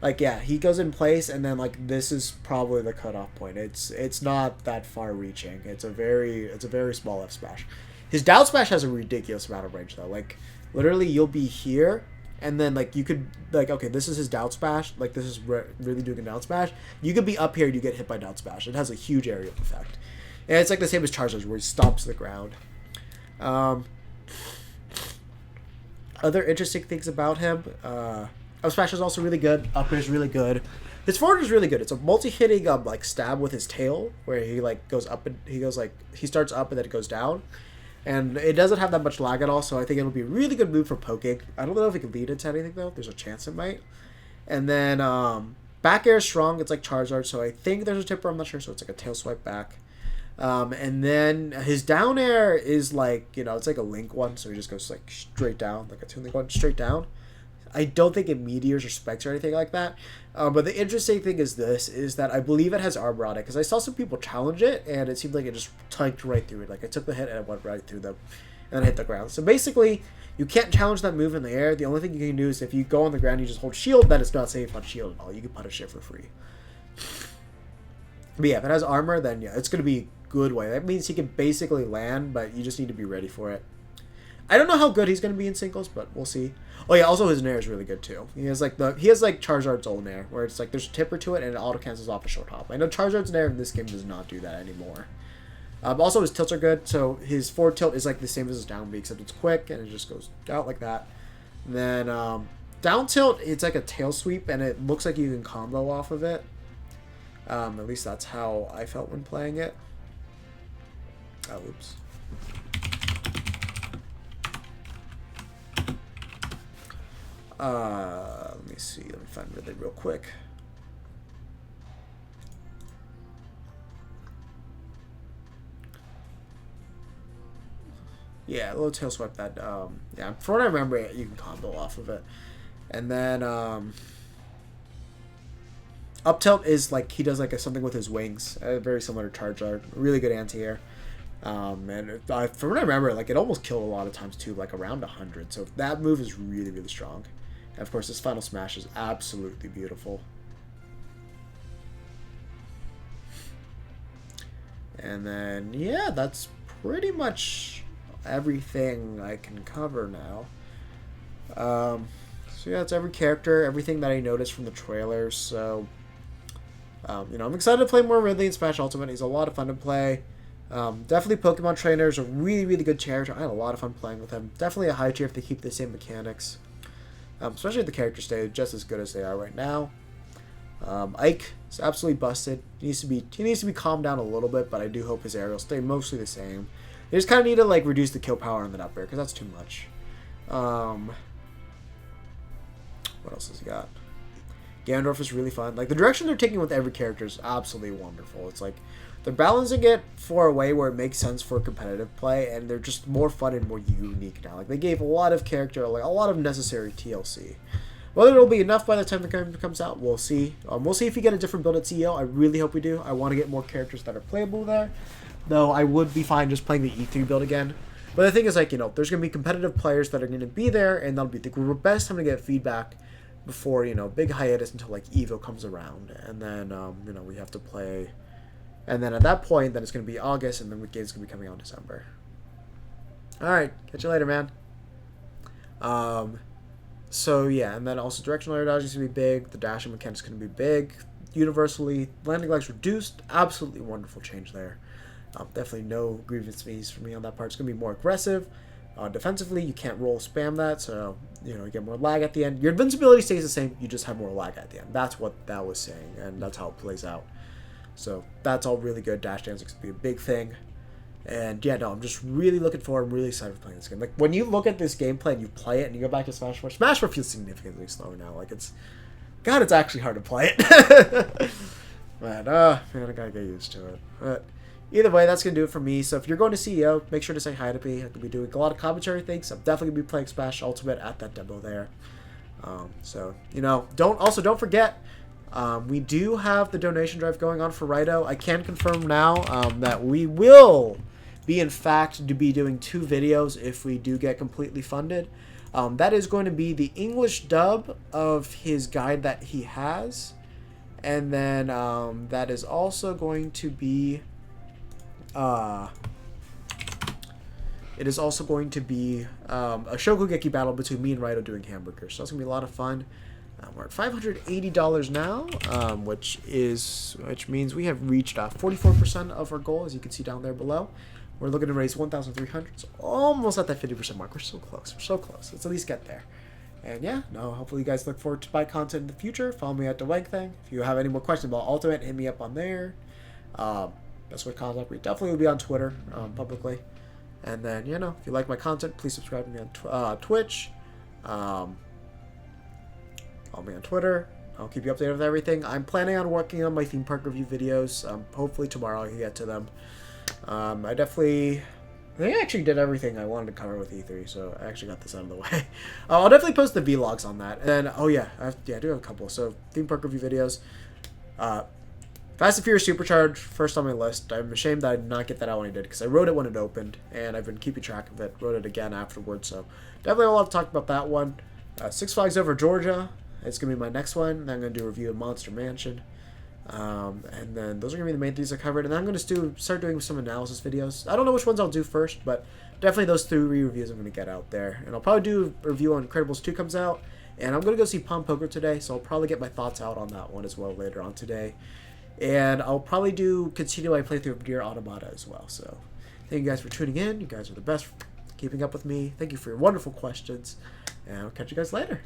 Like, yeah, he goes in place, and then, like, this is probably the cutoff point. It's not that far reaching. It's a very small F Smash. His down smash has a ridiculous amount of range, though. Like, literally, you'll be here, and then, like, you could, like, okay, this is his down smash. Like, this is really doing a down smash. You could be up here, and you get hit by down smash. It has a huge aerial effect. And it's, like, the same as Charizard, where he stomps the ground. Other interesting things about him, up smash is also really good. Up air is really good. His forward is really good. It's a multi-hitting like stab with his tail, where he like goes up and he starts up and then it goes down, and it doesn't have that much lag at all. So I think it'll be a really good move for poking. I don't know if it can lead into anything though. There's a chance it might. And then back air is strong. It's like Charizard, so I think there's a tipper. I'm not sure. So it's like a tail swipe back. And then his down air is like, it's like a Link one, so he just goes like straight down, like a Toon Link one, straight down. I don't think it meteors or spikes or anything like that. But the interesting thing is that I believe it has armor on it, because I saw some people challenge it, and it seemed like it just tanked right through it. Like, I took the hit and it went right through them, and then hit the ground. So basically, you can't challenge that move in the air. The only thing you can do is if you go on the ground, you just hold shield, then it's not safe on shield at all. You can punish it for free. But yeah, if it has armor, then yeah, it's going to be a good way. That means he can basically land, but you just need to be ready for it. I don't know how good he's going to be in singles, but we'll see. Oh yeah, also his nair is really good too. He has like Charizard's old nair, where it's like there's a tipper to it and it auto cancels off a short hop. I know Charizard's nair in this game does not do that anymore. Also his tilts are good, so his forward tilt is like the same as his down B, except it's quick and it just goes out like that. And then down tilt, it's like a tail sweep and it looks like you can combo off of it. At least that's how I felt when playing it. Oh, oops. Let me see. Let me find it real quick. Yeah, a little tail swipe that. Yeah, from what I remember, you can combo off of it. And then up tilt is like he does like something with his wings, very similar to Charizard. Really good anti-air. And from what I remember, like it almost killed a lot of times too, like around 100. So that move is really, really strong. And of course, this final smash is absolutely beautiful. And then, yeah, that's pretty much everything I can cover now. So yeah, it's every character, everything that I noticed from the trailers. So, I'm excited to play more Ridley in Smash Ultimate. He's a lot of fun to play. Definitely Pokemon Trainer is a really, really good character. I had a lot of fun playing with him. Definitely a high tier if they keep the same mechanics. Especially if the characters stay just as good as they are right now. Ike is absolutely busted. He needs to be calmed down a little bit, but I do hope his aerials stay mostly the same. They just kind of need to like reduce the kill power on that up air, because that's too much. What else has he got? Ganondorf is really fun. Like the direction they're taking with every character is absolutely wonderful. It's like they're balancing it for a way where it makes sense for competitive play, and they're just more fun and more unique now. Like they gave a lot of character, like a lot of necessary TLC. Whether it'll be enough by the time the game comes out, we'll see. We'll see if we get a different build at CEO. I really hope we do. I want to get more characters that are playable there. Though I would be fine just playing the E3 build again. But the thing is, like, there's going to be competitive players that are going to be there, and that'll be the best time to get feedback before, big hiatus until, like, EVO comes around. And then, we have to play. And then at that point, then it's going to be August, and then the game's going to be coming out in December. Alright, catch you later, man. So, yeah, and then also directional air dodging is going to be big. The dashing mechanic's going to be big. Universally, landing legs reduced. Absolutely wonderful change there. Definitely no grievance fees for me on that part. It's going to be more aggressive. Defensively, you can't roll spam that, so, you get more lag at the end. Your invincibility stays the same, you just have more lag at the end. That's what that was saying, and that's how it plays out. So, that's all really good. Dash dance is going to be a big thing. And, yeah, no, I'm just really looking forward. I'm really excited for playing this game. Like, when you look at this gameplay and you play it and you go back to Smash 4, Smash 4 feels significantly slower now. Like, it's actually hard to play it. Man, I gotta get used to it. But either way, that's going to do it for me. So if you're going to CEO, make sure to say hi to me. I'm going to be doing a lot of commentary things. I'm definitely going to be playing Smash Ultimate at that demo there. So, don't forget, we do have the donation drive going on for Raito. I can confirm now that we will be, in fact, to be doing 2 videos if we do get completely funded. That is going to be the English dub of his guide that he has. And then that is also going to be... it is also going to be a Shokugeki battle between me and Raito doing hamburgers. So that's going to be a lot of fun. We're at $580 now, which means we have reached 44% of our goal, as you can see down there below. We're looking to raise 1,300, so almost at that 50% mark. We're so close. We're so close. Let's at least get there. And yeah, hopefully you guys look forward to my content in the future. Follow me at DeWegthing. If you have any more questions about Ultimate, hit me up on there. Best way to contact me definitely will be on Twitter publicly. And then, if you like my content, please subscribe to me on Twitch. Follow me on Twitter. I'll keep you updated with everything. I'm planning on working on my theme park review videos. Hopefully tomorrow I can get to them. I think I actually did everything I wanted to cover with E3, so I actually got this out of the way. I'll definitely post the vlogs on that. And then, I do have a couple. So, theme park review videos. Fast and Furious Supercharged, first on my list. I'm ashamed that I did not get that out when I did, because I wrote it when it opened, and I've been keeping track of it. Wrote it again afterwards, so definitely a lot to talk about that one. Six Flags Over Georgia. It's going to be my next one. Then I'm going to do a review of Monster Mansion. And then those are going to be the main things I covered. And then I'm going to start doing some analysis videos. I don't know which ones I'll do first, but definitely those 3 reviews I'm going to get out there. And I'll probably do a review on Incredibles 2 comes out. And I'm going to go see Pom Poker today, so I'll probably get my thoughts out on that one as well later on today. And I'll probably continue my playthrough of Nier Automata as well. So thank you guys for tuning in. You guys are the best for keeping up with me. Thank you for your wonderful questions. And I'll catch you guys later.